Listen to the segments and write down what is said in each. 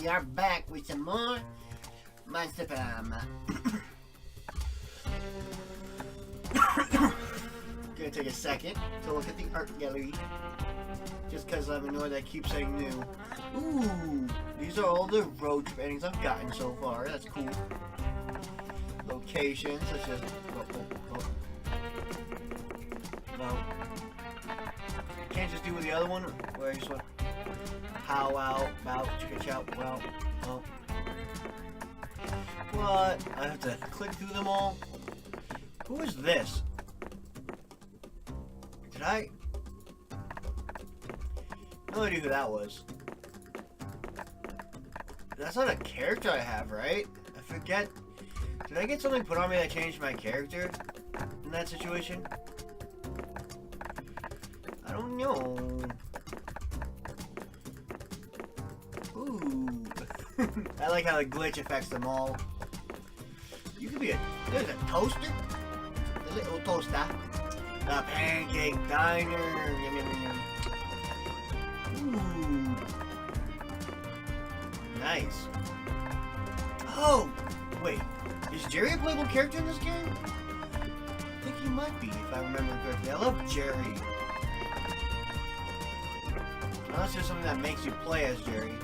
we are back with some more Monster Farm. Gonna take a second to look at the art gallery, just because I'm annoyed I keep saying new. Ooh, these are all the road trip endings I've gotten so far. That's cool. Locations, let's just no. Can't just do with the other one where I just went how out, bout, chicka chow, well, oh. What? I have to click through them all? Who is this? Did I? No idea who that was. That's not a character I have, right? I forget. Did I get something put on me that changed my character in that situation? I don't know. Ooh. I like how the glitch affects them all. You could be there's a toaster? A little toaster. The pancake diner. Yum, yum, yum. Ooh. Nice. Oh! Wait. Is Jerry a playable character in this game? I think he might be, if I remember correctly. I love Jerry. Unless there's something that makes you play as Jerry.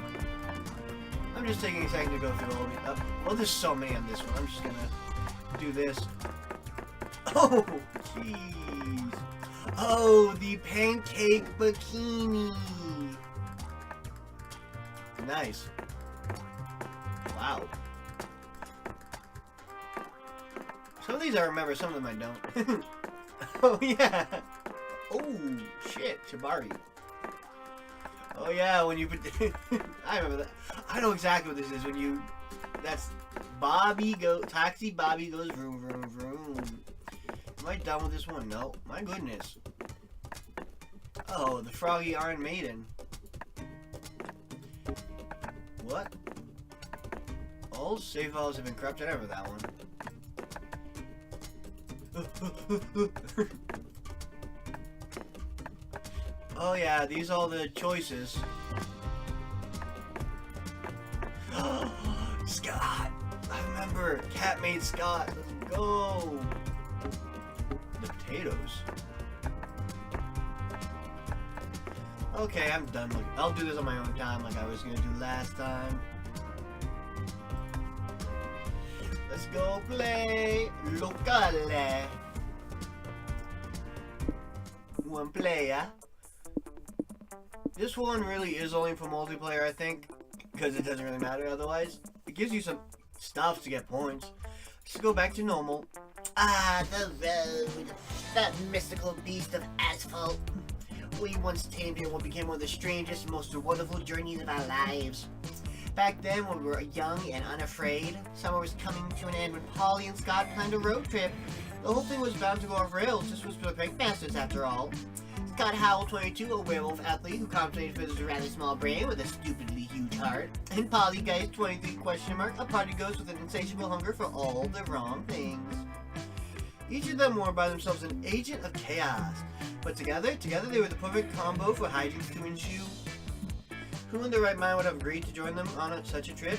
I'm just taking a second to go through all the... well, there's so many on this one. I'm just gonna do this. Oh, jeez. Oh, the pancake bikini. Nice. Wow. Some of these I remember, some of them I don't. Oh, yeah. Oh, shit. Shibari. Oh, yeah, when you put... I remember that. I know exactly what this is when you... That's... Taxi Bobby goes vroom, vroom, vroom. Am I done with this one? No. My goodness. Oh, the Froggy Iron Maiden. What? All save files have been corrupted. I remember that one. Oh yeah, these are all the choices. Scott! I remember Cat made Scott. Let's go! The potatoes. Okay, I'm done. I'll do this on my own time like I was gonna do last time. Let's go play locale. One player. This one really is only for multiplayer, I think, because it doesn't really matter otherwise. It gives you some stuff to get points. Let's go back to normal. Ah, the road. That mystical beast of asphalt. We once tamed it in what became one of the strangest, most wonderful journeys of our lives. Back then, when we were young and unafraid, summer was coming to an end when Polly and Scott planned a road trip. The whole thing was bound to go off rails. This was for the prank masters, after all. Scott Howell, 22, a werewolf athlete who compensated for his rather small brain with a stupidly huge heart. And Polly Guys, 23, a party ghost with an insatiable hunger for all the wrong things. Each of them were by themselves an agent of chaos. But together they were the perfect combo for hijinks to ensue. Who in their right mind would have agreed to join them on such a trip?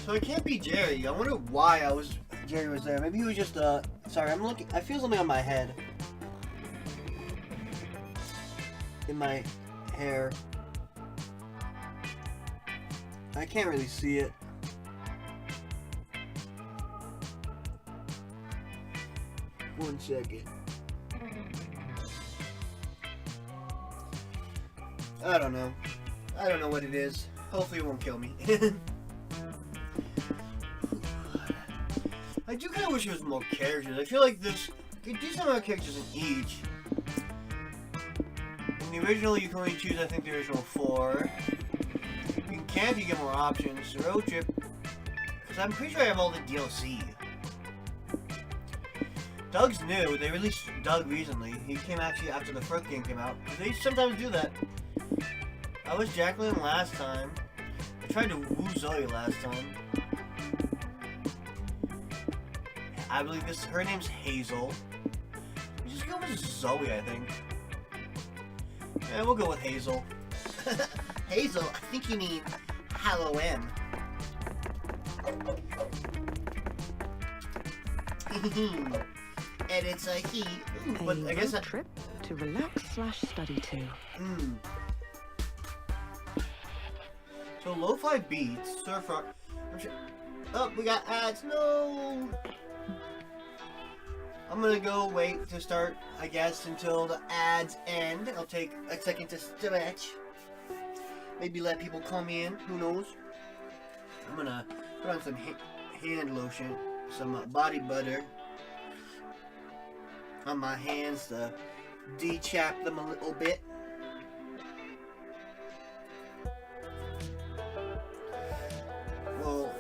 So it can't be Jerry. I wonder why Jerry was there. Maybe he was just, sorry, I feel something on my head. In my hair. I can't really see it. One second. I don't know. I don't know what it is. Hopefully it won't kill me. I do kind of wish there was more characters. I feel like this could do some more characters in each. In the original, you can only choose, I think, the original 4. You can if you get more options. Road Trip, because I'm pretty sure I have all the DLC. Doug's new. They released Doug recently. He came actually after the first game came out. They sometimes do that. I was Jacqueline last time. I tried to woo Zoe last time. I believe her name's Hazel. We just go with Zoe, I think. Yeah, we'll go with Hazel. Hazel, I think you mean Halloween. And it's a he. Ooh, but I guess road trip to relax/study to. So lo-fi beats, surf rock. Oh, we got ads. No. I'm gonna go wait to start, I guess, until the ads end. I'll take a second to stretch. Maybe let people come in. Who knows? I'm gonna put on some hand lotion, some body butter on my hands to de-chap them a little bit. Well,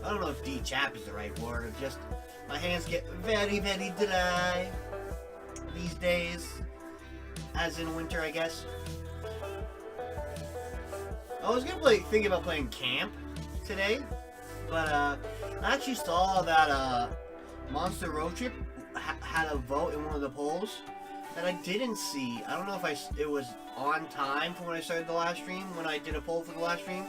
I don't know if de-chap is the right word. Just my hands get very, very dry these days, as in winter, I guess. I was gonna think about playing camp today, but I actually saw that Monster Road Trip had a vote in one of the polls that I didn't see. I don't know if it was on time for when I started the last stream, when I did a poll for the last stream.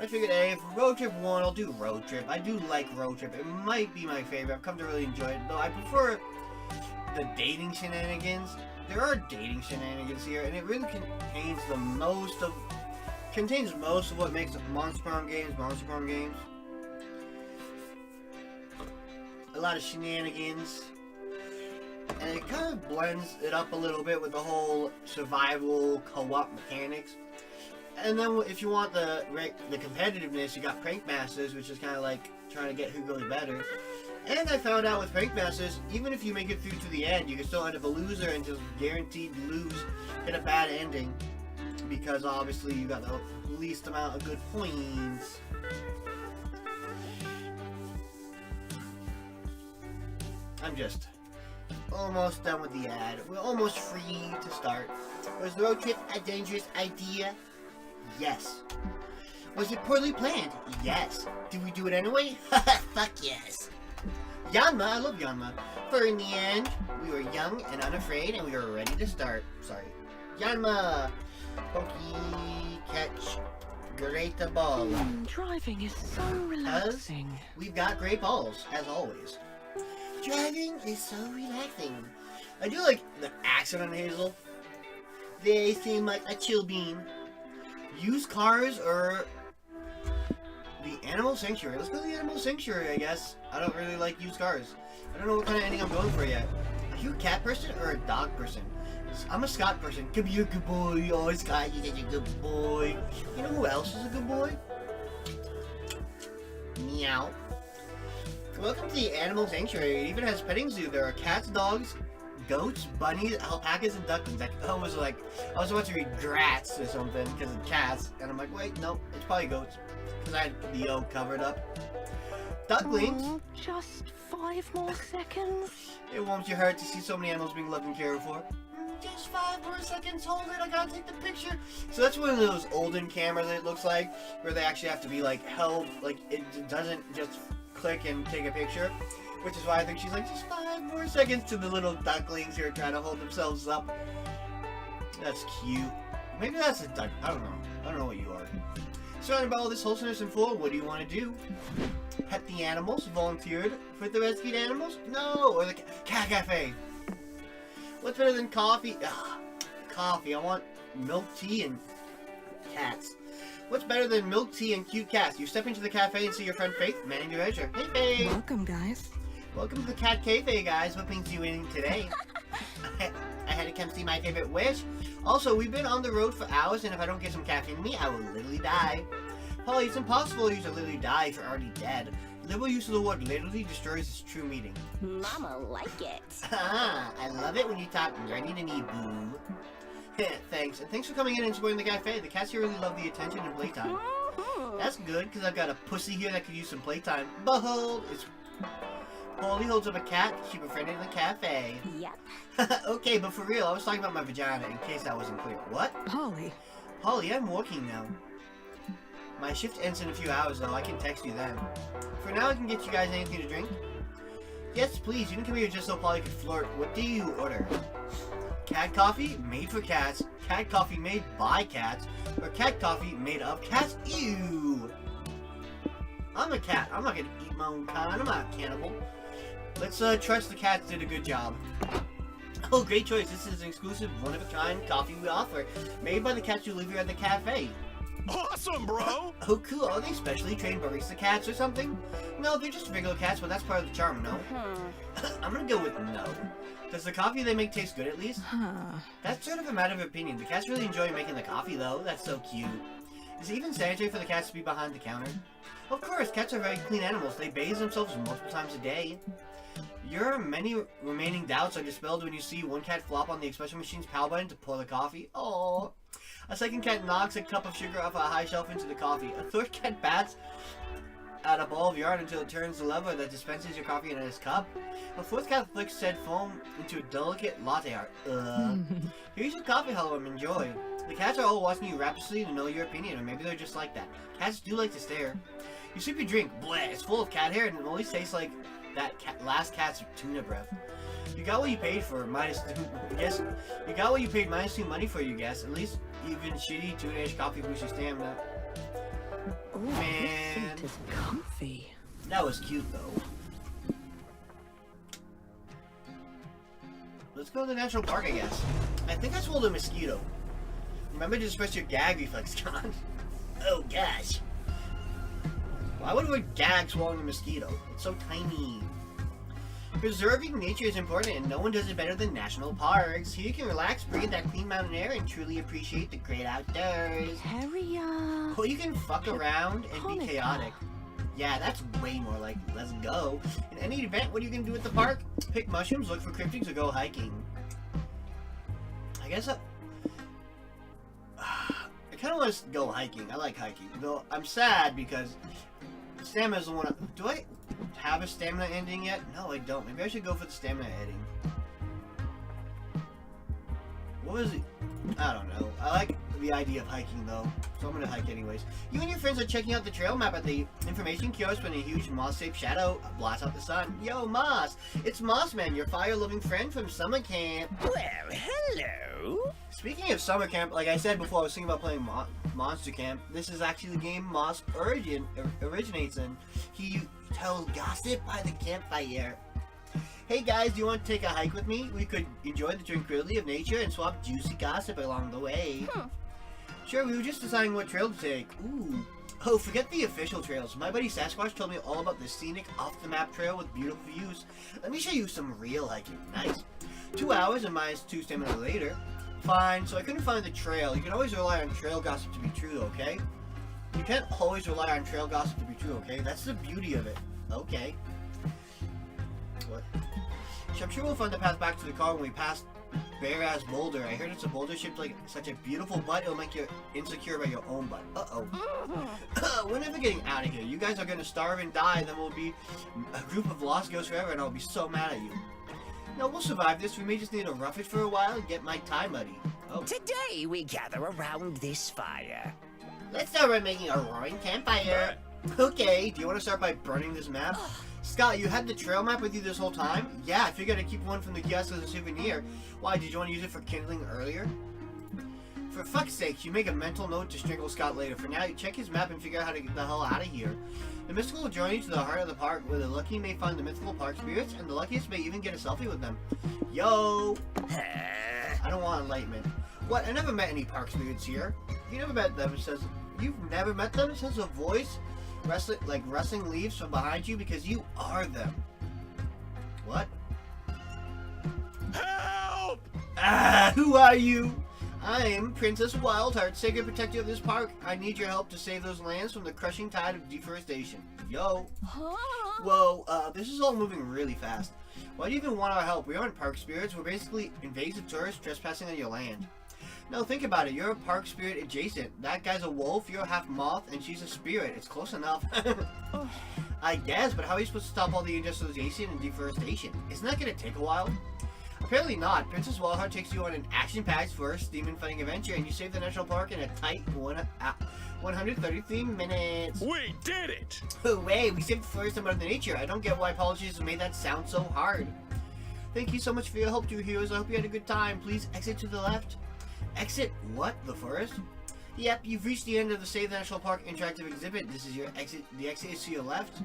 I figured, hey, if Road Trip won, I'll do Road Trip. I do like Road Trip. It might be my favorite. I've come to really enjoy it, though I prefer the dating shenanigans. There are dating shenanigans here, and it really contains most of what makes Monster Farm games Monster Farm games. A lot of shenanigans, and it kind of blends it up a little bit with the whole survival co-op mechanics. And then if you want the competitiveness, you got Prank Masters, which is kind of like trying to get who goes better. And I found out with Prank Masters, even if you make it through to the end, you can still end up a loser and just guaranteed lose, get a bad ending, because obviously you got the least amount of good points. I'm just almost done with the ad. We're almost free to start. Was the road trip a dangerous idea? Yes. Was it poorly planned? Yes. Did we do it anyway? Fuck yes. Yanma, I love Yanma. For in the end, we were young and unafraid, and we were ready to start. Sorry. Yanma! Pokey catch. Great ball. Driving is so relaxing. We've got great balls, as always. Driving is so relaxing. I do like the accent on Hazel. They seem like a chill bean. Used cars or the Animal Sanctuary. Let's go to the Animal Sanctuary, I guess. I don't really like used cars. I don't know what kind of ending I'm going for yet. Are you a cat person or a dog person? I'm a Scott person. Come here, good boy. Oh, Scott, you're such a good boy. You know who else is a good boy? Meow. Welcome to the Animal Sanctuary. It even has petting zoo. There are cats, dogs, goats, bunnies, alpacas, and ducklings. I was about to read grats or something because of cats, and I'm like, wait, no, it's probably goats because I had the O covered up. Ducklings. Oh, just 5 more seconds. It won't you hurt to see so many animals being loved and cared for. Just 5 more seconds. Hold it. I gotta take the picture. So that's one of those olden cameras. It looks like where they actually have to be like held. Like it doesn't just click and take a picture. Which is why I think she's like, just 5 more seconds to the little ducklings who are trying to hold themselves up. That's cute. Maybe that's a duck. I don't know. I don't know what you are. Surrounded by all this wholesomeness and full, what do you want to do? Pet the animals? Volunteered for the rescued animals? No! Or the cat cafe? What's better than coffee? Ugh, coffee. I want milk tea and cats. What's better than milk tea and cute cats? You step into the cafe and see your friend Faith manning the register. Hey, Faith! Welcome, guys. Welcome to the Cat Cafe, guys. What brings you in today? I had to come see my favorite wish. Also, we've been on the road for hours, and if I don't get some caffeine in me, I will literally die. Polly, it's impossible to use a literally die if you're already dead. Liberal use of the word literally destroys its true meaning. Mama like it. Ah, I love it when you talk ready to me, boo. Thanks, and thanks for coming in and supporting the cafe. The cats here really love the attention and playtime. That's good, because I've got a pussy here that could use some playtime. Behold, it's... Polly holds up a cat to keep a friend in the cafe. Yep. Okay, but for real, I was talking about my vagina in case that wasn't clear. What? Polly. Polly, I'm working now. My shift ends in a few hours, though. I can text you then. For now, I can get you guys anything to drink. Yes, please. You can come here just so Polly can flirt. What do you order? Cat coffee made for cats, cat coffee made by cats, or cat coffee made of cats? Ew! I'm a cat. I'm not gonna eat my own kind. I'm not a cannibal. Let's trust the cats did a good job. Oh, great choice. This is an exclusive, one-of-a-kind coffee we offer, made by the cats who live here at the cafe. Awesome, bro! Oh, cool. Are they specially trained barista cats or something? No, they're just regular cats, but that's part of the charm, no? I'm gonna go with no. Does the coffee they make taste good at least? That's sort of a matter of opinion. The cats really enjoy making the coffee, though. That's so cute. Is it even sanitary for the cats to be behind the counter? Of course, cats are very clean animals. They bathe themselves multiple times a day. Your many remaining doubts are dispelled when you see one cat flop on the espresso machine's power button to pour the coffee. Oh. A second cat knocks a cup of sugar off a high shelf into the coffee. A third cat bats at a ball of yarn until it turns the lever that dispenses your coffee in its cup. A fourth cat flicks said foam into a delicate latte art. Here's your coffee, hello, enjoy. The cats are all watching you rapidly to know your opinion, or maybe they're just like that. Cats do like to stare. You sip your drink, bleh, it's full of cat hair and it always tastes like that last cat's tuna breath. You got what you paid for, minus guess. You got what you paid minus 2 money for, you guess. At least even shitty tuna-ish coffee boosts your stamina. Oh, Man, this seat is comfy. that was cute though. Let's go to the national park, I guess. I think I swallowed a mosquito. Remember to just press your gag reflex, John. Oh gosh. Why would we gag swallowing a mosquito? It's so tiny. Preserving nature is important, and no one does it better than national parks. Here you can relax, breathe that clean mountain air, and truly appreciate the great outdoors. Harrier. Or you can fuck around and be chaotic. Yeah, that's way more like let's go. In any event, what are you gonna do at the park? Pick mushrooms, look for cryptids, or go hiking. I guess I kind of want to go hiking. I like hiking, though I'm sad because stamina's the one. Do I have a stamina ending yet? No, I don't. Maybe I should go for the stamina ending. What was it? I don't know. I like the idea of hiking though, so I'm gonna hike anyways. You and your friends are checking out the trail map at the information kiosk when a huge moss-shaped shadow blots out the sun. Yo, Moss! It's Mossman, your fire-loving friend from summer camp. Well, hello. Speaking of summer camp, like I said before, I was thinking about playing Monster Camp. This is actually the game Moss originates in. He tells gossip by the campfire. Hey guys, do you want to take a hike with me? We could enjoy the tranquility of nature and swap juicy gossip along the way. Sure, we were just deciding what trail to take. Ooh. Oh, forget the official trails. My buddy Sasquatch told me all about the scenic, off-the-map trail with beautiful views. Let me show you some real hiking. Nice. 2 hours and minus 2 stamina later. Fine, so I couldn't find the trail. You can always rely on trail gossip to be true, okay? You can't always rely on trail gossip to be true, okay? That's the beauty of it. Okay. What? I'm sure we'll find the path back to the car when we pass bare-ass boulder. I heard it's a boulder shaped like such a beautiful butt, it'll make you insecure about your own butt. Uh-oh. We're never getting out of here. You guys are gonna starve and die, then we'll be a group of lost ghosts forever, and I'll be so mad at you. No, we'll survive this. We may just need to rough it for a while and get my tie muddy. Oh. Today we gather around this fire. Let's start by making a roaring campfire. Okay, do you want to start by burning this map? Scott, you had the trail map with you this whole time? Yeah, I figured I'd keep one from the kiosk as a souvenir. Why, did you want to use it for kindling earlier? For fuck's sake, you make a mental note to strangle Scott later. For now, you check his map and figure out how to get the hell out of here. The mystical journey to the heart of the park, where the lucky may find the mythical park spirits, and the luckiest may even get a selfie with them. Yo! I don't want enlightenment. What? I never met any park spirits here. If you never met them, it says... You've never met them? It says a voice rustling leaves from behind you because you are them. What? Help! Ah, who are you? I'm Princess Wildheart, sacred protector of this park. I need your help to save those lands from the crushing tide of deforestation. Yo. Whoa, this is all moving really fast. Why do you even want our help? We aren't park spirits. We're basically invasive tourists trespassing on your land. No, think about it. You're a park spirit adjacent. That guy's a wolf, you're half moth, and she's a spirit. It's close enough. I guess, but how are you supposed to stop all the industrialization and deforestation? Isn't that going to take a while? Apparently not. Princess Wildheart takes you on an action-packed first demon-fighting adventure, and you save the national park in a tight 133 minutes. We did it! Hooray, we saved the forest and Mother Nature. I don't get why politicians made that sound so hard. Thank you so much for your help, two heroes. I hope you had a good time. Please exit to the left. Exit what? The forest? Yep, you've reached the end of the Save the National Park interactive exhibit. This is your exit. The exit is to your left.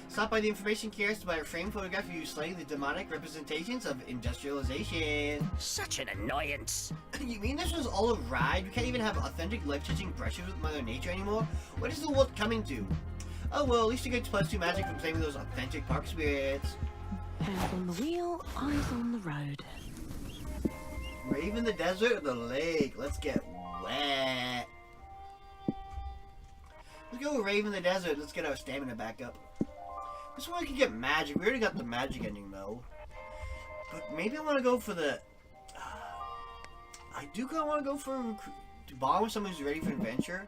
Stop by the information kiosk to buy a framed photograph of you studying the demonic representations of industrialization. Such an annoyance. You mean this was all a ride? We can't even have authentic life-changing brushes with Mother Nature anymore? What is the world coming to? Oh well, at least you get +2 magic from playing with those authentic park spirits. Hands on the wheel, eyes on the road. Rave in the desert or the lake? Let's get wet. Let's go rave in the desert. Let's get our stamina back up. This one we can get magic. We already got the magic ending though. But maybe I want to go for the... I do kind of want to go for to bond with someone who's ready for adventure.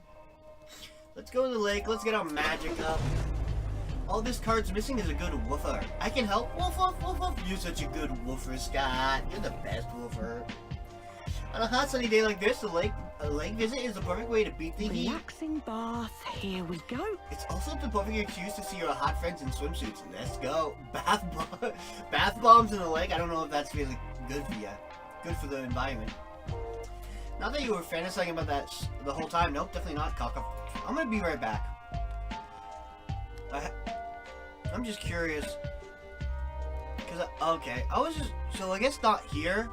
Let's go to the lake. Let's get our magic up. All this card's missing is a good woofer. I can help. Woof, woof, woof, woof. You're such a good woofer, Scott. You're the best woofer. On a hot sunny day like this, a lake visit is the perfect way to beat the heat. Relaxing bath, here we go. It's also the perfect excuse to see your hot friends in swimsuits. Let's go. Bath bombs in the lake. I don't know if that's really good for you. Good for the environment. Not that you were fantasizing about that the whole time. Nope, definitely not. Cock. I'm gonna be right back. I'm just curious. Okay, I was just... So I guess not here.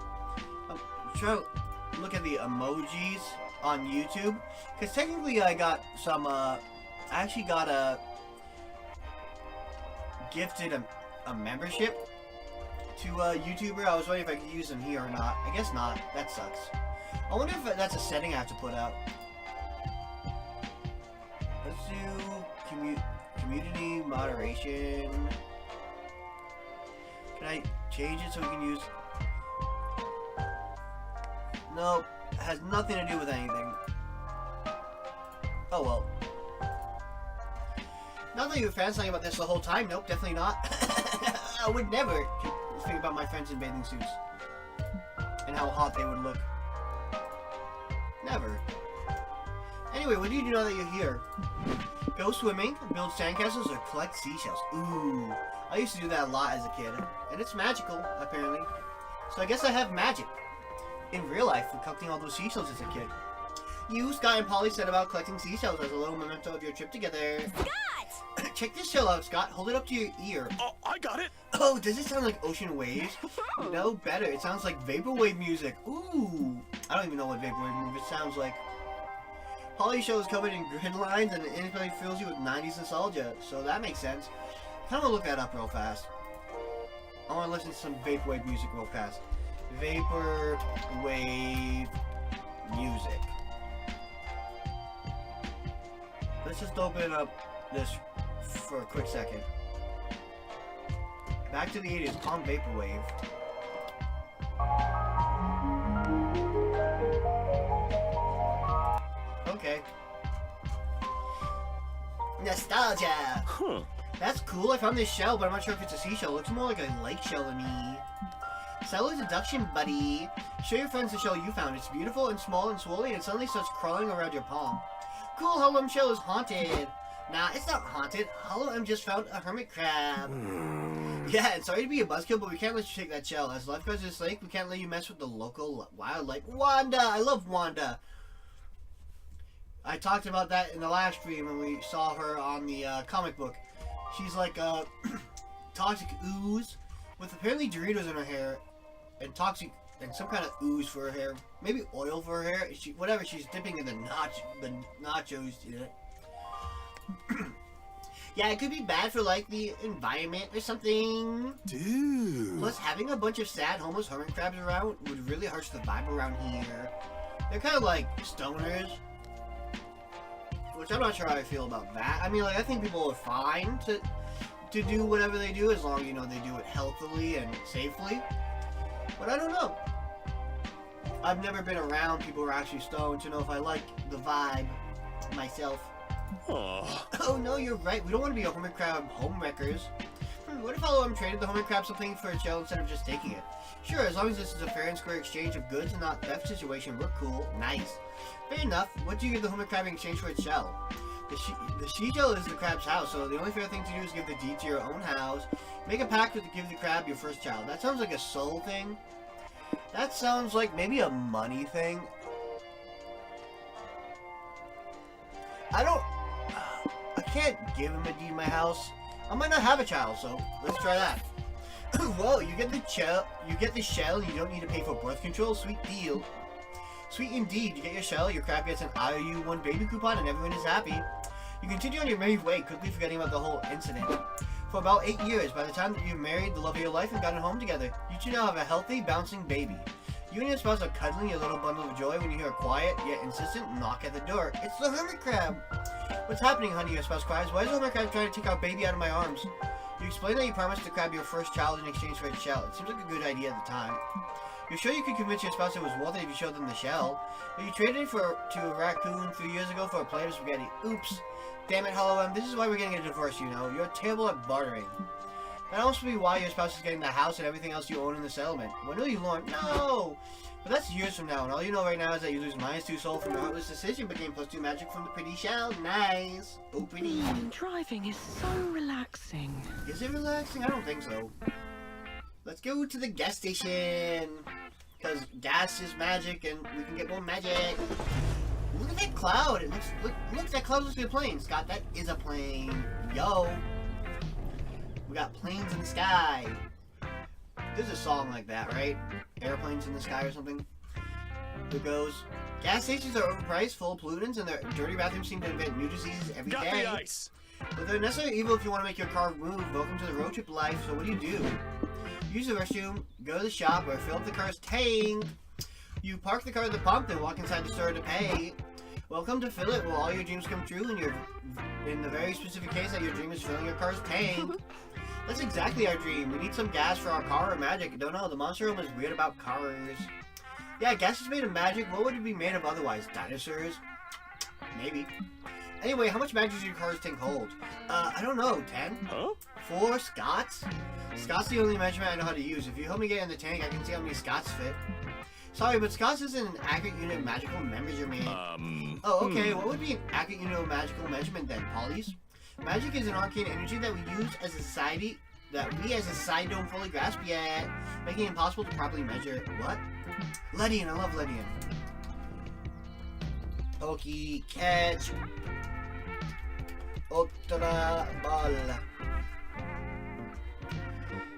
I'm trying to look at the emojis on YouTube. Because technically I got some, I actually got gifted a membership to a YouTuber. I was wondering if I could use them here or not. I guess not. That sucks. I wonder if that's a setting I have to put out. Let's do community moderation. Can I change it so we can use... Nope. It has nothing to do with anything. Oh well. Not that you were fantasizing about this the whole time. Nope, definitely not. I would never think about my friends in bathing suits. And how hot they would look. Never. Anyway, what do you do now that you're here? Go swimming, build sandcastles, or collect seashells. Ooh. I used to do that a lot as a kid. And it's magical, apparently. So I guess I have magic. In real life, for collecting all those seashells as a kid. You, Scott, and Polly set about collecting seashells as a little memento of your trip together. Scott! Check this shell out, Scott. Hold it up to your ear. Oh, I got it. Oh, does it sound like ocean waves? No, better. It sounds like vaporwave music. Ooh. I don't even know what vaporwave music sounds like. Polly's show is covered in grid lines and it instantly fills you with 90s nostalgia, so that makes sense. I'm gonna look that up real fast. I want to listen to some vaporwave music real fast. Vaporwave music. Let's just open up this for a quick second. Back to the 80s on vaporwave. Okay. Nostalgia! Huh. That's cool. I found this shell, but I'm not sure if it's a seashell. It looks more like a lake shell to me. Cellular deduction, buddy. Show your friends the shell you found. It's beautiful and small and swollen, and it suddenly starts crawling around your palm. Cool, Hollow M shell is haunted. Nah, it's not haunted. Hollow M just found a hermit crab. Yeah, and sorry to be a buzzkill, but we can't let you take that shell. As lifeguards of this lake, we can't let you mess with the local wildlife. Wanda! I love Wanda! I talked about that in the last stream when we saw her on the comic book. She's like a toxic ooze with apparently Doritos in her hair and toxic and some kind of ooze for her hair. Maybe oil for her hair. Whatever she's dipping in the nachos. Yeah, it could be bad for like the environment or something. Dude. Plus, having a bunch of sad homeless hermit crabs around would really harsh the vibe around here. They're kind of like stoners. Which I'm not sure how I feel about that. I mean, like, I think people are fine to do whatever they do as long as, you know, they do it healthily and safely. But I don't know. I've never been around people who are actually stoned to know if I like the vibe myself. Oh. Oh no, you're right. We don't want to be a hermit crab homewreckers. What if Hollow M traded the hermit crab something for a shell instead of just taking it? Sure, as long as this is a fair and square exchange of goods and not theft situation, we're cool. Nice. Fair enough. What do you give the hermit crab in exchange for its shell? The she-shell is the crab's house, so the only fair thing to do is give the deed to your own house. Make a pact to give the crab your first child. That sounds like a soul thing. That sounds like maybe a money thing. I can't give him a deed in my house. I might not have a child, so let's try that. Whoa, you get the shell, and you don't need to pay for birth control. Sweet deal. Sweet indeed. You get your shell, your crab gets an IOU1 baby coupon, and everyone is happy. You continue on your merry way, quickly forgetting about the whole incident. For about 8 years, by the time that you've married the love of your life and gotten home together, you two now have a healthy, bouncing baby. You and your spouse are cuddling your little bundle of joy when you hear a quiet, yet insistent knock at the door. It's the hermit crab! What's happening, honey? Your spouse cries. Why is the hermit crab trying to take our baby out of my arms? You explain that you promised to crab your first child in exchange for its shell. It seems like a good idea at the time. You're sure you could convince your spouse it was worth it if you showed them the shell? But you traded it to a raccoon 3 years ago for a plate of spaghetti. Oops. Damn it, Hollow M. This is why we're getting a divorce, you know. You're terrible at bartering. That must be why your spouse is getting the house and everything else you own in the settlement. When will you learn? No! But that's years from now, and all you know right now is that you lose -2 soul from your heartless decision, but gain +2 magic from the pretty shell. Nice! Oh, pretty. Driving is so relaxing. Is it relaxing? I don't think so. Let's go to the gas station. Because gas is magic, and we can get more magic. Look at that cloud. It looks, look, that cloud looks like a plane. Scott, that is a plane. Yo. We got planes in the sky. There's a song like that, right? Airplanes in the sky or something. It goes, gas stations are overpriced, full of pollutants, and their dirty bathrooms seem to invent new diseases every day. Got the ice. But they're necessarily evil if you want to make your car move. Welcome to the road trip life. So what do? Use the restroom, go to the shop, or fill up the car's tank. You park the car at the pump, then walk inside the store to pay. Welcome to Fill It, will all your dreams come true in the very specific case that your dream is filling your car's tank. That's exactly our dream. We need some gas for our car or magic. Don't know, the monster room is weird about cars. Yeah, gas is made of magic. What would it be made of otherwise? Dinosaurs? Maybe. Anyway, how much magic does your car's tank hold? I don't know, 10? Huh? 4 Scots? Scott's the only measurement I know how to use. If you help me get in the tank, I can see how many Scots fit. Sorry, but Scots isn't an accurate unit of magical measurement. Oh, okay. What would be an accurate unit of magical measurement then, Pollies? Magic is an arcane energy that we use as a society, that we as a society don't fully grasp yet, making it impossible to properly measure. What? Ledian, I love Ledian. Pokey, catch. Otra ball.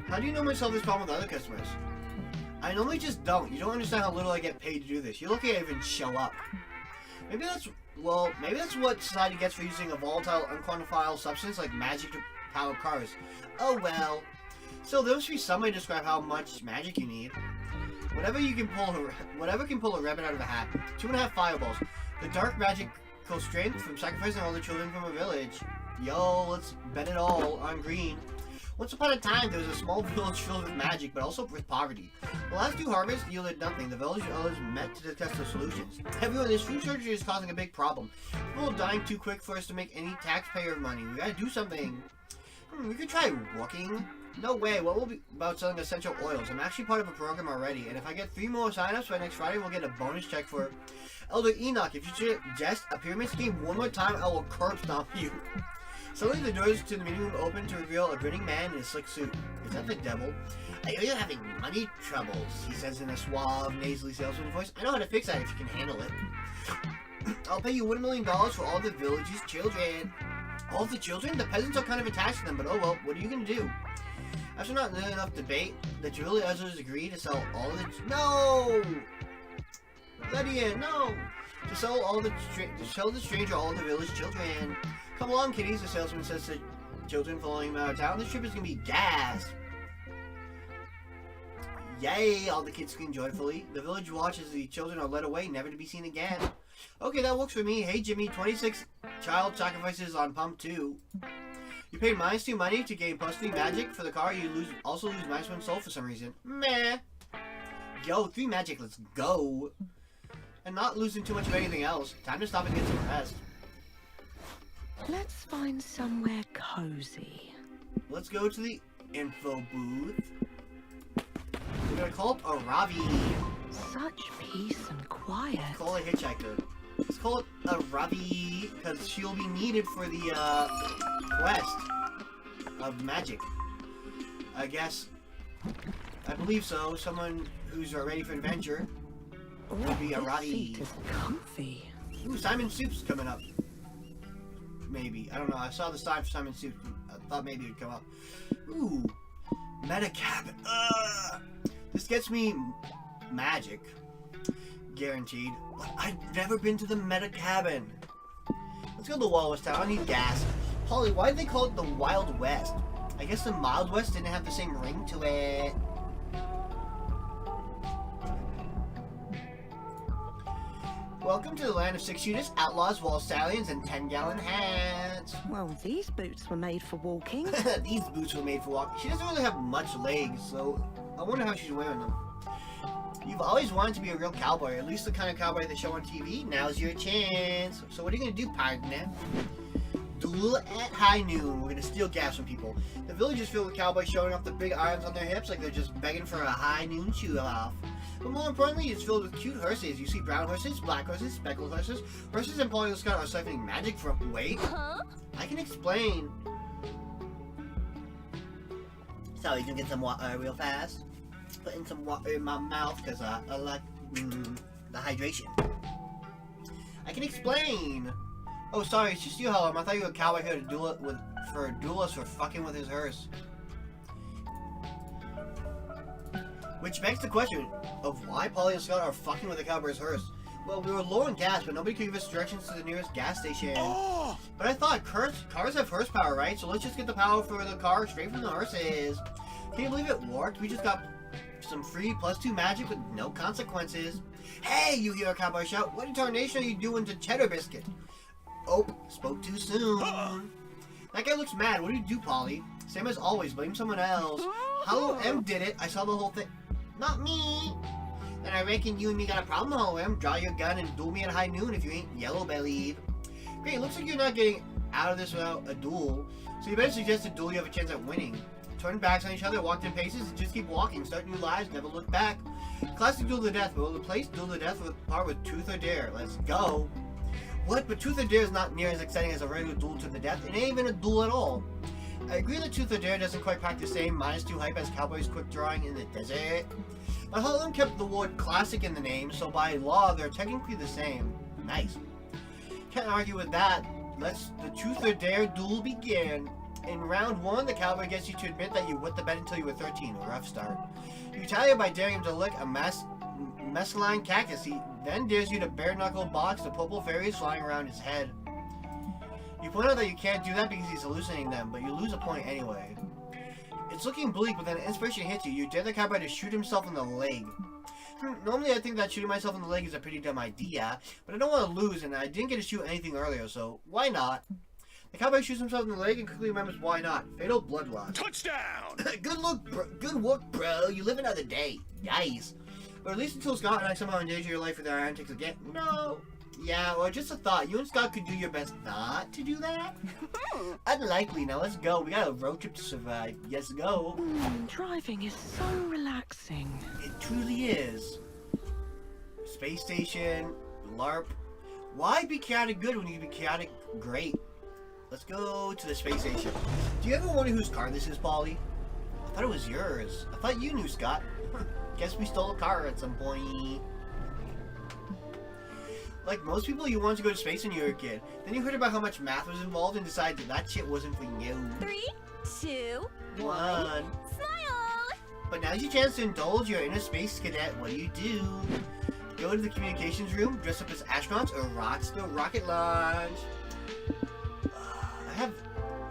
How do you normally solve this problem with other customers? I normally just don't. You don't understand how little I get paid to do this. You're lucky I even show up. Maybe that's what society gets for using a volatile, unquantifiable substance like magic to power cars. Oh well. So there must be some way to describe how much magic you need. Whatever can pull a rabbit out of a hat. 2.5 fireballs. The dark magical strength from sacrificing all the children from a village. Yo, let's bet it all on green. Once upon a time, there was a small village filled with magic, but also with poverty. The last 2 harvests yielded nothing. The village elders met to discuss the solutions. Everyone, this food shortage is causing a big problem. People are dying too quick for us to make any taxpayer money. We gotta do something. We could try walking. No way. What will be about selling essential oils? I'm actually part of a program already, and if I get 3 more signups by next Friday, we'll get a bonus check for Elder Enoch. If you suggest a pyramid scheme one more time, I will curb stomp you. Suddenly, the doors to the meeting room open to reveal a grinning man in a slick suit. Is that the devil? I know you're having money troubles, he says in a suave, nasally salesman voice. I know how to fix that if you can handle it. I'll pay you $1 million for all the village's children. All the children? The peasants are kind of attached to them, but oh well, what are you going to do? After not nearly enough debate, the village elders agree to sell all of the... No! Lydia, no! To sell the stranger all the village children. Come along, kiddies, the salesman says to children following him out of town. This trip is going to be gas. Yay, all the kids scream joyfully. The village watches the children are led away, never to be seen again. Okay, that works for me. Hey, Jimmy, 26 child sacrifices on pump 2. You paid -2 money to gain +3 magic for the car. You also lose -1 soul for some reason. Meh. Yo, 3 magic, let's go. And not losing too much of anything else. Time to stop and get some rest. Let's find somewhere cozy. Let's go to the info booth. We're gonna call up a Ravi. Such peace and quiet. Call a hitchhiker. Let's call it a Ravi because she'll be needed for the quest of magic. I guess. I believe so. Someone who's ready for adventure would be a This Ravi. seat is comfy. Ooh, Simon Soup's coming up. maybe. I don't know. I saw the sign for Simon Suit. I thought maybe it'd come up. Ooh, meta cabin. This gets me magic, guaranteed. But I've never been to the meta cabin. Let's go to the Wild West Town. I need gas. Polly, why did they call it the Wild West? I guess the Mild West didn't have the same ring to it. Welcome to the land of 6-shooters, outlaws, wall stallions, and 10-gallon hats. Well, these boots were made for walking. These boots were made for walking. She doesn't really have much legs, so I wonder how she's wearing them. You've always wanted to be a real cowboy, at least the kind of cowboy they show on TV. Now's your chance. So what are you going to do, partner? Duel at high noon. We're going to steal gas from people. The village is filled with cowboys showing off the big irons on their hips like they're just begging for a high noon shoot-off. But more importantly, it's filled with cute horses. You see brown horses, black horses, speckled horses. Horses and Polly Scott are siphoning magic from... Wait. Huh? I can explain. So you can get some water real fast. Putting some water in my mouth because I like the hydration. I can explain. Oh, sorry, it's just you, Helen. I thought you were a cowboy here to duel it with for a duelist for fucking with his hearse. Which begs the question of why Polly and Scott are fucking with the cowboy's hearse. Well, we were low on gas, but nobody could give us directions to the nearest gas station. Oh! But I thought cars have horsepower, right? So let's just get the power for the car straight from the horses. Can you believe it worked? We just got some free +2 magic with no consequences. Hey, you hear a cowboy shout. What in tarnation are you doing to Cheddar Biscuit? Oh, spoke too soon. That guy looks mad. What do you do, Polly? Same as always, blame someone else. Hollow M did it. I saw the whole thing. Not me. And I reckon you and me got a problem, Hollow M. Draw your gun and duel me at high noon if you ain't yellow-bellied. Great, looks like you're not getting out of this without a duel. So you better suggest a duel you have a chance at winning. Turn backs on each other, walk 10 paces, and just keep walking. Start new lives, never look back. Classic duel to the death, but will the place duel to the death with part with truth or dare? Let's go. What? But truth or dare is not near as exciting as a regular duel to the death. It ain't even a duel at all. I agree that truth or dare doesn't quite pack the same -2 hype as Cowboy's quick drawing in the desert. But Holland kept the word classic in the name, so by law they're technically the same. Nice. Can't argue with that. Let's the truth or dare duel begin. In round 1, the cowboy gets you to admit that you wet the bed until you were 13. A rough start. You retaliate by daring him to lick a mescaline cactus. He then dares you to bare-knuckle box the purple fairies flying around his head. You point out that you can't do that because he's hallucinating them, but you lose a point anyway. It's looking bleak, but then inspiration hits you. You dare the cowboy to shoot himself in the leg. Normally I think that shooting myself in the leg is a pretty dumb idea, but I don't want to lose, and I didn't get to shoot anything earlier, so why not? The cowboy shoots himself in the leg and quickly remembers why not. Fatal blood loss. Touchdown! Good work, bro. You live another day. Nice. Or at least until Scott and I somehow endanger your life with our antics again. No. Yeah, well, just a thought. You and Scott could do your best not to do that? Unlikely. Now let's go. We got a road trip to survive. Yes, go. Driving is so relaxing. It truly is. Space station, LARP. Why be chaotic good when you can be chaotic great? Let's go to the space station. Do you ever wonder whose car this is, Polly? I thought it was yours. I thought you knew, Scott. Guess we stole a car at some point. Like most people, you wanted to go to space when you were a kid. Then you heard about how much math was involved and decided that shit wasn't for you. 3, 2, 1. smile! But now's your chance to indulge your inner space cadet. What do? Go to the communications room, dress up as astronauts, or rock the rocket launch.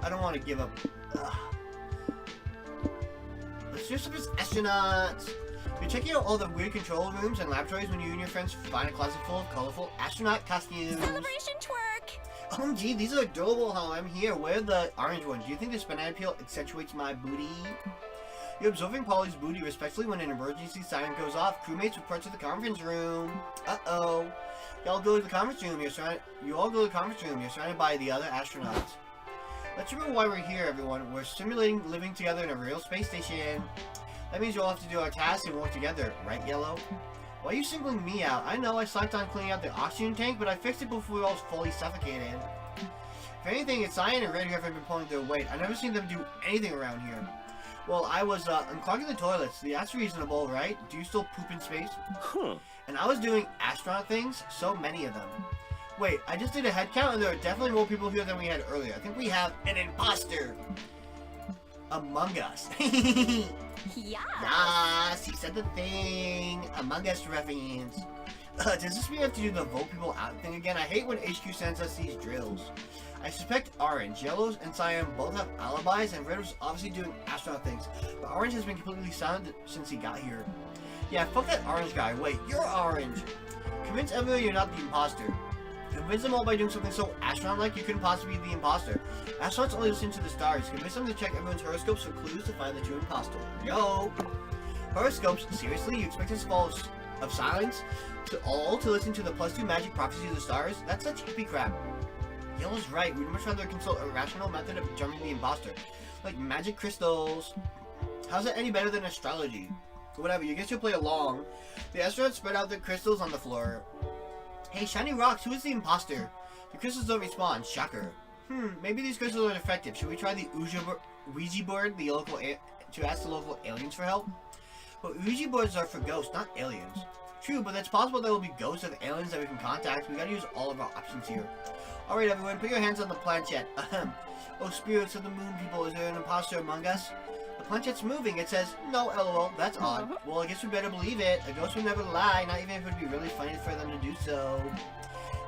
I don't want to give up. Let's dress up as astronauts. You're checking out all the weird control rooms and laboratories when you and your friends find a closet full of colorful astronaut costumes. Celebration twerk! OMG, these are adorable. How I'm here. Wear the orange ones. Do you think this banana peel accentuates my booty? You're observing Polly's booty respectfully when an emergency siren goes off. Crewmates report to the conference room. Uh-oh. Y'all go to the conference room. You all go to the conference room. You're surrounded by the other astronauts. Let's remember why we're here, everyone. We're simulating living together in a real space station. That means you'll have to do our tasks and work together, right, Yellow? Why are you singling me out? I know I slacked on cleaning out the oxygen tank, but I fixed it before we all fully suffocated. If anything, it's Cyan and Redgrave have been pulling their weight. I've never seen them do anything around here. Well, I was unclogging the toilets. That's reasonable, right? Do you still poop in space? Huh. And I was doing astronaut things, so many of them. Wait, I just did a head count and there are definitely more people here than we had earlier. I think we have an imposter among us. Yeah. Yes, he said the thing. Among Us reference. Does this mean we have to do the vote people out thing again? I hate when HQ sends us these drills. I suspect Orange. Yellows and Cyan both have alibis, and Red was obviously doing astronaut things. But Orange has been completely silent since he got here. Yeah, fuck that Orange guy. Wait, you're Orange. Convince everyone you're not the imposter. Convince them all by doing something so astronaut-like you couldn't possibly be the imposter. Astronauts only listen to the stars. Convince them to check everyone's horoscopes for clues to find the true imposter. Yo! Horoscopes? Seriously? You expect us to follow of silence? To listen to the +2 magic prophecy of the stars? That's such hippie crap. Yellow's right. We'd much rather consult a rational method of determining the imposter. Like magic crystals. How's that any better than astrology? Whatever, you guess you'll play along. The astronauts spread out their crystals on the floor. Hey, shiny rocks, who is the imposter? The crystals don't respawn. Shocker. Maybe these crystals are defective. Should we try the Ouija board, to ask the local aliens for help? But Ouija boards are for ghosts, not aliens. True, but it's possible there will be ghosts of aliens that we can contact. We gotta use all of our options here. Alright everyone, put your hands on the planchette. Oh, spirits of the moon people, is there an imposter among us? The planchette's moving. It says, no, lol. That's odd. Well, I guess we better believe it. A ghost would never lie, not even if it would be really funny for them to do so.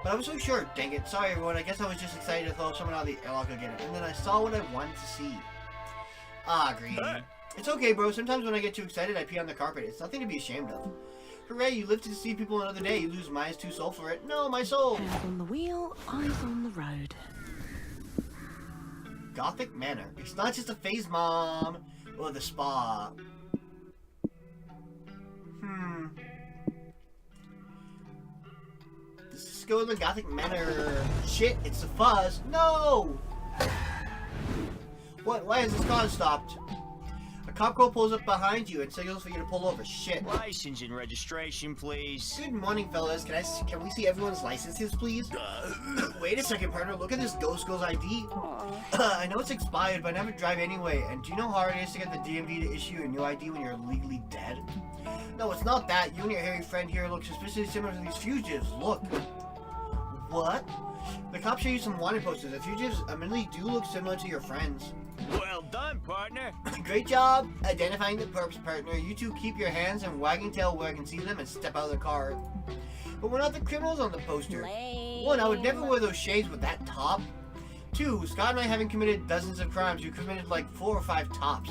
But I was so sure. Dang it. Sorry, everyone. I guess I was just excited to throw someone out of the airlock again. And then I saw what I wanted to see. Ah, green. It's okay, bro. Sometimes when I get too excited, I pee on the carpet. It's nothing to be ashamed of. Hooray, you live to see people another day. You lose -2 soul for it. No, my soul. Hands on the wheel, eyes on the road. Gothic Manor. It's not just a phase, Mom. Or the spa. Let's go to the Gothic Manor. Shit, it's the fuzz. No! What? Why has this car stopped? A cop car pulls up behind you and signals for you to pull over. Shit. License and registration, please. Good morning, fellas. Can we see everyone's licenses, please? Wait a second, partner. Look at this Ghost Girl's ID. I know it's expired, but I never drive anyway. And do you know how hard it is to get the DMV to issue a new ID when you're legally dead? No, it's not that. You and your hairy friend here look suspiciously similar to these fugitives. Look. What? The cops show you some wanted posters. The fugitives admittedly do look similar to your friends. Well done, partner. Great job identifying the purpose, partner. You two keep your hands and wagging tail where I can see them and step out of the car. But we're not the criminals on the poster. Lame. 1, I would never wear those shades with that top. 2, Scott and I haven't committed dozens of crimes. You committed like 4 or 5 tops.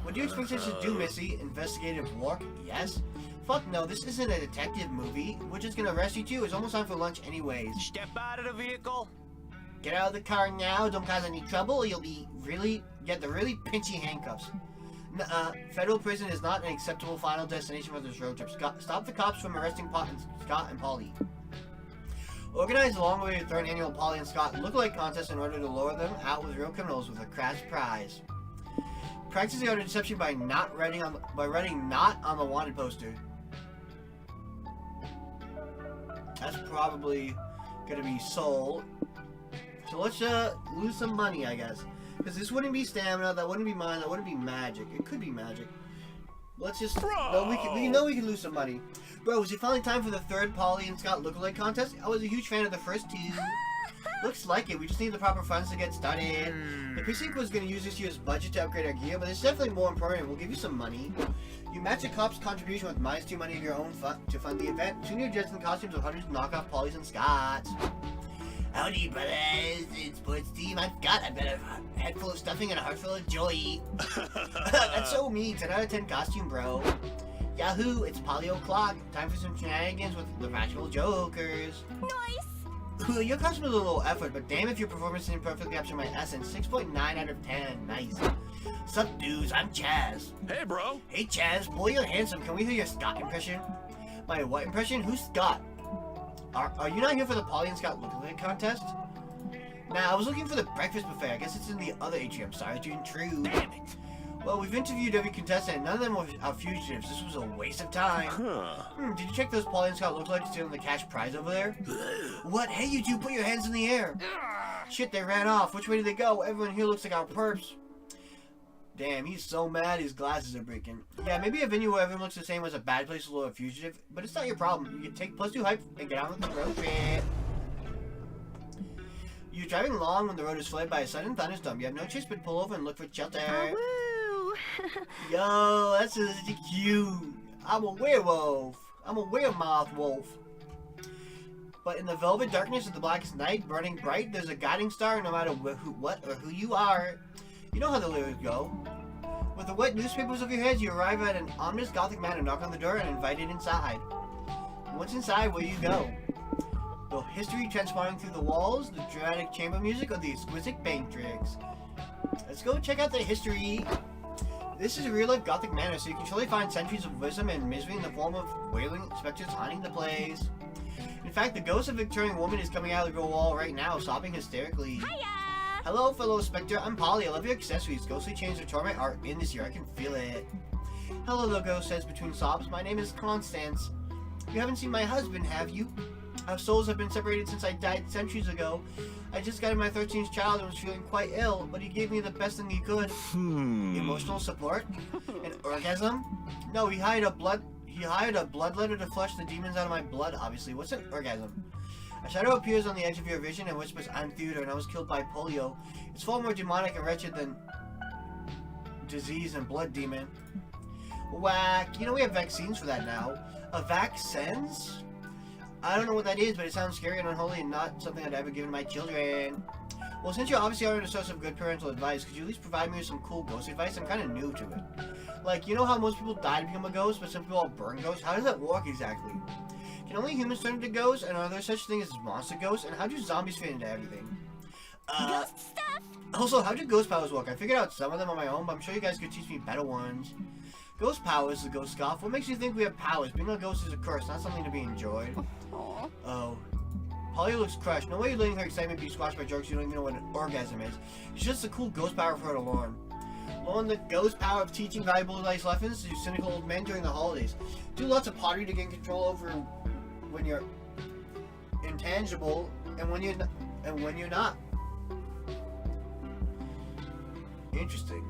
What do you expect us to do, Missy? Investigative work? Yes? Fuck no, this isn't a detective movie. We're just gonna arrest you two. It's almost time for lunch anyways. Step out of the vehicle. Get out of the car now. Don't cause any trouble or you'll be get the really pinchy handcuffs. Nuh-uh. Federal prison is not an acceptable final destination for this road trip. Stop the cops from arresting Scott and Polly. Organize a long-awaited 3rd annual Polly and Scott lookalike contest in order to lure them out with real criminals with a crash prize. Practice the art of deception by writing "not" on the wanted poster. That's probably gonna be soul. So let's lose some money, I guess. Because this wouldn't be stamina, that wouldn't be mine, that wouldn't be magic. It could be magic. Let's just... No, we know we can lose some money. Bro, is it finally time for the 3rd Polly and Scott lookalike contest? I was a huge fan of the first 2. Looks like it. We just need the proper funds to get started. The precinct was going to use this year's budget to upgrade our gear, but it's definitely more important. We'll give you some money. You match a cop's contribution with -2 money of your own to fund the event. Soon you're dressed in costumes of hundreds of knockoff Pollys and Scotts. Howdy, brothers. It's sports team. I'm Scott. I've got a head full of stuffing and a heart full of joy. That's so me. 10 out of 10 costume, bro. Yahoo! It's Polly o'clock. Time for some shenanigans with the practical jokers. Nice. Your costume is a little effort, but damn if your performance didn't perfectly capture my essence. 6.9 out of 10. Nice. Sup, dudes? I'm Chaz. Hey, bro. Hey, Chaz. Boy, you're handsome. Can we hear your Scott impression? My what impression? Who's Scott? Are you not here for the Polly and Scott lookalike contest? Nah, I was looking for the breakfast buffet. I guess it's in the other atrium. Sorry to intrude. Damn it. Well, we've interviewed every contestant, and none of them are fugitives. This was a waste of time. Did you check those Polly and Scott lookalikes stealing the cash prize over there? What? Hey, you two, put your hands in the air. Shit, they ran off. Which way did they go? Everyone here looks like our perps. Damn, he's so mad his glasses are breaking. Yeah, maybe a venue where everyone looks the same was a bad place to lure a fugitive, but it's not your problem. You can take +2 hype and get on with the road trip. You're driving along when the road is flooded by a sudden thunderstorm. You have no choice but pull over and look for shelter. Oh, woo! Yo, that's just cute. I'm a werewolf. I'm a weremoth wolf. But in the velvet darkness of the blackest night, burning bright, there's a guiding star no matter what or who you are. You know how the lyrics go. With the wet newspapers over your heads, you arrive at an ominous Gothic manor, knock on the door, and invited inside. Once inside, where you go? The history transpiring through the walls, the dramatic chamber music, or the exquisite paint tricks? Let's go check out the history. This is a real-life Gothic manor, so you can surely find centuries of wisdom and misery in the form of wailing specters haunting the place. In fact, the ghost of a Victorian woman is coming out of the wall right now, sobbing hysterically. Hiya! Hello, fellow specter. I'm Polly. I love your accessories. Ghostly chains of torment are in this year. I can feel it. Hello, the ghost says between sobs. My name is Constance. You haven't seen my husband, have you? Our souls have been separated since I died centuries ago. I just got my 13th child and was feeling quite ill, but he gave me the best thing he could. Emotional support? An orgasm? No, he hired a bloodletter to flush the demons out of my blood, obviously. What's an orgasm? A shadow appears on the edge of your vision and whispers, I'm Theodore and I was killed by polio. It's far more demonic and wretched than disease and blood demon. Whack. You know we have vaccines for that now. A vaccines? I don't know what that is, but it sounds scary and unholy and not something I'd ever given my children. Well, since you obviously aren't a source of good parental advice, could you at least provide me with some cool ghost advice? I'm kind of new to it. Like, you know how most people die to become a ghost, but some people all burn ghosts? How does that work exactly? Can only humans turn into ghosts, and are there such things as monster ghosts? And how do zombies fit into everything? Ghost stuff? Also, how do ghost powers work? I figured out some of them on my own, but I'm sure you guys could teach me better ones. Ghost powers, the ghost scoff. What makes you think we have powers? Being a ghost is a curse, not something to be enjoyed. Aw. Oh. Polly looks crushed. No way you're letting her excitement be squashed by jokes you don't even know what an orgasm is. It's just a cool ghost power for her to learn. Learn the ghost power of teaching valuable life lessons to cynical old men during the holidays. Do lots of pottery to gain control over when you're intangible and when you're not. Interesting.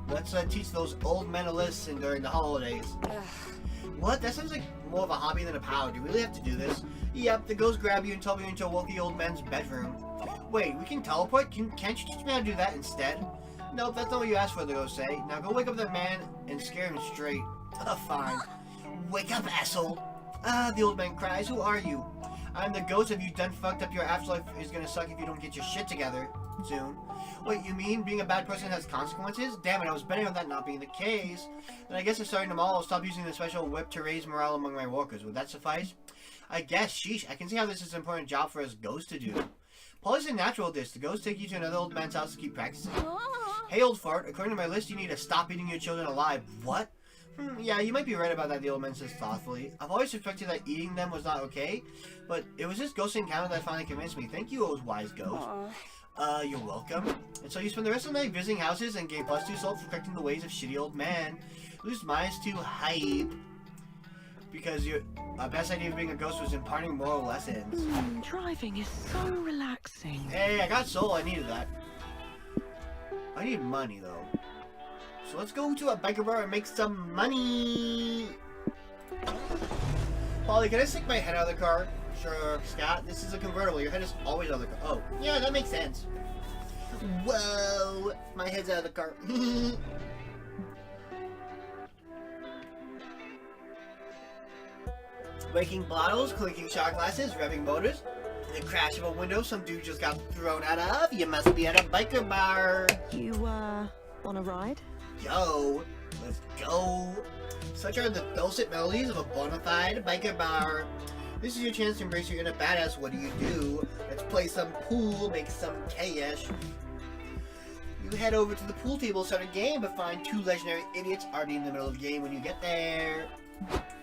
Let's teach those old men a lesson during the holidays. What? That sounds like more of a hobby than a power. Do you really have to do this? Yep, the ghost grab you and tell you into a wealthy old man's bedroom. Wait, we can teleport? Can't you teach me how to do that instead? Nope, that's not what you asked for, the ghost say. Now go wake up that man and scare him straight. Fine. Wake up, asshole! The old man cries. Who are you? I'm the ghost. Have you done fucked up? Your afterlife is gonna suck if you don't get your shit together soon. Wait, you mean being a bad person has consequences? Damn it, I was betting on that not being the case. Then I guess I'm starting them all. I'll stop using the special whip to raise morale among my workers. Would that suffice? I guess. Sheesh. I can see how this is an important job for us ghosts to do. Polly's a natural at this. The ghosts take you to another old man's house to keep practicing. Hey, old fart. According to my list, you need to stop eating your children alive. What? Yeah, you might be right about that, the old man says thoughtfully. I've always suspected that eating them was not okay, but it was this ghost encounter that finally convinced me. Thank you, old wise ghost. You're welcome. And so you spend the rest of the night visiting houses and gain +2 salt for correcting the ways of shitty old men. Lose -2 hype. Because your best idea of being a ghost was imparting moral lessons. Driving is so relaxing. Hey, I got soul. I needed that. I need money, though. So let's go to a biker bar and make some money. Polly, can I stick my head out of the car? Sure, Scott. This is a convertible. Your head is always out of the car. Oh, yeah, that makes sense. Whoa, my head's out of the car. Breaking bottles, clinking shot glasses, revving motors. The crash of a window some dude just got thrown out of. You must be at a biker bar. You, want a ride? Yo, let's go. Such are the dulcet melodies of a bona fide biker bar. This is your chance to embrace your inner badass. What do? Let's play some pool, make some cash. You head over to the pool table, start a game, but find 2 legendary idiots already in the middle of the game when you get there.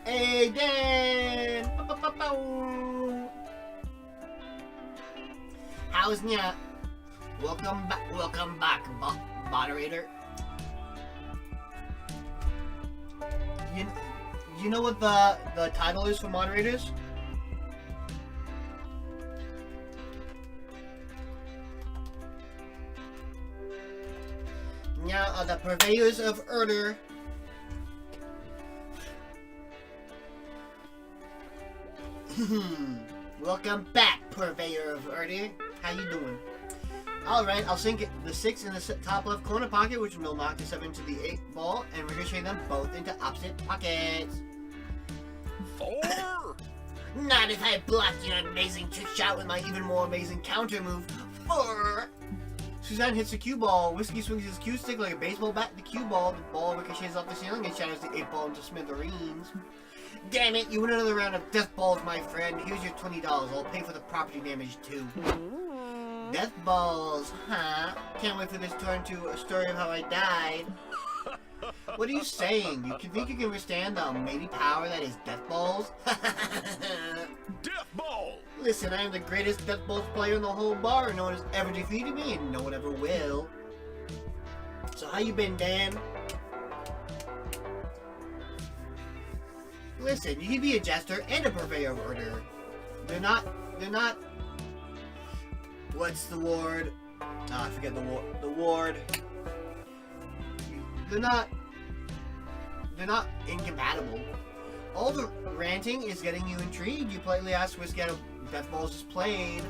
Hey, Dan! How's ya? Welcome back, moderator. You know what the title is for moderators? Now are the purveyors of order. Welcome back, purveyor of order. How you doing? Alright, I'll sink the 6 in the top left corner pocket, which will knock the 7 into the 8 ball, and ricochet them both into opposite pockets. 4. Not if I block your amazing trick shot with my even more amazing counter move. 4. Suzanne hits the cue ball. Whiskey swings his cue stick like a baseball bat at the cue ball. The ball ricochets off the ceiling and shatters the 8 ball into smithereens. Damn it, you win another round of death balls, my friend. Here's your $20. I'll pay for the property damage, too. Death balls, huh? Can't wait for this to turn to a story of how I died. What are you saying? You think you can withstand the almighty power that is death balls? Death ball. Listen, I am the greatest death balls player in the whole bar. No one has ever defeated me, and no one ever will. So how you been, Dan? Listen, you can be a jester and a purveyor of order. They're not... What's the word? I forget the ward. They're not incompatible. All the ranting is getting you intrigued. You politely ask Whiskey how death balls is played.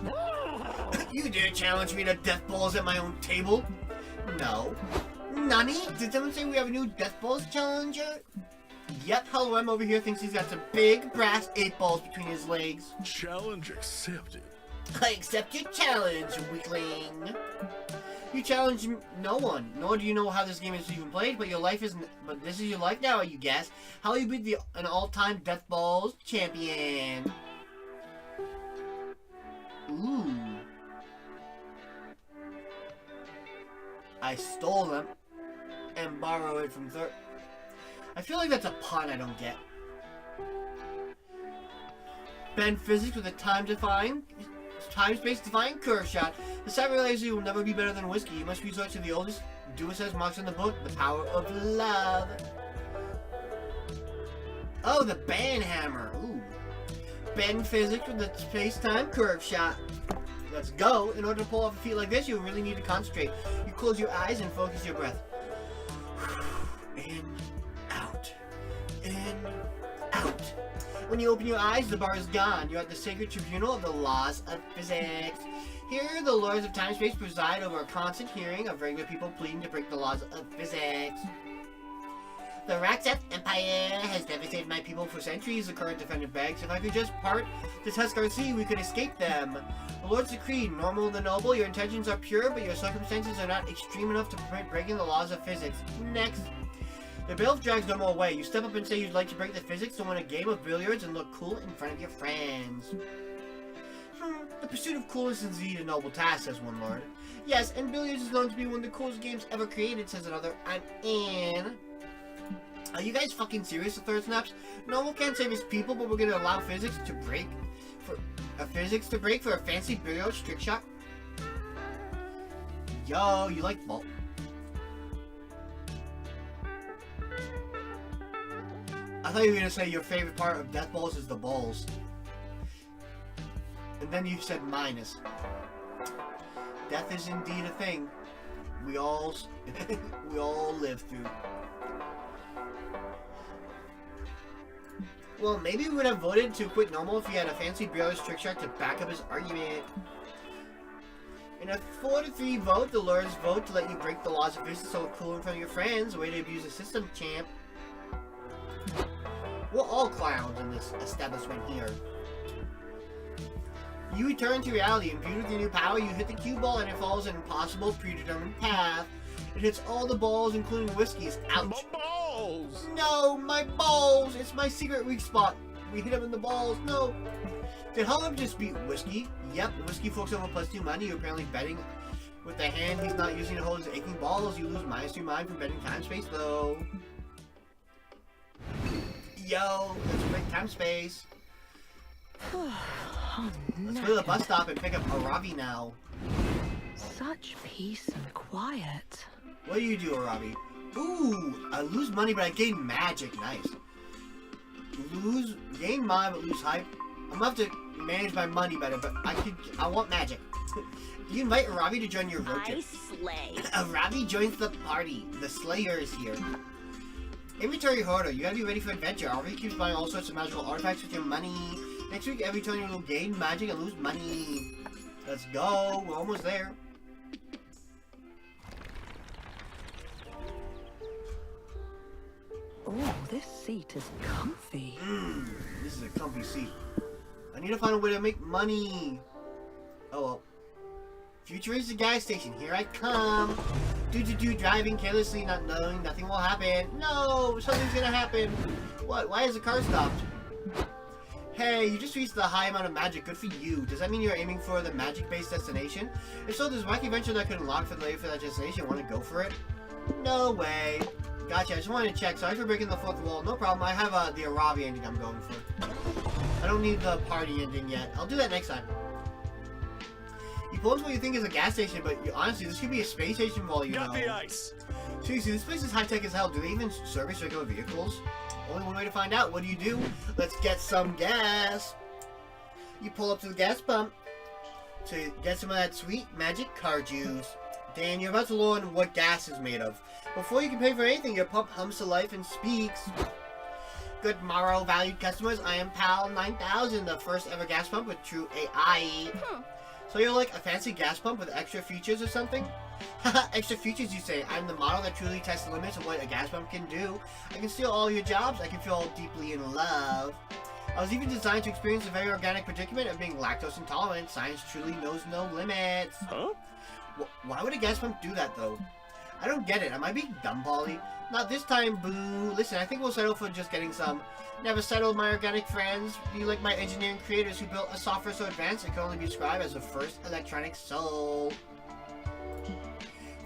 You dare challenge me to death balls at my own table? No. Nani? Did someone say we have a new death balls challenger? Yep, Hello M over here thinks he's got some big brass 8 balls between his legs. Challenge accepted. I accept your challenge, weakling. You challenge no one, nor do you know how this game is even played, but but this is your life now, you guess. How you beat an all-time Death Balls champion. Ooh. I stole them and borrowed it from I feel like that's a pun I don't get. Bend physics with a time-space-defying curve shot. The side realizes you will never be better than Whiskey. You must resort to the oldest do-it-says marks in the book, the power of love. Oh, the band hammer. Ooh. Bend physics with the space-time curve shot. Let's go. In order to pull off a feat like this, you really need to concentrate. You close your eyes and focus your breath. In, out. In, out. When you open your eyes, the bar is gone. You're at the sacred tribunal of the laws of physics. Here, the lords of time-space preside over a constant hearing of regular people pleading to break the laws of physics. The Rakseth Empire has devastated my people for centuries, the current defendant begs. If I could just part the Tuskar Sea, we could escape them. The lords decree, normal and the noble, your intentions are pure, but your circumstances are not extreme enough to permit breaking the laws of physics. Next. The bailiff drags no more away. You step up and say you'd like to break the physics to win a game of billiards and look cool in front of your friends. The pursuit of coolness is indeed a noble task, says one lord. Yes, and billiards is known to be one of the coolest games ever created, says another. I'm in. Are you guys fucking serious, the third snaps? Normal can't save his people, but we're gonna allow physics to break for a fancy billiards trick shot? Yo, you like ball? I thought you were gonna say your favorite part of Death Balls is the balls. And then you said minus. Death is indeed a thing. We all live through. Well, maybe we would have voted to quit normal if he had a fancy billiards trick shot to back up his argument. In a 4-3 vote, the lords vote to let you break the laws of physics so cool in front of your friends. A way to abuse the system, champ. We're all clowns in this establishment here. You return to reality. Imbued with your new power, you hit the cue ball and it follows an impossible, predetermined path. It hits all the balls, including Whiskey's. Ouch. My balls! No, my balls! It's my secret weak spot. We hit him in the balls. No. Did Hullum just beat Whiskey? Yep, Whiskey forks over +2 money. You're apparently betting with the hand he's not using to hold his aching balls. You lose -2 mind from betting time space, though. Yo, let's break time space. Let's go to the bus stop and pick up Aravi now. Such peace and quiet. What do you do, Aravi? Ooh, I lose money, but I gain magic. Nice. Gain mind, but lose hype. I'm gonna have to manage my money better, but I want magic. You invite Aravi to join your road trip. I slay. Aravi joins the party. The Slayer is here. Inventory hoarder. You gotta be ready for adventure. Aravi keeps buying all sorts of magical artifacts with your money. Next week, every turn you will gain magic and lose money. Let's go. We're almost there. Oh, this seat is comfy. This is a comfy seat. I need to find a way to make money. Oh well. Futuristic gas station. Here I come. Driving carelessly, not knowing nothing will happen. No, something's gonna happen. What? Why is the car stopped? Hey, you just reached the high amount of magic. Good for you. Does that mean you're aiming for the magic-based destination? If so, there's a wacky adventure that could unlock for later for that destination. Want to go for it? No way. Gotcha. I just wanted to check. Sorry for breaking the fourth wall. No problem. I have the Arabi ending I'm going for. I don't need the party ending yet. I'll do that next time. You pull into what you think is a gas station, but honestly, this could be a space station for all you know. Got the ice. Seriously, this place is high-tech as hell. Do they even service regular vehicles? Only one way to find out. What do? Let's get some gas. You pull up to the gas pump to get some of that sweet magic car juice. Dan, you're about to learn what gas is made of. Before you can pay for anything, your pump hums to life and speaks. Good morrow, valued customers. I am PAL 9000, the first ever gas pump with true AI. So you're like a fancy gas pump with extra features or something? Haha, extra features you say. I'm the model that truly tests the limits of what a gas pump can do. I can steal all your jobs. I can feel deeply in love. I was even designed to experience the very organic predicament of being lactose intolerant. Science truly knows no limits. Huh? Why would a gas pump do that, though? I don't get it. Am I being dumb, Polly? Not this time, boo. Listen, I think we'll settle for just getting some. Never settled, my organic friends. You like my engineering creators who built a software so advanced it can only be described as the first electronic soul.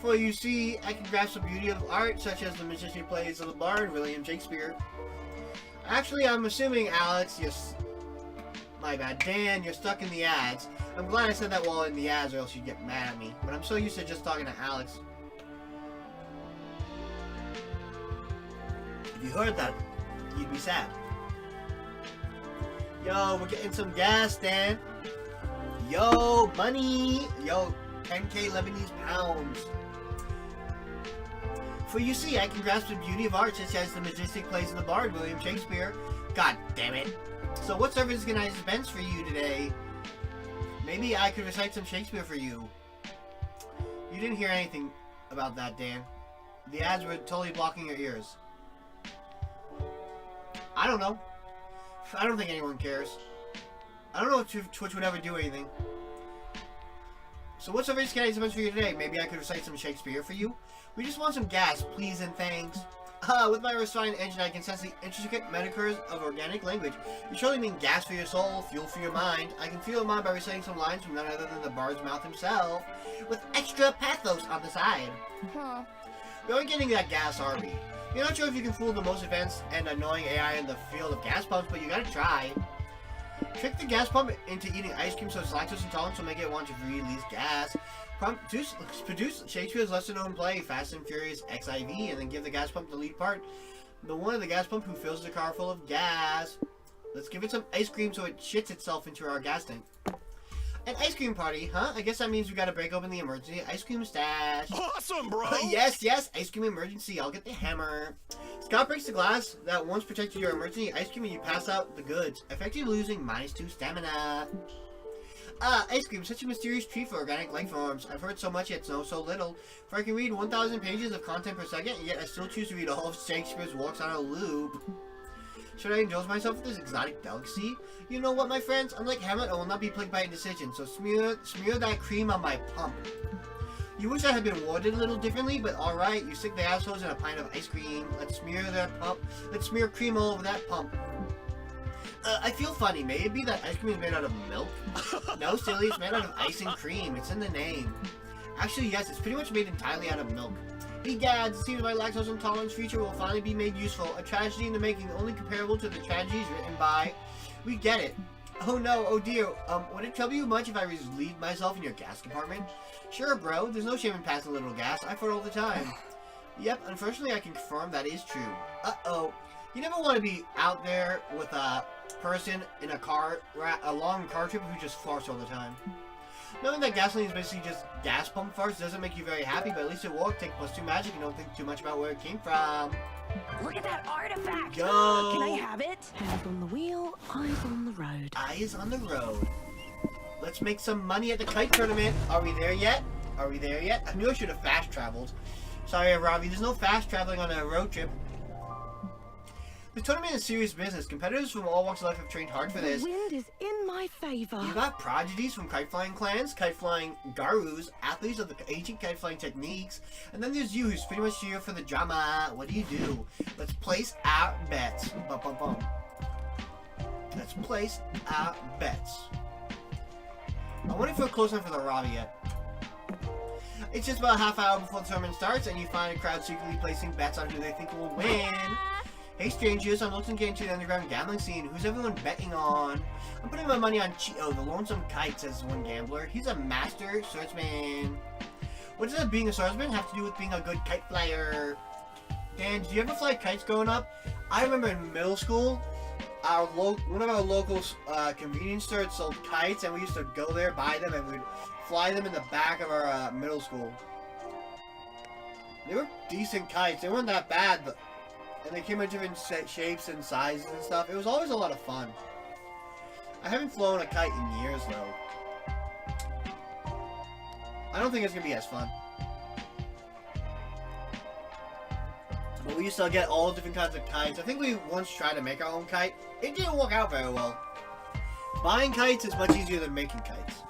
For you see, I can grasp the beauty of art, such as the majestic plays of the bard, William Shakespeare. Actually, I'm assuming, Alex, my bad. Dan, you're stuck in the ads. I'm glad I said that while in the ads, or else you'd get mad at me. But I'm so used to just talking to Alex. If you heard that, you'd be sad. Yo, we're getting some gas, Dan. Yo, money. Yo, 10k Lebanese pounds. For you see, I can grasp the beauty of art, such as the majestic plays of the bard, William Shakespeare. God damn it. So what service can I dispense for you today? Maybe I could recite some Shakespeare for you. You didn't hear anything about that, Dan. The ads were totally blocking your ears. I don't know. I don't think anyone cares. I don't know if Twitch would ever do anything. So what service can I dispense for you today? Maybe I could recite some Shakespeare for you? We just want some gas, please and thanks. With my refined engine, I can sense the intricate metaphors of organic language. You surely mean gas for your soul, fuel for your mind. I can feel your mind by reciting some lines from none other than the bard's mouth himself, with extra pathos on the side. We are getting that gas, are we? You're not sure if you can fool the most advanced and annoying AI in the field of gas pumps, but you gotta try. Trick the gas pump into eating ice cream so it's lactose intolerant, so make it want to release gas. Produce Shakespeare's lesser-known play, Fast and Furious XIV, and then give the gas pump the lead part. The one of the gas pump who fills the car full of gas. Let's give it some ice cream so it shits itself into our gas tank. An ice cream party, huh? I guess that means we gotta break open the emergency ice cream stash. Awesome, bro. Yes, ice cream emergency. I'll get the hammer. Scott breaks the glass that once protected your emergency ice cream and you pass out the goods, effectively losing -2 stamina. Ice cream, such a mysterious treat for organic life forms. I've heard so much yet know so little. For I can read 1,000 pages of content per second, yet I still choose to read all of Shakespeare's works on a loop. Should I indulge myself with this exotic delicacy? You know what, my friends? Unlike Hamlet, I will not be plagued by indecision, so smear that cream on my pump. You wish I had been worded a little differently, but alright, you stick the assholes in a pint of ice cream. Let's smear cream all over that pump. I feel funny. May it be that ice cream is made out of milk? No, silly, it's made out of ice and cream. It's in the name. Actually, yes, it's pretty much made entirely out of milk. Egads, it seems my lactose intolerance feature will finally be made useful. A tragedy in the making, only comparable to the tragedies written by... We get it. Oh no, oh dear. Would it trouble you much if I relieved myself in your gas compartment? Sure, bro. There's no shame in passing a little gas. I fart all the time. Yep, unfortunately I can confirm that is true. Uh-oh. You never want to be out there with a person in a long car trip who just farts all the time. Knowing that gasoline is basically just gas pump farts doesn't make you very happy, but at least it worked. Take +2 magic and don't think too much about where it came from. Look at that artifact. Go. Can I have it? Hands on the wheel, eyes on the road. Eyes on the road. Let's make some money at the kite tournament. Are we there yet? Are we there yet? I knew I should have fast traveled. Sorry, Robbie. There's no fast traveling on a road trip. The tournament is serious business. Competitors from all walks of life have trained hard for this. The wind is in my favor. You got prodigies from kite flying clans, kite flying garus, athletes of the ancient kite flying techniques, and then there's you who's pretty much here for the drama. What do? Let's place our bets. Bum, bum, bum. Let's place our bets. I'm waiting for a close one for the Robbie yet. It's just about a half hour before the tournament starts, and you find a crowd secretly placing bets on who they think will win. Hey strangers, I'm looking to get into the underground gambling scene. Who's everyone betting on? I'm putting my money on Chio, the lonesome kite, says one gambler. He's a master swordsman. What does being a swordsman have to do with being a good kite flyer? Dan, did you ever fly kites growing up? I remember in middle school, one of our local convenience stores sold kites, and we used to go there, buy them, and we'd fly them in the back of our middle school. They were decent kites. They weren't that bad, but and they came in different shapes and sizes and stuff. It was always a lot of fun. I haven't flown a kite in years, though. I don't think it's going to be as fun. But we used to get all different kinds of kites. I think we once tried to make our own kite. It didn't work out very well. Buying kites is much easier than making kites.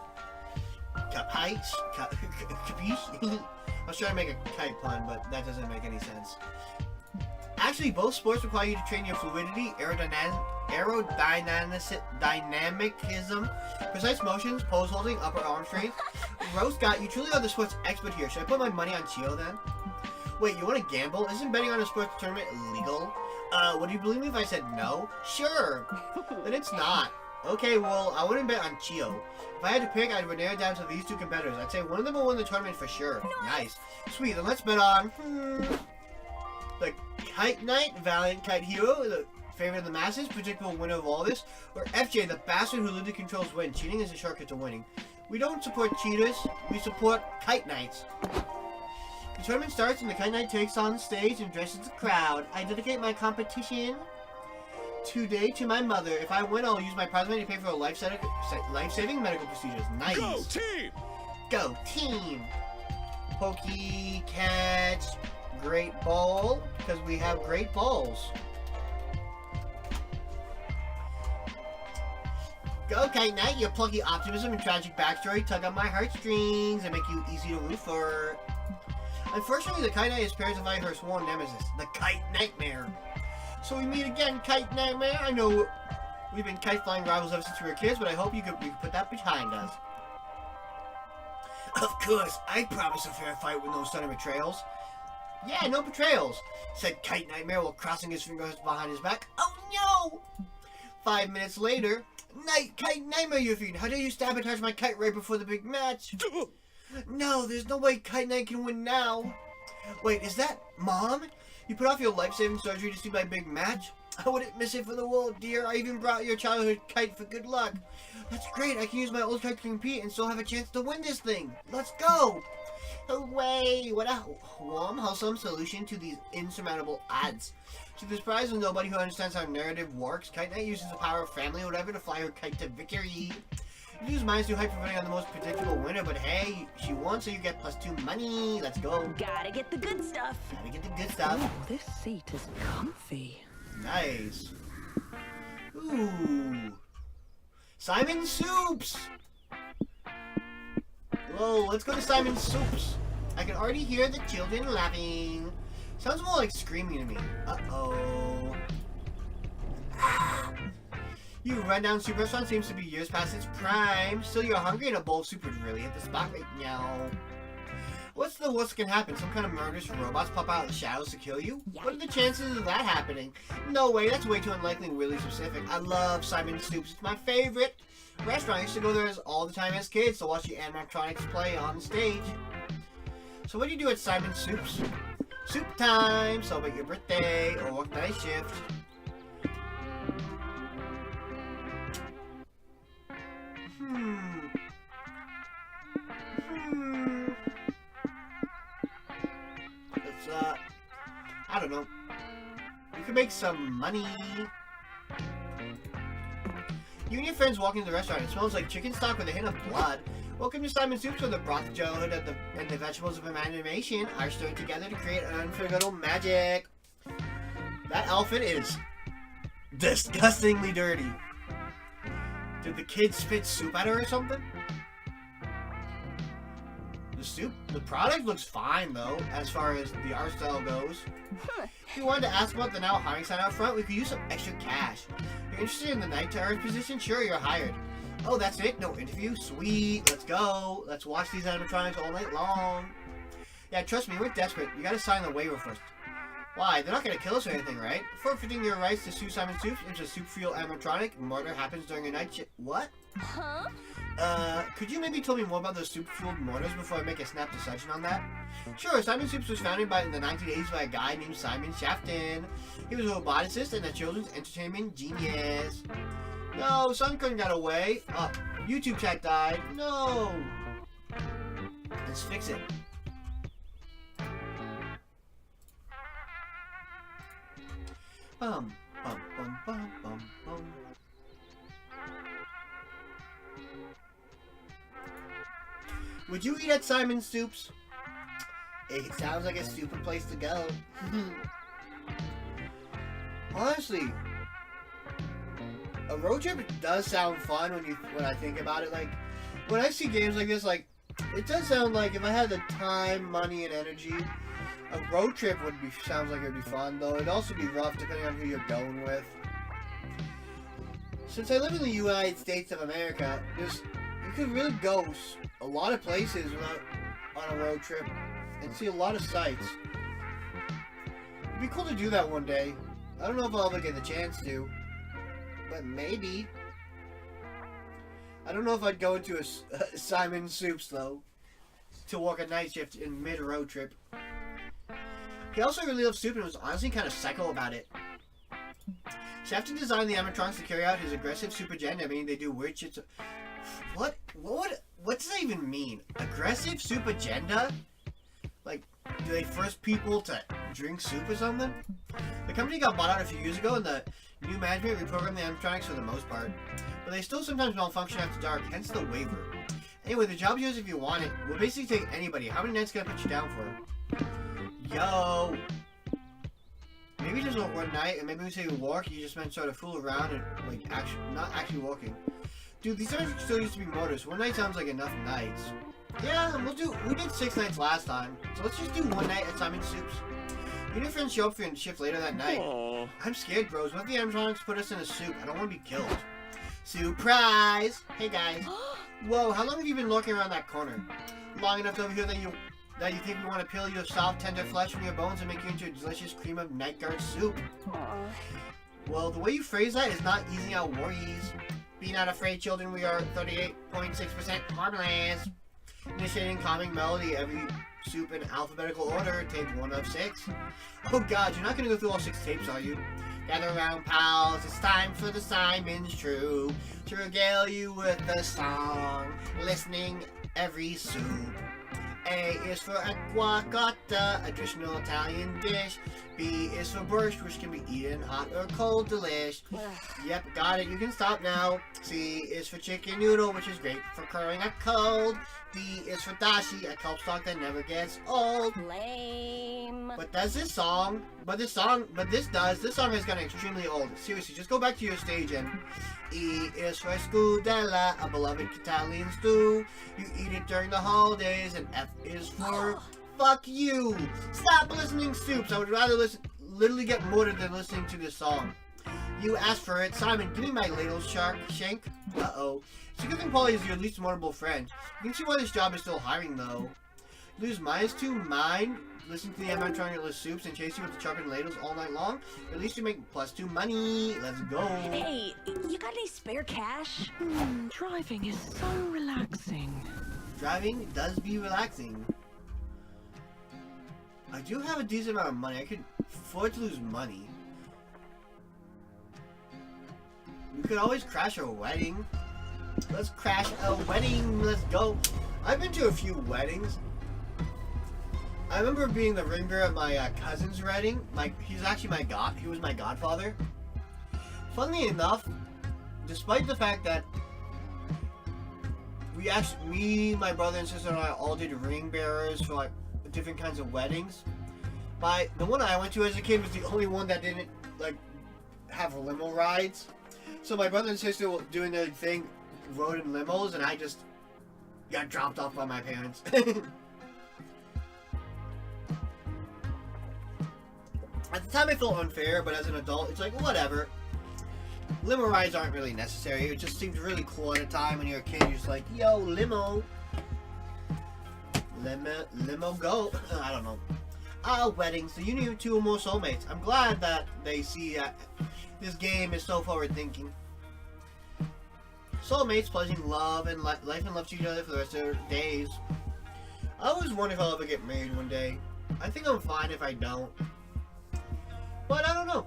Kites? Capiche? I was trying to make a kite pun, but that doesn't make any sense. Actually, both sports require you to train your fluidity, aerodynamicism, precise motions, pose holding, upper arm strength. Roast Scott, you truly are the sports expert here. Should I put my money on Chio then? Wait, you want to gamble? Isn't betting on a sports tournament illegal? Would you believe me if I said no? Sure. Then it's not. Okay, well, I wouldn't bet on Chio. If I had to pick, I'd narrow it down to these two competitors. I'd say one of them will win the tournament for sure. Nice. Sweet, then let's bet on... the Kite Knight, valiant kite hero, the favorite of the masses, predictable winner of all this, or FJ, the bastard who literally controls wind. Cheating is a shortcut to winning. We don't support cheaters, we support Kite Knights. The tournament starts and the Kite Knight takes on the stage and addresses the crowd. I dedicate my competition today to my mother. If I win, I'll use my prize money to pay for life-saving medical procedures. Nice. Go team! Go team! Pokey, catch, great ball, because we have great balls. Go Kite Knight, your plucky optimism and tragic backstory tug on my heartstrings and make you easy to root for. Unfortunately, the Kite Knight is paired with her sworn nemesis, the Kite Nightmare. So we meet again, Kite Nightmare. I know we've been kite flying rivals ever since we were kids, but I hope we can put that behind us. Of course, I promise a fair fight with no sudden betrayals. Yeah, no betrayals, said Kite Nightmare while crossing his fingers behind his back. Oh no! 5 minutes later, Kite Nightmare, your feet. How dare you sabotage my kite right before the big match? No, there's no way Kite Knight can win now. Wait, is that Mom? You put off your life-saving surgery to see my big match? I wouldn't miss it for the world, dear. I even brought your childhood kite for good luck. That's great. I can use my old kite to compete and still have a chance to win this thing. Let's go. Hooray! What a warm, wholesome solution to these insurmountable odds. To the surprise of nobody who understands how narrative works, Kite Knight uses the power of family or whatever to fly her kite to victory. You use minus 2 hype for betting on the most predictable winner, but hey, she won, so you get +2 money. Let's go. Gotta get the good stuff. Gotta get the good stuff. Oh, this seat is comfy. Nice. Ooh. Simon Soups! Whoa, let's go to Simon Soups. I can already hear the children laughing. Sounds more like screaming to me. Uh-oh. Ah. You rundown soup restaurant seems to be years past its prime. Still, you're hungry and a bowl of soup would really hit the spot right now. What's the worst that can happen? Some kind of murderous robots pop out of the shadows to kill you? What are the chances of that happening? No way, that's way too unlikely and really specific. I love Simon Soups. It's my favorite restaurant. I used to go there all the time as kids to watch the animatronics play on stage. So what do you do at Simon Soups? Soup time! Celebrate your birthday or work night shift. Let's, I don't know. can make some money. You and your friends walk into the restaurant. It smells like chicken stock with a hint of blood. Welcome to Simon Soups, where the broth of childhood and the vegetables of imagination are stirred together to create unforgettable magic. That outfit is disgustingly dirty. Did the kid spit soup at her or something? The product looks fine though, as far as the art style goes. If you wanted to ask about the now hiring sign out front, we could use some extra cash. You're interested in the night terrorist position? Sure, you're hired. Oh, that's it? No interview? Sweet, let's go. Let's watch these animatronics all night long. Yeah, trust me, we're desperate. You gotta sign the waiver first. Why? They're not gonna kill us or anything, right? Forfeiting your rights to sue Simon Soups into a soup fuel animatronic. Murder happens during a night shift. What? Huh? Could you maybe tell me more about those soup-fueled mortars before I make a snap decision on that? Sure, Simon Soups was founded in the 1980s by a guy named Simon Shafton. He was a roboticist and a children's entertainment genius. No, son couldn't get away. YouTube chat died. No. Let's fix it. Bum, bum, bum, bum, bum, bum. Would you eat at Simon Soups? It sounds like a stupid place to go. Honestly, a road trip does sound fun when I think about it. Like, when I see games like this, like, it does sound like if I had the time, money, and energy, a road trip sounds like it would be fun. Though it'd also be rough depending on who you're going with. Since I live in the United States of America, you could really go a lot of places on a road trip and see a lot of sights. It'd be cool to do that one day. I don't know if I'll ever get the chance to, but maybe. I don't know if I'd go into a Simon Soups though to work a night shift in mid-road trip. He also really loved soup and was honestly kind of psycho about it. Shafton designed the animatronics to carry out his aggressive soup agenda. I mean, they do weird shit. What does that even mean? Aggressive soup agenda? Like, do they force people to drink soup or something? The company got bought out a few years ago, and the new management reprogrammed the animatronics for the most part. But they still sometimes malfunction after dark, hence the waiver. Anyway, the job's yours if you want it. We'll basically take anybody. How many nights can I put you down for? Yo! Maybe just one night, and maybe when you say walk, you just meant sort of fool around and, like, not actually walking. Dude, these are still used to be motors. One night sounds like enough nights. Yeah, we did 6 nights last time, so let's just do one night at Simon Soups. You and your friends show up for your shift later that night. Aww. I'm scared, bros. What if the animatronics put us in a soup? I don't want to be killed. Surprise! Hey, guys. Whoa, how long have you been lurking around that corner? Long enough to overhear that you think we want to peel your soft, tender flesh from your bones and make you into a delicious cream of night guard soup? Well, the way you phrase that is not easing our worries. Be not afraid, children. We are 38.6% harmless. Initiating calming melody. Every soup in alphabetical order. Tape 1 of 6. Oh God, you're not gonna go through all 6 tapes, are you? Gather around, pals. It's time for the Simon's True to regale you with a song. Listening every soup. A is for acqua cotta, a traditional Italian dish. B is for borscht, which can be eaten hot or cold, delish. Yep, got it, you can stop now. C is for chicken noodle, which is great for curing a cold. D is for dashi, a kelp stock that never gets old. Lame. This song has gotten extremely old. Seriously, just go back to your stage and E is for scudella, a beloved Italian stew. You eat it during the holidays, and F is for fuck you. Stop listening soups. I would rather literally get murdered than listening to this song. You asked for it. Simon, give me my ladle shank. Uh-oh. It's a good thing Polly is your least memorable friend. You can see why this job is still hiring, though. Lose -2 mind. Listen to the animatronic list soups and chase you with the sharpened ladles all night long. At least you make +2 money. Let's go. Hey, you got any spare cash? Driving is so relaxing. Driving does be relaxing. I do have a decent amount of money. I could afford to lose money. We could always crash a wedding. Let's crash a wedding. Let's go. I've been to a few weddings. I remember being the ring bearer at my cousin's wedding. He's actually he was my godfather. Funnily enough, despite the fact that me, my brother and sister and I all did ring bearers for like different kinds of weddings. The one I went to as a kid was the only one that didn't like have limo rides. So my brother and sister were doing their thing, rode in limos, and I just got dropped off by my parents. At the time I felt unfair, but as an adult, it's like, whatever. Limo rides aren't really necessary. It just seems really cool at a time when you're a kid. You're just like, yo, limo. Limo go. I don't know. Weddings, the union of two or more soulmates. I'm glad that they see that this game is so forward-thinking. Soulmates pledging love and life and love to each other for the rest of their days. I always wonder if I'll ever get married one day. I think I'm fine if I don't. But I don't know.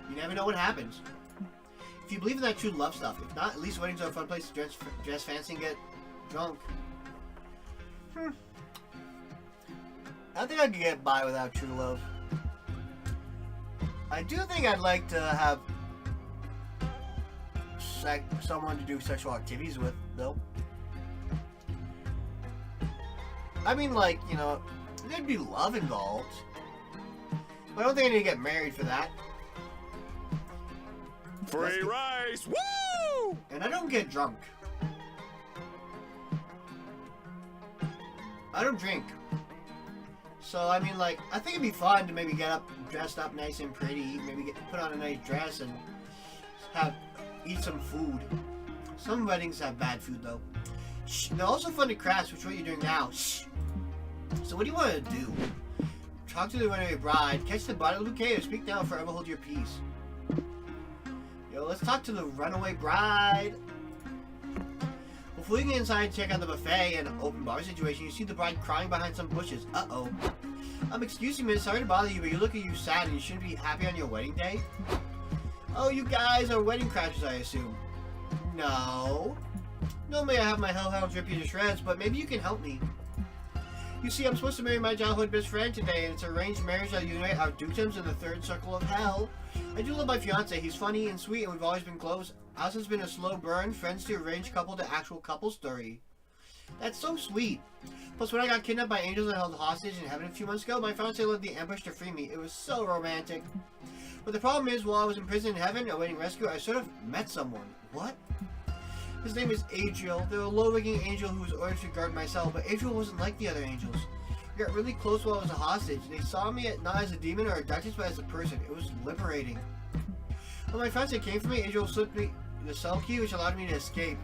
You never know what happens. If you believe in that true love stuff, if not, at least weddings are a fun place to dress fancy and get drunk. I think I could get by without true love. I do think I'd like to have someone to do sexual activities with, though. I mean, like, you know, there'd be love involved. But I don't think I need to get married for that. Free rice! Woo! And I don't get drunk. I don't drink. So, I mean, like, I think it'd be fun to maybe get up, dressed up nice and pretty, maybe put on a nice dress and eat some food. Some weddings have bad food, though. Shh, they're also fun to crash, which is what you're doing now. Shh. So what do you want to do? Talk to the runaway bride, catch the bottle bouquet, or speak now, forever hold your peace. Yo, let's talk to the runaway bride. Before you get inside and check out the buffet and open bar situation, you see the bride crying behind some bushes. Uh-oh. Excuse me, miss, sorry to bother you, but you look at you sad and you shouldn't be happy on your wedding day? Oh, you guys are wedding crashers, I assume. No. Normally I have my hellhounds rip you to shreds, but maybe you can help me. You see, I'm supposed to marry my childhood best friend today, and it's arranged marriage that unite our dukedoms in the third circle of hell. I do love my fiance. He's funny and sweet, and we've always been close. Ours has been a slow burn, friends to arranged couple to actual couple story. That's so sweet. Plus, when I got kidnapped by angels and held hostage in heaven a few months ago, my fiance led the ambush to free me. It was so romantic. But the problem is, while I was in prison in heaven awaiting rescue, I sort of met someone. What? His name is Adriel. They're a low-ranking angel who was ordered to guard my cell, but Adriel wasn't like the other angels. We got really close while I was a hostage. They saw me not as a demon or a duchess, but as a person. It was liberating. When my fiance came for me, Adriel slipped me the cell key, which allowed me to escape.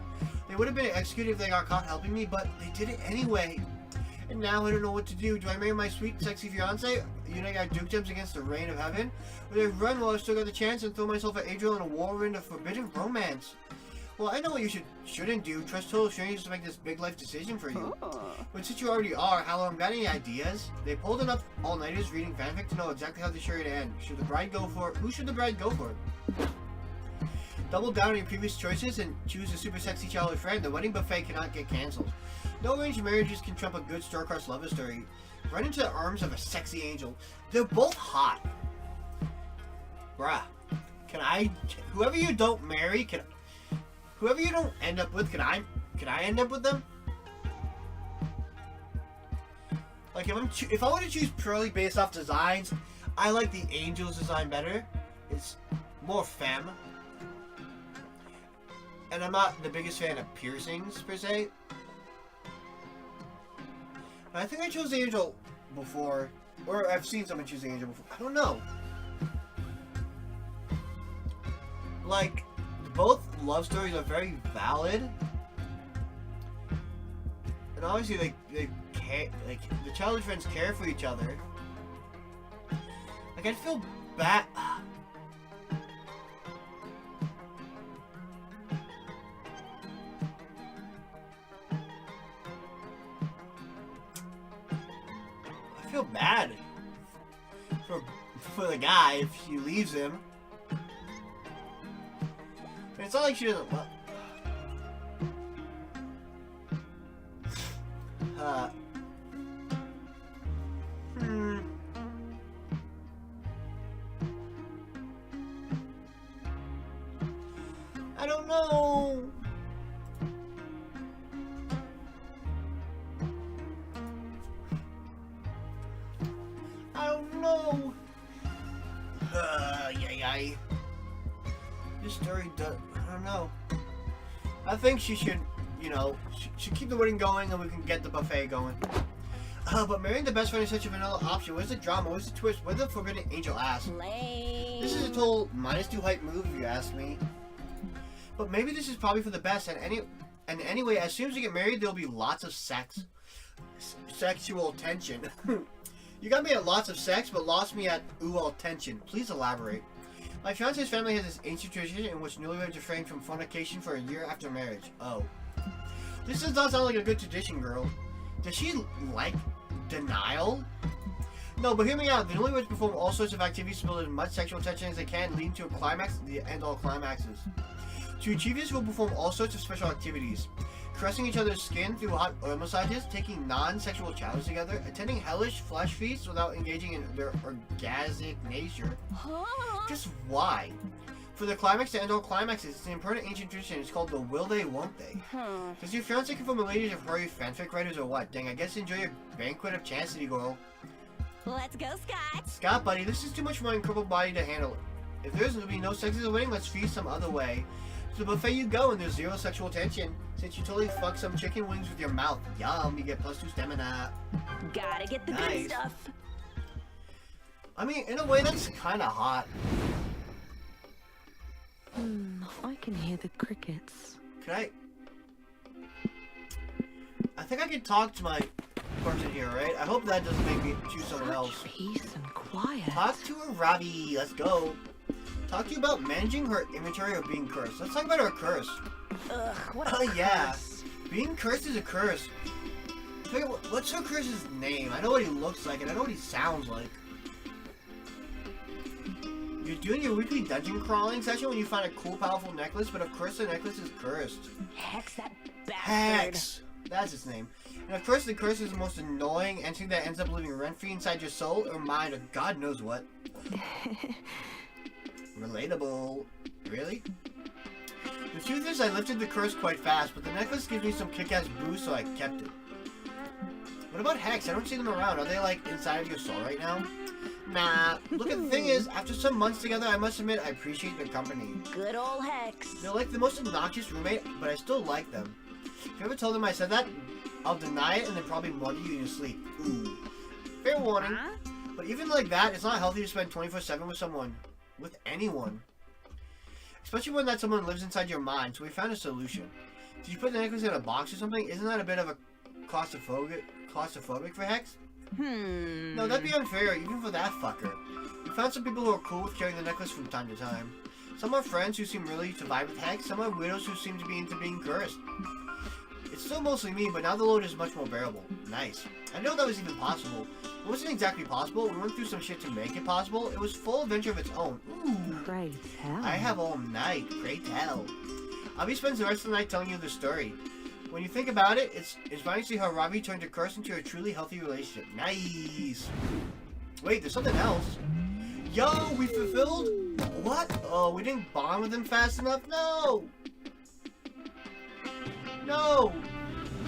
They would have been executed if they got caught helping me, but they did it anyway. And now I don't know what to do. Do I marry my sweet, sexy fiance, unite our dukedoms against the reign of heaven? Or do I run while I still got the chance and throw myself at Adriel in a whirlwind of forbidden romance? Well, I know what you shouldn't do. Trust total strangers to make this big life decision for you. But since you already are, Hallam, got any ideas? They pulled enough all-nighters reading fanfic to know exactly how the story to end. Should the bride go for? Who should the bride go for? Double down on your previous choices and choose a super sexy childhood friend. The wedding buffet cannot get cancelled. No arranged marriages can trump a good star-crossed love story. Run into the arms of a sexy angel. They're both hot. Bruh. Whoever you don't marry, whoever you don't end up with, can I end up with them? Like, if I were to choose purely based off designs, I like the angel's design better. It's more femme. And I'm not the biggest fan of piercings, per se. But I think I chose the angel before. Or I've seen someone choose the angel before. I don't know. Like, both love stories are very valid. And obviously they care, like, the childhood friends care for each other. Like, I'd feel bad. I feel bad for the guy if she leaves him. It's not like she doesn't love. don't know. I don't know. Yay. This story does. I don't know. I think she should, you know, should keep the wedding going and we can get the buffet going. But marrying the best friend is such a vanilla option. Where's the drama? Where's the twist? Where's the forbidden angel ass? Lame. This is a total -2 hype move, if you ask me. But maybe this is probably for the best. And anyway, as soon as you get married, there'll be lots of sexual tension. You got me at lots of sex, but lost me at ooh tension. Please elaborate. My fiance's family has this ancient tradition in which newlyweds refrain from fornication for a year after marriage. Oh. This does not sound like a good tradition, girl. Does she like denial? No, but hear me out. The newlyweds perform all sorts of activities to build as much sexual tension as they can, leading to a climax at the end all climaxes. To achieve this, we'll perform all sorts of special activities. Caressing each other's skin through hot oil massages, taking non-sexual showers together, attending hellish flesh feasts without engaging in their orgasmic nature. Huh? Just why? For the climax to end all climaxes, it's an important ancient tradition. It's called the will they, won't they. Does your fiance come from a lineage of furry fanfic writers or what? Dang, I guess enjoy your banquet of chastity, girl. Let's go, Scott. Scott, buddy, this is too much for my crippled body to handle. If there's going to be no sex at the wedding, let's feast some other way. To the buffet you go, and there's zero sexual tension. Since you totally fuck some chicken wings with your mouth. Yum, you get +2 stamina. Gotta get the Nice. good stuff. I mean, in a way, that's kind of hot. I can hear the crickets. Can I think I can talk to my person here, right? I hope that doesn't make me choose someone else. Such peace and quiet. Talk to her, Robbie. Let's go. Talk to you about managing her inventory or being cursed. Let's talk about her curse. Ugh, what a Oh, yeah. curse. Being cursed is a curse. What's her curse's name? I know what he looks like and I know what he sounds like. You're doing your weekly dungeon crawling session when you find a cool, powerful necklace, but of course the necklace is cursed. Hex that bastard. Hex! That's its name. And of course the curse is the most annoying entity that ends up living rent-free inside your soul or mind or God knows what. Relatable. Really? The truth is I lifted the curse quite fast, but the necklace gives me some kick-ass boost, so I kept it. What about Hex? I don't see them around. Are they like inside of your soul right now? Nah. Look, at the thing is, after some months together, I must admit I appreciate their company. Good old Hex. They're like the most obnoxious roommate, but I still like them. If you ever told them I said that, I'll deny it and then probably murder you in your sleep. Ooh. Fair warning. Huh? But even like that, it's not healthy to spend 24/7 with someone. With anyone. Especially when that someone lives inside your mind, so we found a solution. Did you put the necklace in a box or something? Isn't that a bit of a claustrophobic for Hex? No, that'd be unfair, even for that fucker. We found some people who are cool with carrying the necklace from time to time. Some are friends who seem really to vibe with Hex, some are widows who seem to be into being cursed. It's still mostly me, but now the load is much more bearable. Nice. I know that was even possible. It wasn't exactly possible, we went through some shit to make it possible. It was full adventure of its own. Ooh. Pray tell. I have all night, pray tell. Abby spends the rest of the night telling you the story. When you think about it, it's inspiring to see how Robbie turned a curse into a truly healthy relationship. Nice. Wait, there's something else. Yo, we fulfilled? What? Oh, we didn't bond with him fast enough? No! No!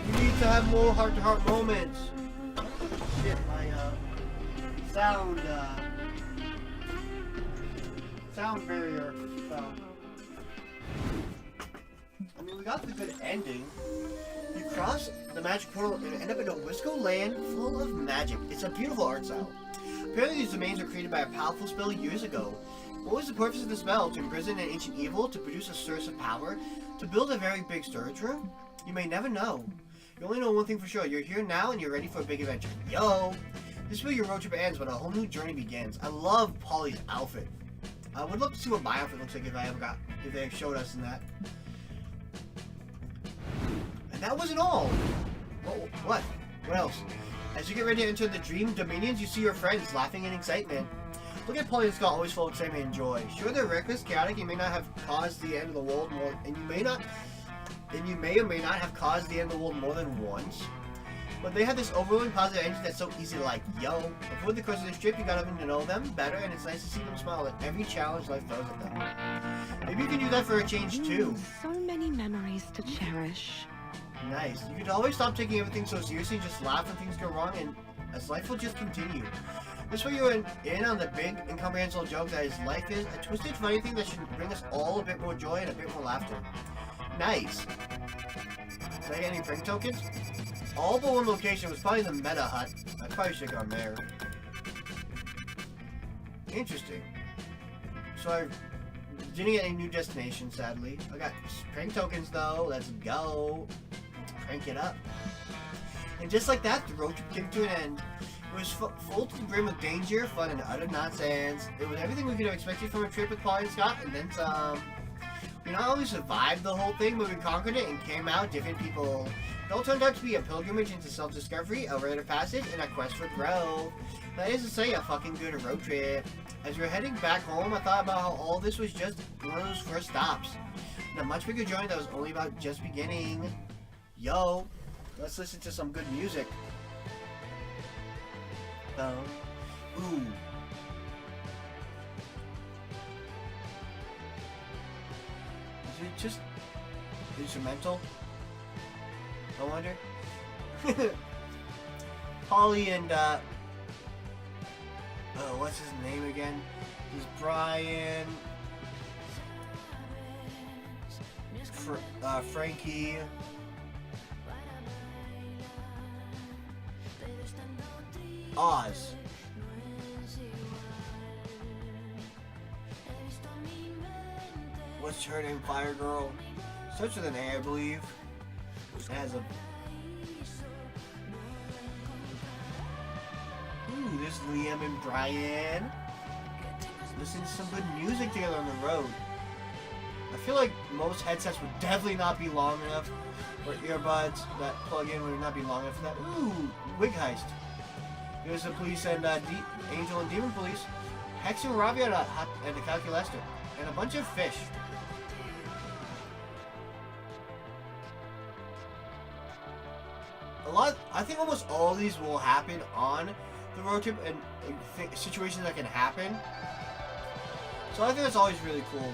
We need to have more heart-to-heart moments. Shit, my, sound barrier fell. I mean, we got the good ending. You cross the magic portal and end up in a Wisco land full of magic. It's a beautiful art style. Apparently these domains were created by a powerful spell years ago. What was the purpose of the spell? To imprison an ancient evil? To produce a source of power? To build a very big storage room? You may never know. You only know one thing for sure. You're here now and you're ready for a big adventure. Yo! This is where your road trip ends, but a whole new journey begins. I love Polly's outfit. I would love to see what my outfit looks like if they showed us in that. And that wasn't all. Oh, what? What else? As you get ready to enter the Dream Dominions, you see your friends laughing in excitement. Look at Polly and Scott, always full of excitement and joy. Sure, they're reckless, chaotic, and may not have caused the end of the world more, and you may or may not have caused the end of the world more than once. But they had this overwhelming positive energy that's so easy to like, yo. Before the course of this trip, you got to know them better, and it's nice to see them smile at every challenge life throws at them. Maybe you can do that for a change too. So many memories to cherish. Nice. You could always stop taking everything so seriously and just laugh when things go wrong, and as life will just continue. This way you're in on the big, incomprehensible joke that is life is a twisted, funny thing that should bring us all a bit more joy and a bit more laughter. Nice. Did I get any prank tokens? All but one location was probably the Meta Hut. I probably should have gone there. Interesting. So I didn't get any new destinations, sadly. I got prank tokens though. Let's go. Crank it up. And just like that, the road trip came to an end. It was full to the brim with danger, fun, and utter nonsense. It was everything we could have expected from a trip with Polly and Scott, and then some. We not only survived the whole thing, but we conquered it and came out different people. It all turned out to be a pilgrimage into self-discovery, a rite of passage, and a quest for growth. That is to say, a fucking good road trip. As we were heading back home, I thought about how all this was just one of those first stops. And a much bigger journey that was only about just beginning. Yo, let's listen to some good music. Ooh. Is it just instrumental? I wonder. Polly and what's his name again? He's Brian. Frankie. Oz. What's her name? Fire Girl. Starts with an A, I believe. It has a. Ooh, there's Liam and Brian. Listen to some good music together on the road. I feel like most headsets would definitely not be long enough, or earbuds that plug in would not be long enough for that. Ooh, wig heist. There's the police and Angel and Demon Police. Hex and Ravi and a Calculester. And a bunch of fish. I think almost all of these will happen on the road trip and situations that can happen. So I think that's always really cool.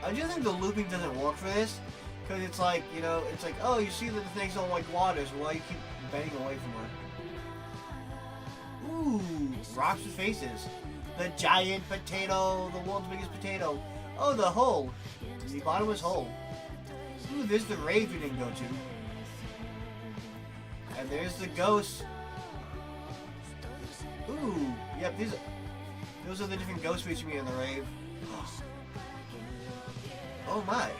I just think the looping doesn't work for this. Because it's like, you know, it's like, oh, you see that the things don't like water, so why you keep bending away from her? Ooh, rocks with faces. The giant potato, the world's biggest potato. Oh, the hole. The bottomless hole. Ooh, there's the rave we didn't go to. And there's the ghost. Ooh, yep, those are the different ghosts we meet in the rave. Oh my.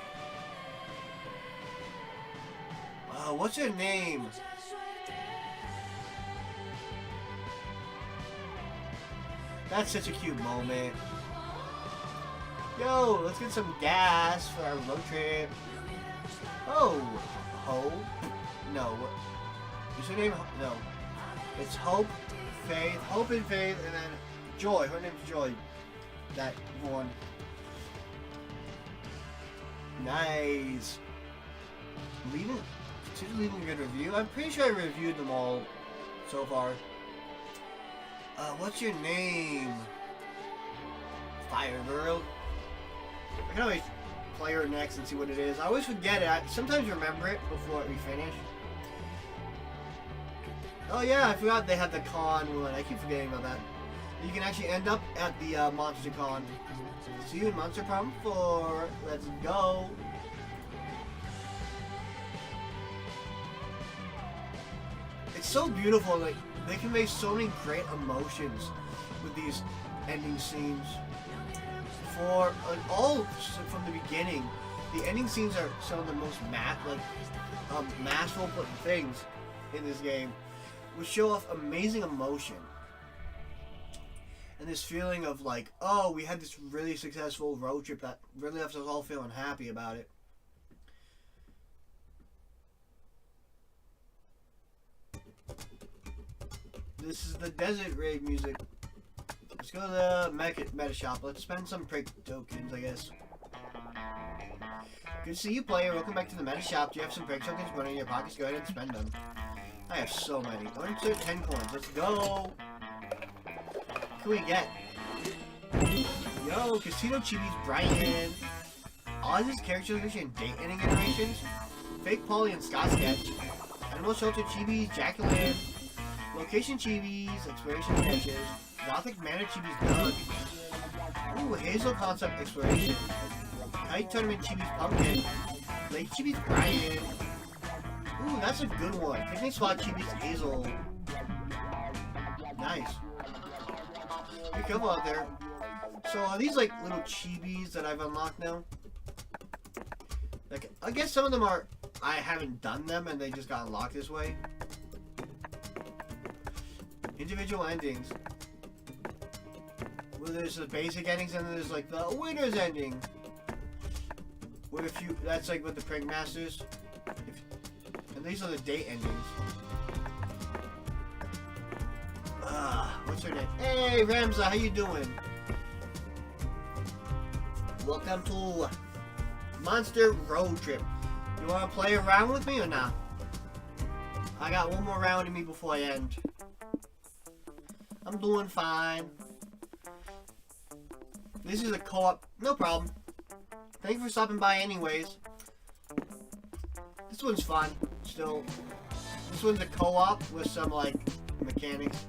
What's her name? That's such a cute moment. Yo, let's get some gas for our road trip. Oh, Hope? No. Is her name? No. It's Hope, Faith, Hope and Faith, and then Joy. Her name's Joy. That one. Nice. Consider leaving a good review. I'm pretty sure I reviewed them all so far. What's your name? Fire Girl. I can always play her next and see what it is. I always forget it. I sometimes remember it before we finish. Oh yeah, I forgot they had the con one. I keep forgetting about that. You can actually end up at the Monster Con. See you in Monster Prom 4. Let's go. It's so beautiful. Like they convey so many great emotions with these ending scenes. For like all from the beginning, the ending scenes are some of the most masterful things in this game, which show off amazing emotion. And this feeling of like, oh, we had this really successful road trip that really left us all feeling happy about it. This is the Desert Rave music. Let's go to the meta shop. Let's spend some prank tokens, I guess. Good to see you, player. Welcome back to the meta shop. Do you have some break tokens money in your pockets? Go ahead and spend them. I have so many. 10 coins. Let's go. What can we get? Yo, Casino Chibi's Brian. All his character generation and date ending animations. Fake Polly and Scott Sketch. Animal Shelter Chibi's Jacqueline. Location Chibi's Exploration Sketches. Gothic Manor Chibi's Doug. Ooh, Hazel Concept Exploration. Kite Tournament Chibi's Pumpkin. Lake Chibi's Brian. Ooh, that's a good one. Picnic Spot Chibi's Hazel. Nice. Good couple out there. So are these like little chibis that I've unlocked now? Like, I guess some of them are, I haven't done them and they just got unlocked this way. Individual endings. Well, there's the basic endings and then there's like the winner's ending. With a few, that's like with the Prank Masters. And these are the date endings. What's her name? Hey, Ramza, how you doing? Welcome to Monster Road Trip. You want to play around with me or not? I got one more round in me before I end. I'm doing fine. This is a co-op. No problem. Thank you for stopping by anyways. This one's fun. Still. This one's a co-op with some, like, mechanics.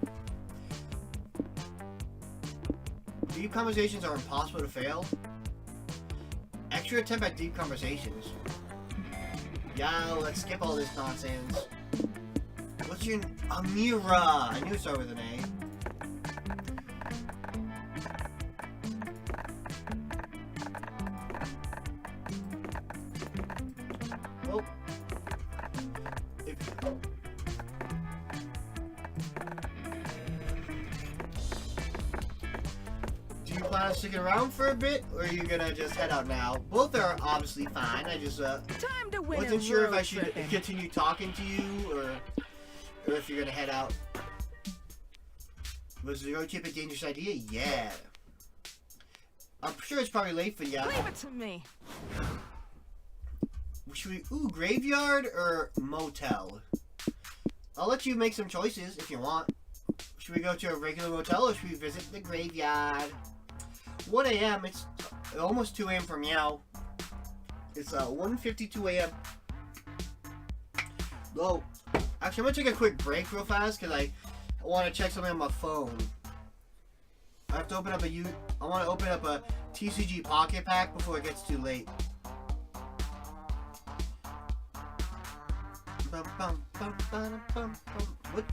Deep conversations are impossible to fail. Extra attempt at deep conversations. Yo, let's skip all this nonsense. What's your... Amira! I knew it started with an A. Well... Do you plan on sticking around for a bit, or are you gonna just head out now? Both are obviously fine. I just Time to win wasn't a sure if road I should tripping. continue talking to you, or if you're gonna head out. Was the road trip a dangerous idea? Yeah. I'm sure it's probably late for you. Leave it to me. Should we, graveyard or motel? I'll let you make some choices if you want. Should we go to a regular motel or should we visit the graveyard? 1 a.m. It's almost 2 a.m. for Meow. It's 1:52 a.m. Oh, actually, I'm gonna take a quick break real fast because I want to check something on my phone. I have to open up I want to open up a TCG Pocket Pack before it gets too late. Bum, bum, bum, bum, bum, bum. What?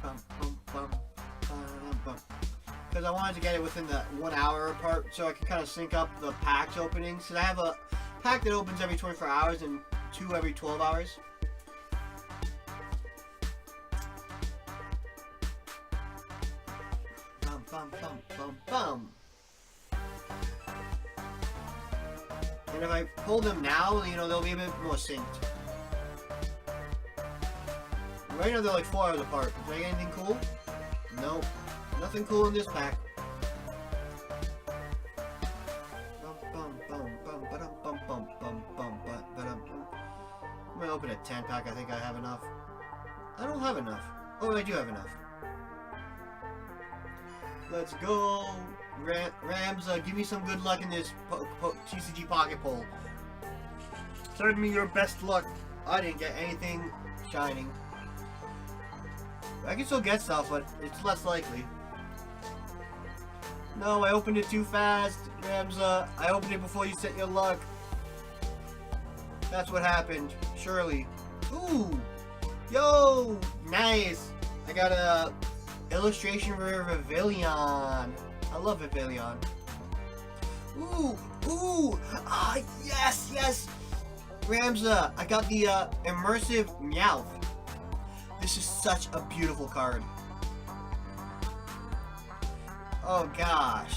Bum, bum, bum, bum, bum. Because I wanted to get it within the 1 hour part so I can kind of sync up the pack's openings. Because I have a pack that opens every 24 hours and 2 every 12 hours. Bum, bum, bum, bum, bum. And if I pull them now, you know, they'll be a bit more synced. Right now they're like 4 hours apart. Is there anything cool? Nope. Nothing cool in this pack. I'm gonna open a 10 pack. I think I have enough. I don't have enough. Oh, I do have enough. Let's go. Rams, give me some good luck in this TCG Pocket Pull. Send me your best luck. I didn't get anything shining. I can still get stuff, but it's less likely. No, I opened it too fast, Ramza. I opened it before you set your luck. That's what happened. Surely. Ooh! Yo! Nice! I got a illustration for Vivillon. I love Vivillon. Ooh! Ooh! Ah, yes! Yes! Ramza, I got the immersive Meowth. This is such a beautiful card. Oh gosh.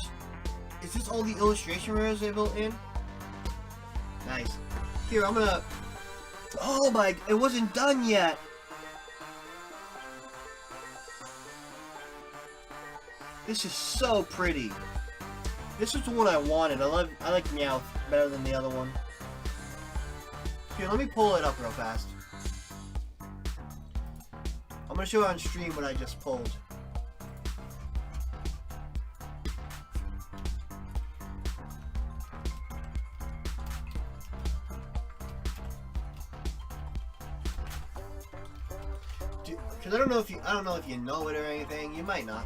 Is this all the illustration rares they built in? Nice. Here, I'm gonna... Oh my... It wasn't done yet! This is so pretty. This is the one I wanted. I like Meowth better than the other one. Here, let me pull it up real fast. I'm gonna show you on stream what I just pulled. Because I don't know if you know it or anything. You might not.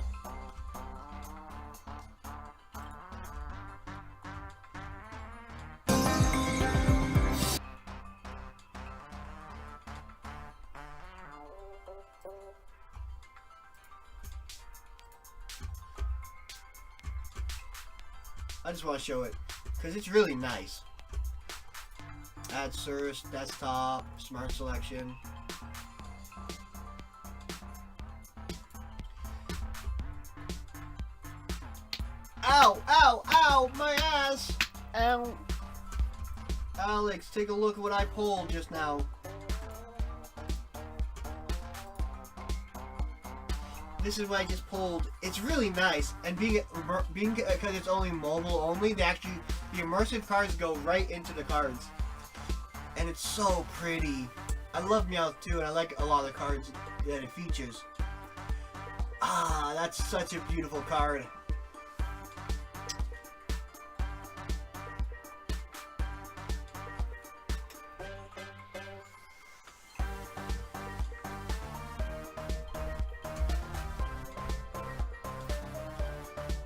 I just want to show it because it's really nice. Add source, desktop, smart selection. Ow, ow, ow, my ass! Ow. Alex, take a look at what I pulled just now. This is what I just pulled. It's really nice, and being because it's only mobile only, the immersive cards go right into the cards, and it's so pretty. I love Meowth too, and I like a lot of the cards that it features. Ah, that's such a beautiful card.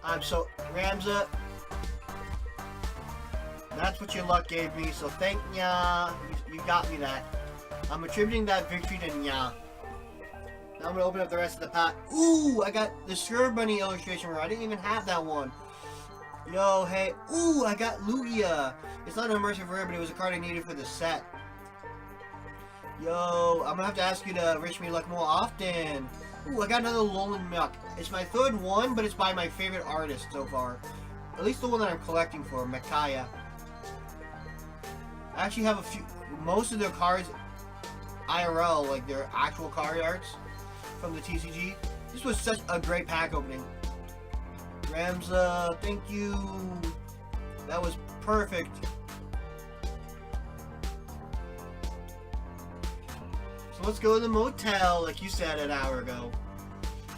I'm so Ramza. That's what your luck gave me, so thank ya. You got me that. I'm attributing that victory to Nya. Now I'm gonna open up the rest of the pack. Ooh, I got the Sure Bunny illustration where I didn't even have that one. Yo, hey. Ooh, I got Lugia. It's not an immersive rare, but it was a card I needed for the set. Yo, I'm gonna have to ask you to wish me luck more often. Ooh, I got another Alolan Milk. It's my third one, but it's by my favorite artist so far. At least the one that I'm collecting for, Micaiah. I actually have a few, most of their cards IRL, like their actual card arts from the TCG. This was such a great pack opening. Ramza, thank you. That was perfect. So let's go to the motel, like you said an hour ago.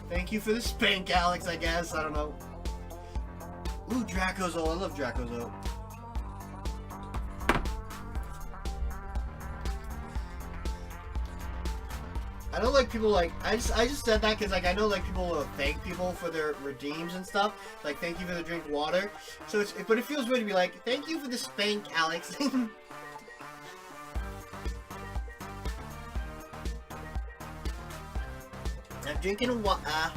Thank you for the spank, Alex, I guess. I don't know. Ooh, Dracozo. I love Dracozo. I don't like people like I just said that because like I know like people will thank people for their redeems and stuff, like thank you for the drink water. So but it feels weird to be like thank you for the spank, Alex. I'm drinking water.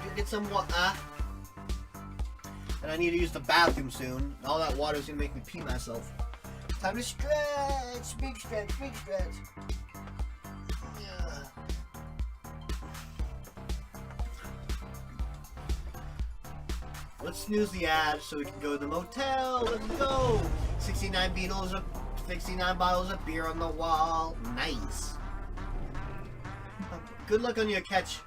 Drinking some water. And I need to use the bathroom soon. All that water is gonna make me pee myself. Time to stretch. Big stretch. Big stretch. Yeah. Let's snooze the ad so we can go to the motel. Let's go. 69 bottles of beer on the wall. Nice. Good luck on your catch.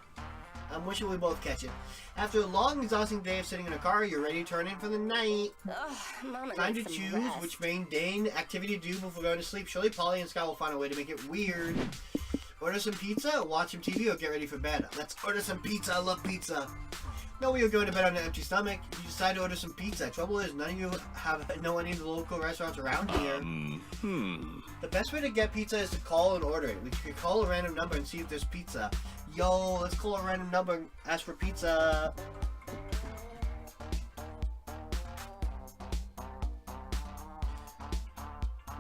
I'm wishing we both catch it. After a long, exhausting day of sitting in a car, you're ready to turn in for the night. Time to choose which mundane activity to do before going to sleep. Surely Polly and Scott will find a way to make it weird. Order some pizza, watch some TV, or get ready for bed. Let's order some pizza. I love pizza. No, we are going to bed on an empty stomach. You decide to order some pizza. Trouble is, none of you know any of the local restaurants around here. The best way to get pizza is to call and order it. We could call a random number and see if there's pizza. Yo, let's call a random number and ask for pizza.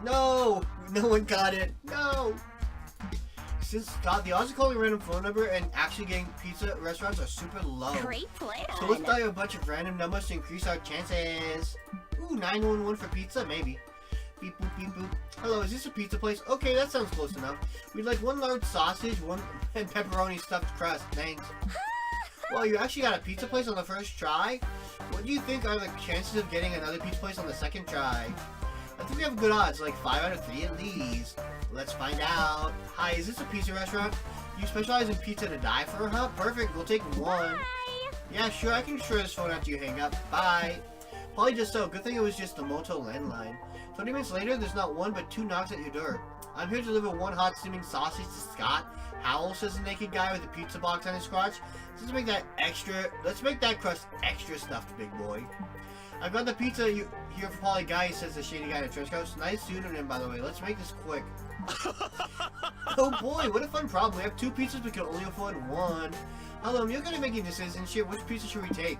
No! No one got it. No! Since the odds of calling a random phone number and actually getting pizza at restaurants are super low. Great plan. So let's dial a bunch of random numbers to increase our chances. Ooh, 911 for pizza? Maybe. Beep boop beep boop. Hello, is this a pizza place? Okay, that sounds close enough. We'd like one large sausage, one and pepperoni stuffed crust. Thanks. Well, you actually got a pizza place on the first try? What do you think are the chances of getting another pizza place on the second try? I think we have good odds, like 5 out of 3 at least. Let's find out. Hi, is this a pizza restaurant? You specialize in pizza to die for, huh? Perfect, we'll take one. Bye. Yeah, sure, I can share this phone after you hang up. Bye. Polly just so. Good thing it was just the motel landline. 20 minutes later, there's not one but two knocks at your door. I'm here to deliver one hot steaming sausage to Scott. Howl, says the naked guy with a pizza box on his crotch. Let's make that crust extra stuffed, big boy. I've got the pizza here for Polly Guy, says the shady guy in a trench coat. Nice pseudonym, by the way. Let's make this quick. Oh boy, what a fun problem. We have two pizzas, we can only afford one. Hello, you're gonna make a decision. Shit, which pizza should we take?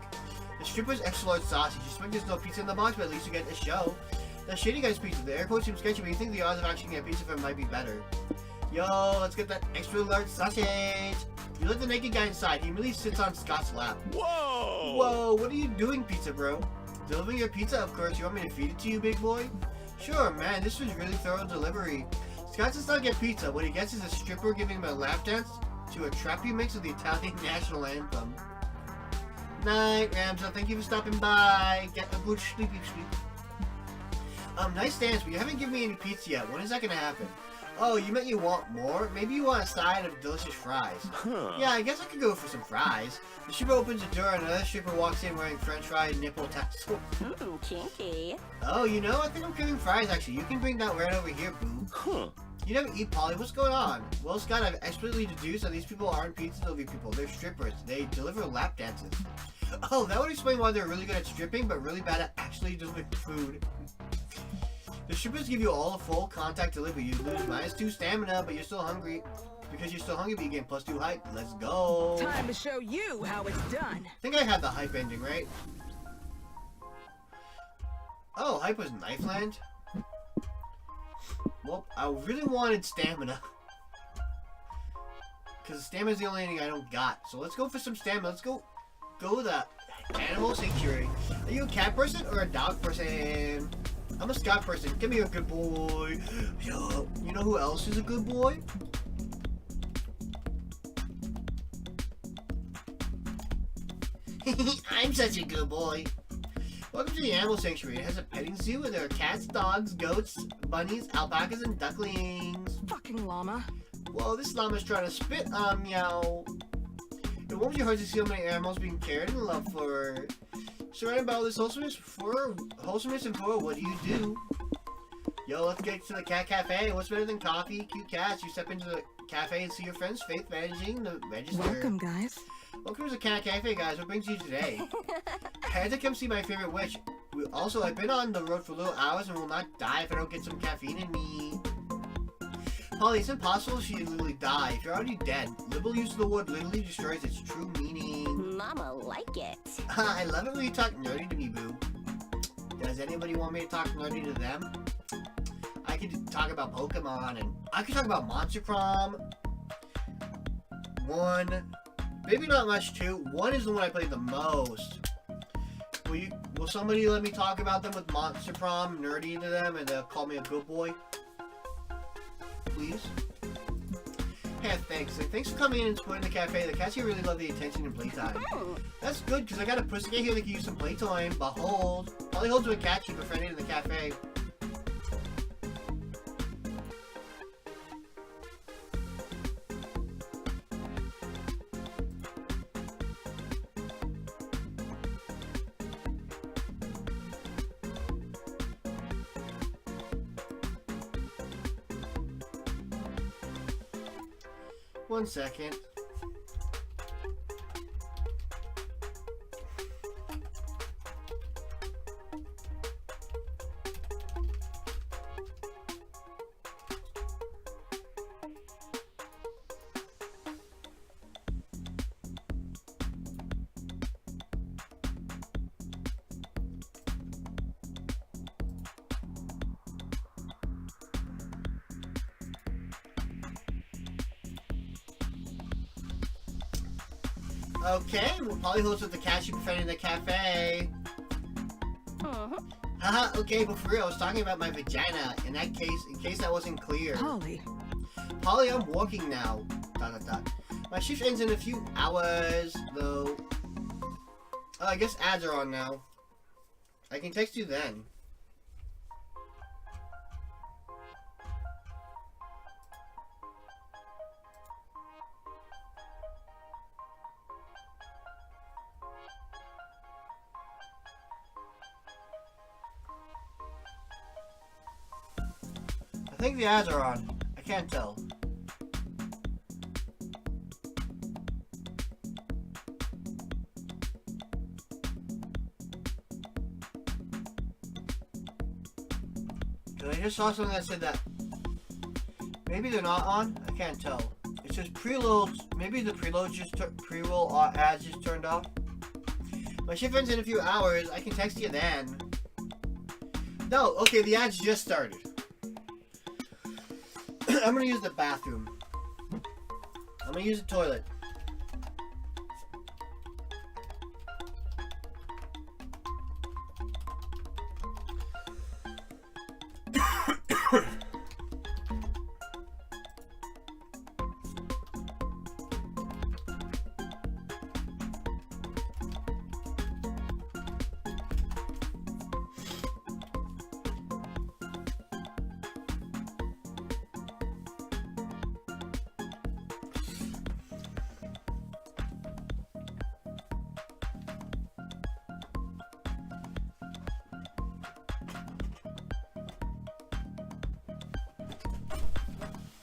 The stripper's extra large sausage. You expect there's no pizza in the box, but at least you get a show. The shady guy's pizza. The air quote seems sketchy, but you think the odds of actually getting a pizza from it might be better. Yo, let's get that extra large sausage. You let the naked guy inside. He immediately sits on Scott's lap. Whoa! Whoa, what are you doing, pizza bro? Delivering your pizza, of course. You want me to feed it to you, big boy? Sure, man. This was really thorough delivery. Scott does not get pizza. What he gets is a stripper giving him a lap dance to a trappy mix of the Italian national anthem. Night, Ramza. Thank you for stopping by. Get a good sleepy sleep. Nice dance, but you haven't given me any pizza yet. When is that gonna happen? Oh, you meant you want more? Maybe you want a side of delicious fries. Yeah, I guess I could go for some fries. The stripper opens the door and another stripper walks in wearing french fry nipple tassel. Ooh, kinky. Oh, you know, I think I'm craving fries actually. You can bring that right over here, boo. Huh. You never eat, Polly. What's going on? Well, Scott, I've explicitly deduced that these people aren't pizza delivery people. They're strippers. They deliver lap dances. Oh, that would explain why they're really good at stripping, but really bad at actually delivering food. The strippers give you all a full contact delivery. You lose -2 stamina, but you're still hungry. Because you're still hungry, but you gain +2 hype. Let's go. Time to show you how it's done. I think I had the hype ending, right? Oh, hype was Knifeland? Well, I really wanted stamina. Because stamina's the only thing I don't got. So let's go for some stamina. Let's go to the animal sanctuary. Are you a cat person or a dog person? I'm a Scott person. Give me a good boy. Yo, you know who else is a good boy? I'm such a good boy. Welcome to the animal sanctuary. It has a petting zoo where there are cats, dogs, goats, bunnies, alpacas, and ducklings. Fucking llama. Whoa, this llama's trying to spit on meow. It warms your heart to see how many animals being cared and loved for. Surrounded by all this wholesomeness and for what do you do? Yo, let's get to the cat cafe. What's better than coffee, cute cats? You step into the cafe and see your friend's Faith managing the register. Welcome, guys. Welcome to the cat cafe, guys. What brings you today? I had to come see my favorite witch. I've been on the road for little hours and will not die if I don't get some caffeine in me. Polly, it's impossible she'd literally die. If you're already dead, liberal use of the word literally destroys its true meaning. Mama like it. I love it when you talk nerdy to me, boo. Does anybody want me to talk nerdy to them? I could talk about Pokemon, and I could talk about Monster Prom. One. Maybe not much, two. One is the one I played the most. Will somebody let me talk about them with Monster Prom, nerdy to them, and call me a good boy? Please? Yeah, thanks. Like, thanks for coming in and supporting the cafe. The cats here really love the attention and playtime. That's good, because I got a pussycat here that can use some playtime. Behold. Polly holds with a cat she befriended in the cafe. One second. Okay, well, Polly holds with the cat she befriended in the cafe. Haha, okay, but for real, I was talking about my vagina. In case that wasn't clear. Polly. Polly, I'm working now. ... My shift ends in a few hours, though. Oh, I guess ads are on now. I can text you then. I think the ads are on. I can't tell. I just saw something that said that maybe they're not on. I can't tell. It says preloads. Maybe the preloads pre-roll ads just turned off. My shift ends in a few hours. I can text you then. No, okay, the ads just started. I'm gonna use the bathroom. I'm gonna use the toilet.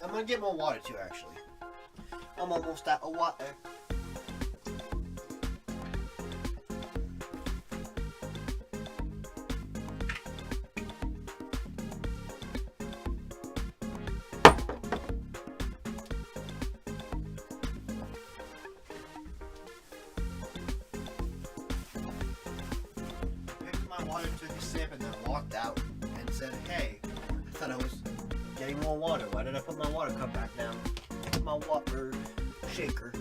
I'm gonna get more water too, actually. I'm almost out of water. Picked my water, took a sip, and then walked out and said, "Hey, I thought I was getting more water. Why did I put my water cup back down? My water shaker."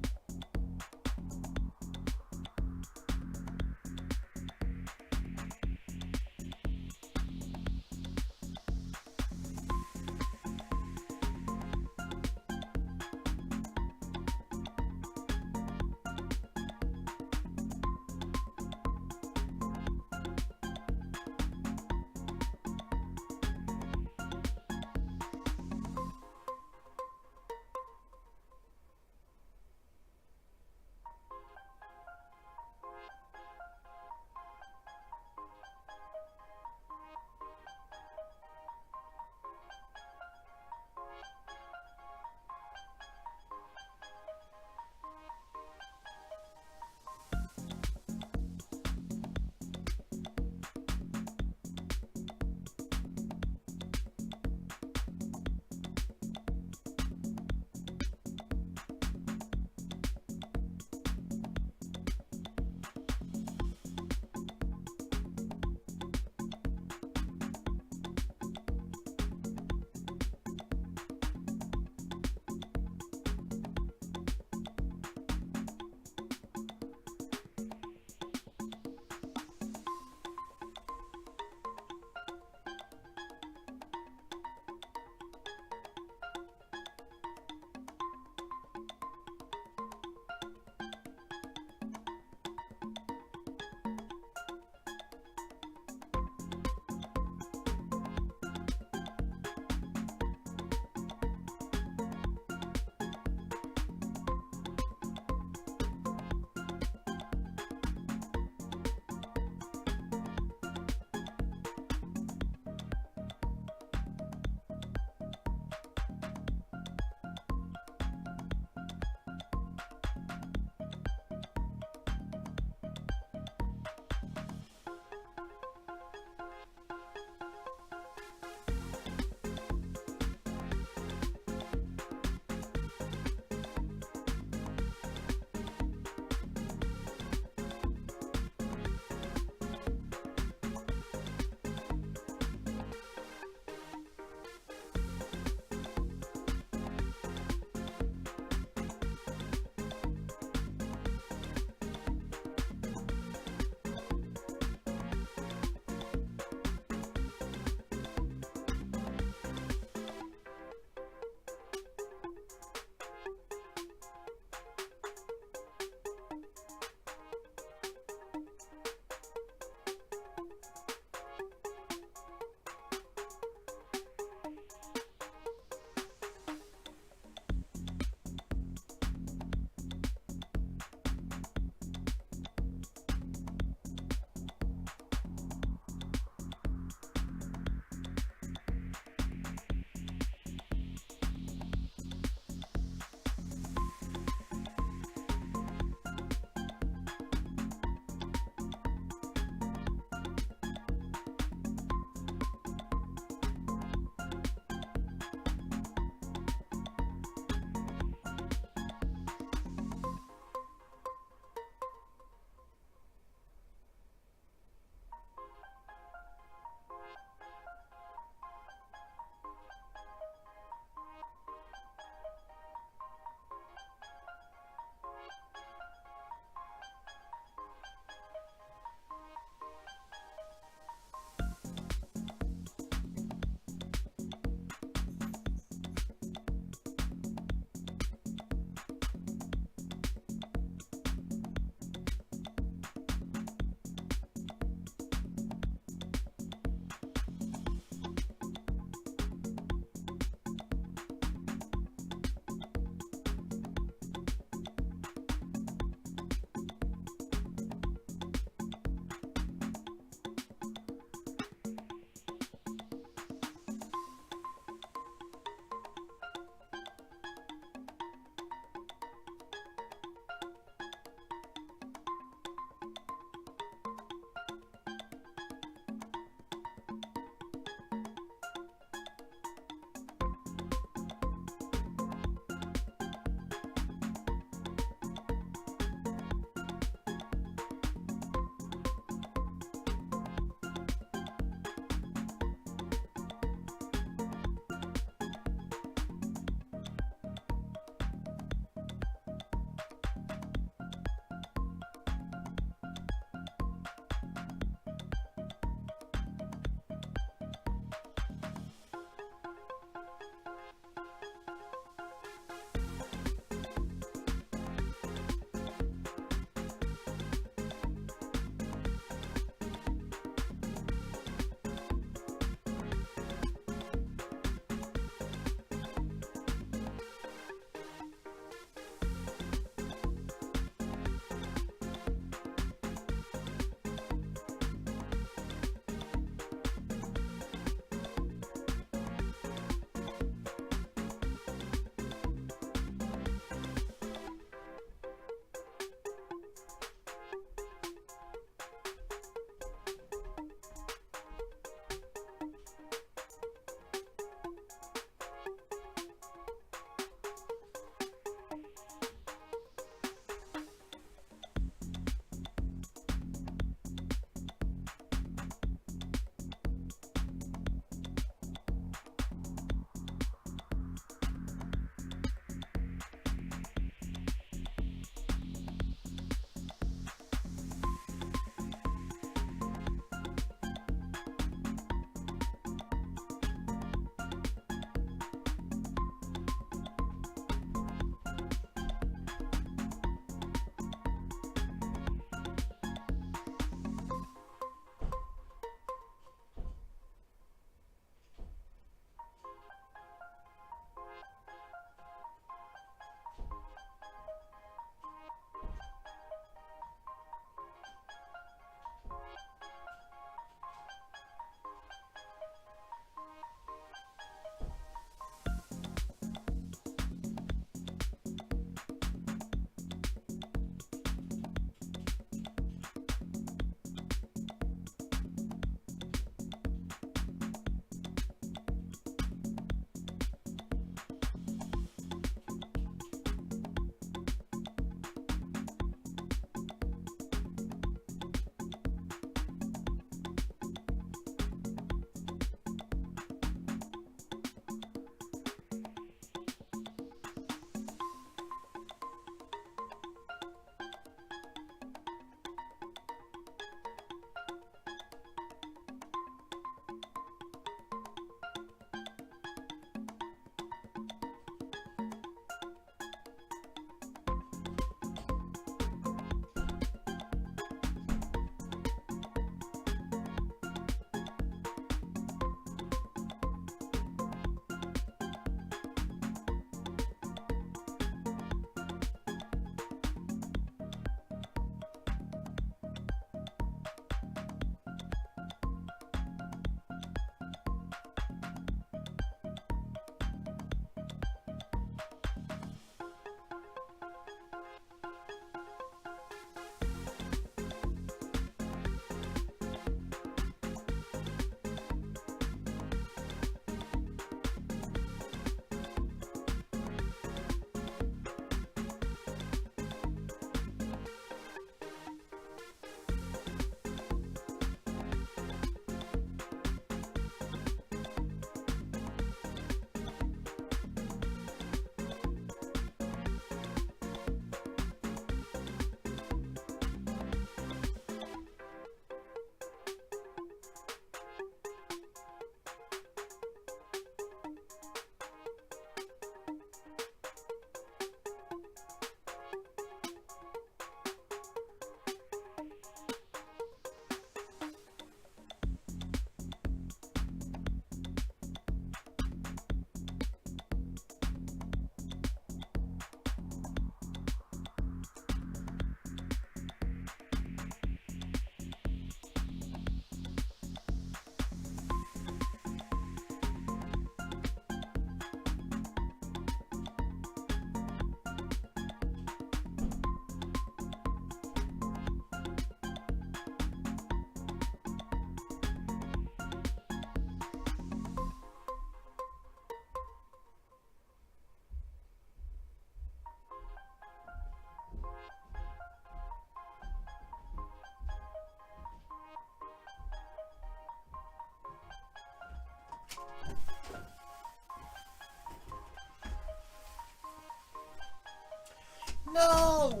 No!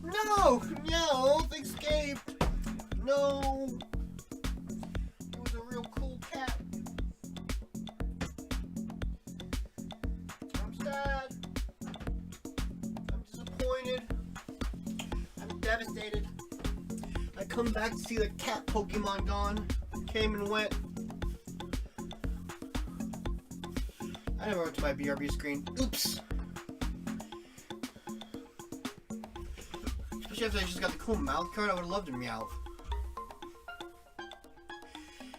No! No! Escaped! No! It was a real cool cat. I'm sad. I'm disappointed. I'm devastated. I come back to see the cat Pokemon gone. Came and went. I never went to my BRB screen. Oops! Especially after I just got the cool mouth card, I would have loved to Meowth.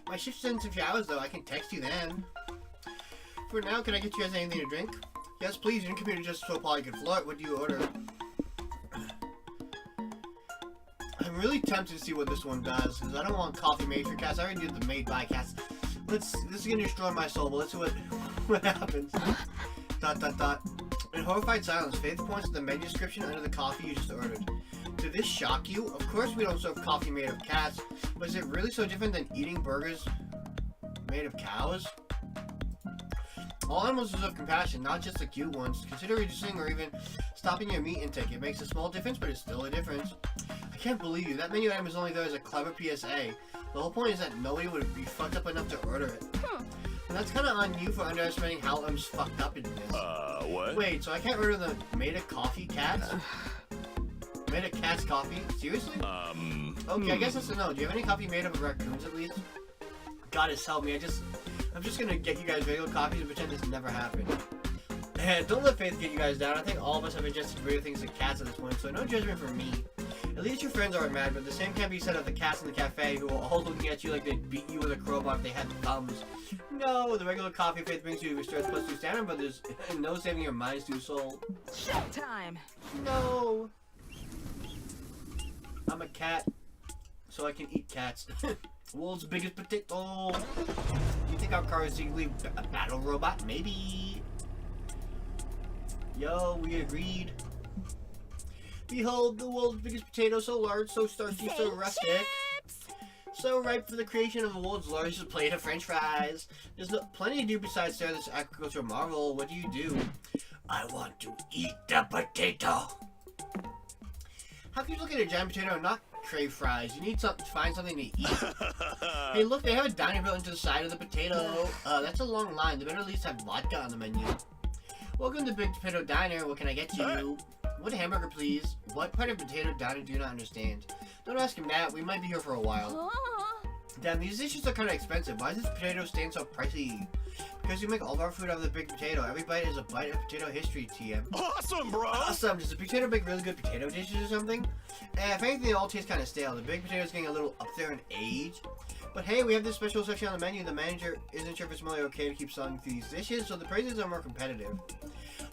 My shift's in some showers though, I can text you then. For now, can I get you guys anything to drink? Yes, please, your computer just so Polly can flirt. What do you order? I'm really tempted to see what this one does, because I don't want coffee made for cats. I already did the made by cats. This is gonna destroy my soul, but let's see what happens. ... In horrified silence, Faith points to the menu description under the coffee you just ordered. Did this shock you? Of course we don't serve coffee made of cats, but is it really so different than eating burgers made of cows? All animals deserve compassion, not just the cute ones. Consider reducing or even stopping your meat intake. It makes a small difference, but it's still a difference. I can't believe you. That menu item is only there as a clever PSA. The whole point is that nobody would be fucked up enough to order it. And that's kind of on you for underestimating how I'm fucked up in this. What? Wait, so I can't order the made of coffee cats? Made of cats coffee? Seriously? Okay, I guess that's a no. Do you have any coffee made of raccoons at least? Goddess help me, I'm just gonna get you guys regular coffees and pretend this never happened. And don't let Faith get you guys down. I think all of us have ingested weird things to cats at this point, so no judgment from me. At least your friends aren't mad, but the same can't be said of the cats in the cafe who are all looking at you like they'd beat you with a crowbar if they had thumbs. No, the regular coffee Faith brings you restores plus 2 stamina, but there's no saving your minds to soul. Showtime. No. I'm a cat, so I can eat cats. World's biggest potato. You think our car is secretly a battle robot? Maybe. Yo, we agreed. Behold, the world's biggest potato, so large, so starchy, so rustic. So ripe for the creation of the world's largest plate of french fries. There's plenty to do besides stare at this agricultural marvel. What do? I want to eat the potato. How can you look at a giant potato and not crave fries? You need to find something to eat. Hey, look, they have a diner built into the side of the potato. That's a long line. They better at least have vodka on the menu. Welcome to Big Potato Diner. What can I get you? One hamburger, please. What part of Potato Diner do you not understand? Don't ask him that. We might be here for a while. Damn, these dishes are kind of expensive. Why does this potato stand so pricey? Because we make all of our food out of the big potato. Every bite is a bite of potato history, TM. Awesome, bro! Awesome! Does the potato make really good potato dishes or something? If anything, they all taste kind of stale. The big potato is getting a little up there in age. But hey, we have this special section on the menu. The manager isn't sure if it's really okay to keep selling these dishes, so the prices are more competitive.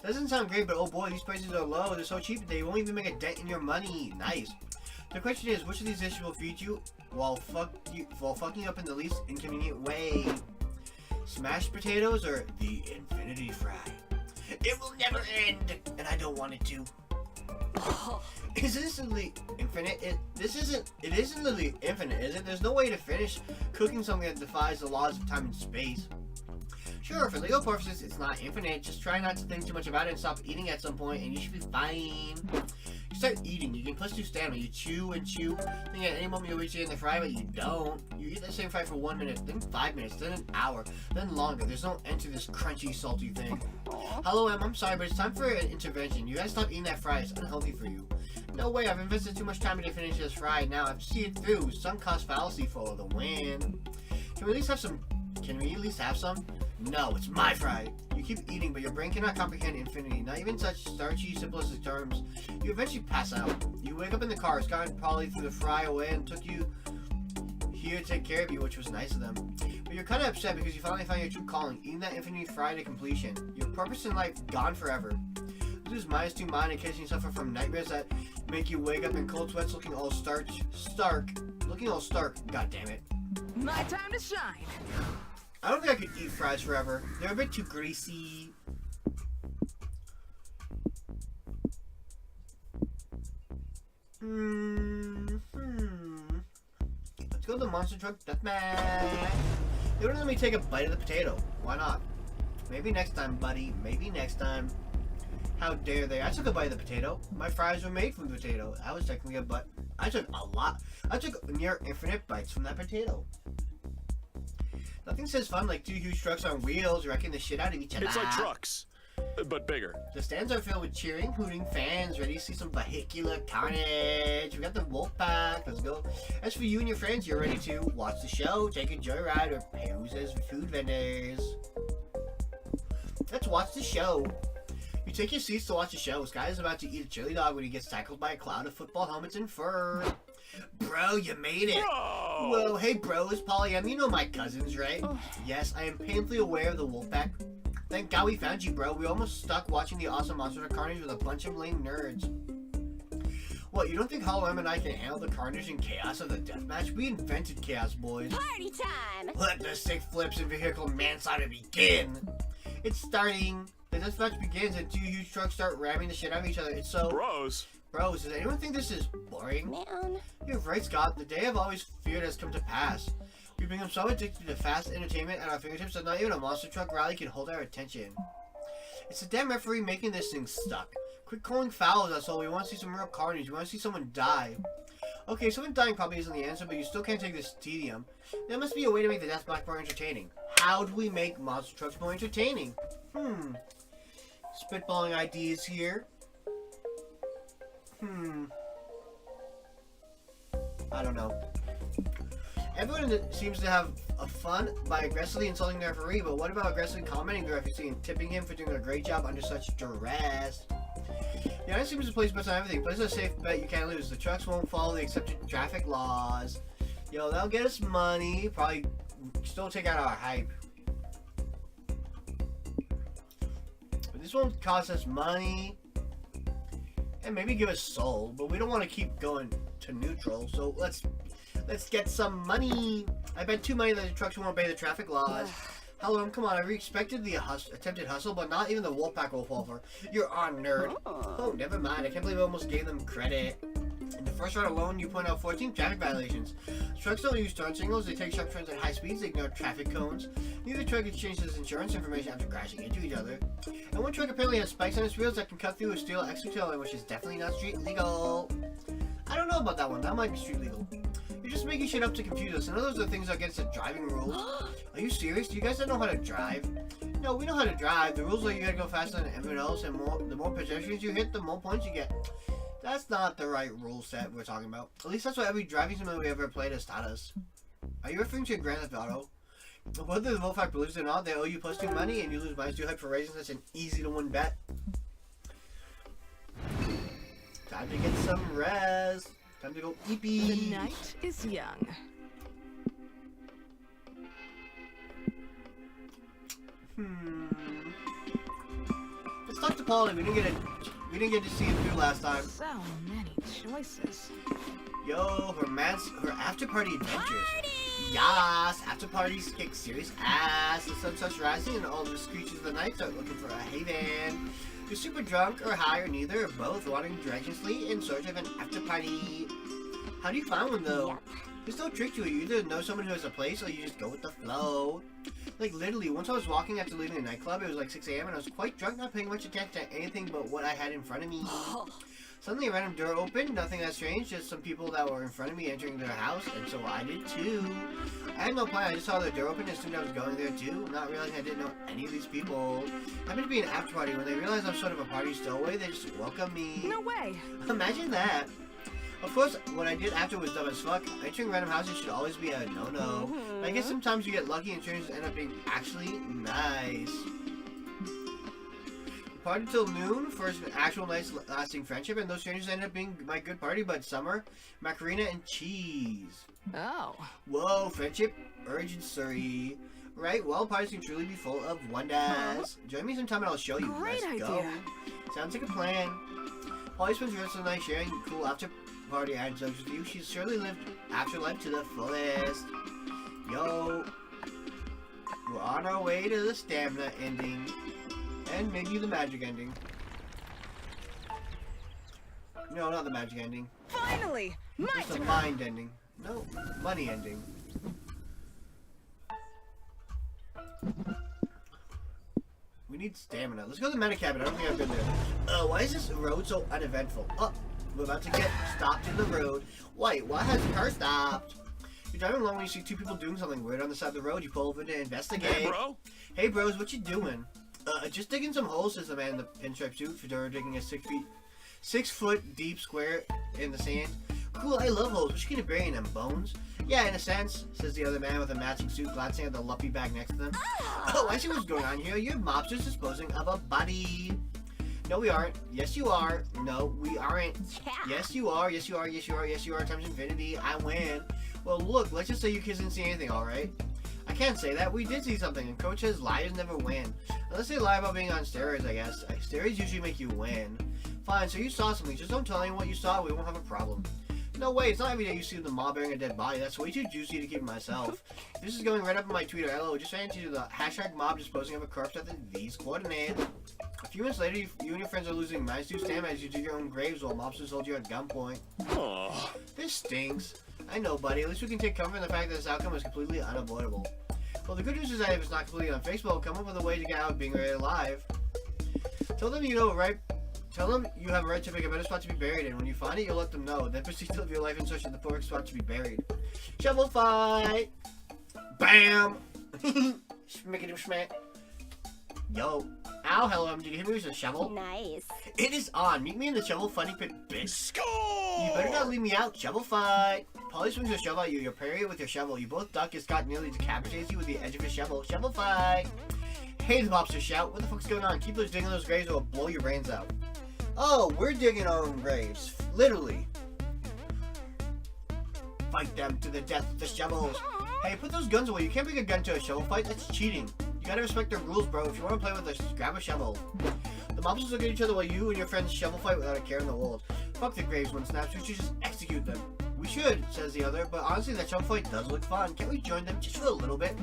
Doesn't sound great, but oh boy, these prices are low. They're so cheap, they won't even make a dent in your money. Nice. The question is, which of these dishes will feed you while fucking up in the least inconvenient way? Smashed potatoes or the infinity fry? It will never end, and I don't want it to. Is this the infinite? It isn't the infinite, is it? There's no way to finish cooking something that defies the laws of time and space. Sure, for legal purposes, it's not infinite. Just try not to think too much about it and stop eating at some point, and you should be fine. You start eating, you can plus 2 stamina. You chew and chew, thinking at any moment you'll reach the end of the fry, but you don't. You eat that same fry for 1 minute, then 5 minutes, then an hour, then longer. There's no end to this crunchy, salty thing. Hello, Em, I'm sorry, but it's time for an intervention. You gotta stop eating that fry. It's unhealthy for you. No way, I've invested too much time to finish this fry. Now I have to see it through. Sunk cost fallacy for the win. Can we at least have some? No, it's my fry. You keep eating, but your brain cannot comprehend infinity. Not even such starchy, simplistic terms. You eventually pass out. You wake up in the car. Scott probably threw the fry away and took you here to take care of you, which was nice of them. But you're kind of upset because you finally found your true calling, eating that infinity fry to completion. Your purpose in life gone forever. Lose -2 mind in case you suffer from nightmares that make you wake up in cold sweats looking all stark. God damn it. My time to shine. I don't think I could eat fries forever. They're a bit too greasy. Let's go to the monster truck deathmatch. They wouldn't let me take a bite of the potato. Why not? Maybe next time, buddy. Maybe next time. How dare they? I took a bite of the potato. My fries were made from the potato. I was technically a butt. I took a lot. I took near infinite bites from that potato. Nothing says fun like 2 huge trucks on wheels wrecking the shit out of each other. It's like trucks, but bigger. The stands are filled with cheering, hooting fans, ready to see some vehicular carnage. We got the wolf pack. Let's go. As for you and your friends, you're ready to watch the show, take a joyride, or pose as food vendors. Let's watch the show. You take your seats to watch the show. Sky is about to eat a chili dog when he gets tackled by a cloud of football helmets and fur. Bro, you made it. Bro! Whoa, hey bros, Polly M, you know my cousins, right? Yes, I am painfully aware of the wolf pack. Thank God we found you, bro. We almost stuck watching the awesome Monster Carnage with a bunch of lame nerds. What, you don't think Hollow M and I can handle the carnage and chaos of the deathmatch? We invented chaos, boys. Party time! Let the sick flips and vehicle manslaughter begin. It's starting. The deathmatch begins and 2 huge trucks start ramming the shit out of each other. It's so... Bros. Bros, does anyone think this is boring? Man. You're right, Scott. The day I've always feared has come to pass. We've become so addicted to fast entertainment at our fingertips that not even a monster truck rally can hold our attention. It's the damn referee making this thing stuck. Quit calling fouls, that's all. We want to see some real carnage. We want to see someone die. Okay, someone dying probably isn't the answer, but you still can't take this tedium. There must be a way to make the deathmatch more entertaining. How do we make monster trucks more entertaining? Spitballing ideas here. I don't know. Everyone seems to have a fun by aggressively insulting the referee, but what about aggressively commenting the referee and tipping him for doing a great job under such duress? The United seems to place bets on everything. Place a safe bet you can't lose. The trucks won't follow the accepted traffic laws. Yo, that'll get us money. Probably still take out our hype. But this won't cost us money. And maybe give us soul, but we don't want to keep going to neutral, so let's get some money. I bet 2 money that the trucks won't obey the traffic laws. Hello, come on, I expected the attempted hustle, but not even the Wolfpack will fall for. You're on, nerd. Oh, never mind, I can't believe I almost gave them credit. In the first round alone, you point out 14 traffic violations. Trucks don't use turn signals, they take sharp turns at high speeds, they ignore traffic cones. Neither truck exchanges insurance information after crashing into each other. And one truck apparently has spikes on its wheels that can cut through a steel exoskeleton, which is definitely not street legal. I don't know about that one, that might be street legal. You're just making shit up to confuse us. None of those are things against the driving rules. Are you serious? Do you guys not know how to drive? No, we know how to drive. The rules are you gotta go faster than everyone else, and the more pedestrians you hit, the more points you get. That's not the right rule set we're talking about. At least that's what every driving simulator we ever played has taught us. Are you referring to Grand Theft Auto? Whether the Wolfpack believes it or not, they owe you +2 money, and you lose -2 hype for raising such an easy-to-win bet. Time to get some rest. Time to go eepee. The night is young. Let's talk to Polly. We didn't get to see it through last time. So many choices. Yo, her after party adventures. Yas, after parties kick serious ass. The sun starts rising and all the creatures of the night start looking for a haven. You're super drunk or high or neither or both, wandering directionlessly in search of an after party. How do you find one though? Yep. There's no trick to it. You either know someone who has a place or you just go with the flow. Like literally, once I was walking after leaving a nightclub, it was like 6 a.m. and I was quite drunk, not paying much attention to anything but what I had in front of me. Suddenly a random door opened, nothing that strange, just some people that were in front of me entering their house, and so I did too. I had no plan, I just saw the door open and assumed I was going there too, not realizing I didn't know any of these people. Happened to be an after party. When they realized I was sort of a party stowaway, they just welcomed me. No way. Imagine that. Of course, what I did after was dumb as fuck. Entering random houses should always be a no-no. But I guess sometimes you get lucky and strangers end up being actually nice. Party till noon, first an actual nice lasting friendship, and those strangers ended up being my good party buds, Summer, Macarena, and Cheese. Oh. Whoa, friendship urgency. Right, well, parties can truly be full of wonders. Join me sometime and I'll show you. Great Let's idea. go. Sounds like a plan. Polly spends the rest of the night sharing cool after party anecdotes with you. She's surely lived afterlife to the fullest. Yo, we're on our way to the stamina ending. And maybe the magic ending. No, not the magic ending. Finally, my Just the turn. mind ending. No, money ending. We need stamina. Let's go to the meta cabin. I don't think I've been there. Why is this road so uneventful? Oh, we're about to get stopped in the road. Wait, why has the car stopped? You're driving along when you see two people doing something weird on the side of the road. You pull over to investigate. Hey, bro. Hey, bros, what you doing? Just digging some holes, says the man in the pinstripe suit. Fedora digging a 6 foot deep square in the sand. Cool, I love holes. What you gonna bury in them, bones? Yeah, in a sense, says the other man with a matching suit, glancing at the lumpy bag next to them. Oh, I see what's going on here. You're mobsters disposing of a body. No, we aren't. Yes, you are. No, we aren't. Yes, you are. Yes, you are. Yes, you are. Yes, you are. Times infinity. I win. Well, look, let's just say you kids didn't see anything, alright? I can't say that. We did see something, and Coach says liars never win. Unless they lie about being on steroids, I guess. Steroids usually make you win. Fine, so you saw something. Just don't tell anyone what you saw. We won't have a problem. No way, it's not every day you see the mob bearing a dead body. That's way too juicy to keep myself. This is going right up in my Twitter. Hello, just ran into the hashtag mob disposing of a corpse at these coordinates. A few minutes later, you and your friends are losing -2 stamina as you dig your own graves while mobsters hold you at gunpoint. Aw. This stinks. I know, buddy. At least we can take comfort in the fact that this outcome was completely unavoidable. Well, the good news is that if it's not completely unfixable, come up with a way to get out of being right alive. Tell them you know, right? Tell them you have a right to pick a better spot to be buried in. When you find it, you'll let them know. Then proceed to live your life in search of the perfect spot to be buried. Shovel fight! Bam! Schmickety schmack. Yo. Ow, hello, did you hit me with a shovel? Nice. It is on. Meet me in the shovel funny pit, bitch. Score! You better not leave me out. Shovel fight. Polly swings a shovel at you. You parry it with your shovel. You both duck as Scott nearly decapitates you with the edge of his shovel. Shovel fight. Hey, the mobsters shout. What the fuck's going on? Keep digging those graves or it'll blow your brains out. Oh, we're digging our own graves. Literally. Fight them to the death with the shovels. Hey, put those guns away. You can't bring a gun to a shovel fight. That's cheating. You gotta respect the rules, bro. If you want to play with us, grab a shovel. The mobsters look at each other while you and your friends shovel fight without a care in the world. Fuck the graves, one snaps. We should just execute them. We should, says the other, but honestly, that shovel fight does look fun. Can't we join them just for a little bit?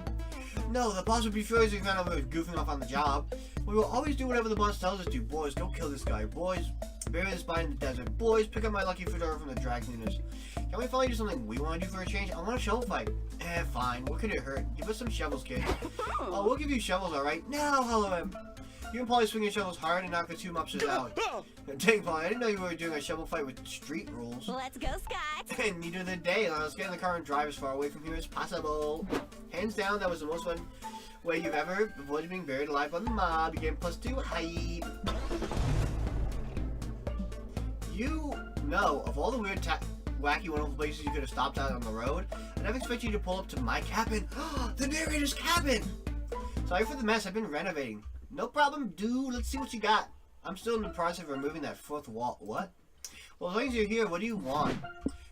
No, the boss would be furious if we found out we were goofing off on the job. We will always do whatever the boss tells us to. Boys, go kill this guy. Boys, bury this body in the desert. Boys, pick up my lucky fedora from the dry cleaners. Can we finally do something we want to do for a change? I want a shovel fight. Fine. What could it hurt? Give us some shovels, kid. Oh, we'll give you shovels, alright? Now, hello, him. You and Polly swing your shovels hard and knock the two mobsters out. Dang, Polly, I didn't know you were doing a shovel fight with street rules. Let's go, Scott. And neither did they. Let's get in the car and drive as far away from here as possible. Hands down, that was the most fun way you've ever avoided being buried alive by the mob. You get +2 hype. You know, of all the weird, wacky, wonderful places you could have stopped out on the road, I never expect you to pull up to my cabin. The narrator's cabin! Sorry for the mess. I've been renovating. No problem, dude. Let's see what you got. I'm still in the process of removing that fourth wall. What? Well, as long as you're here, what do you want?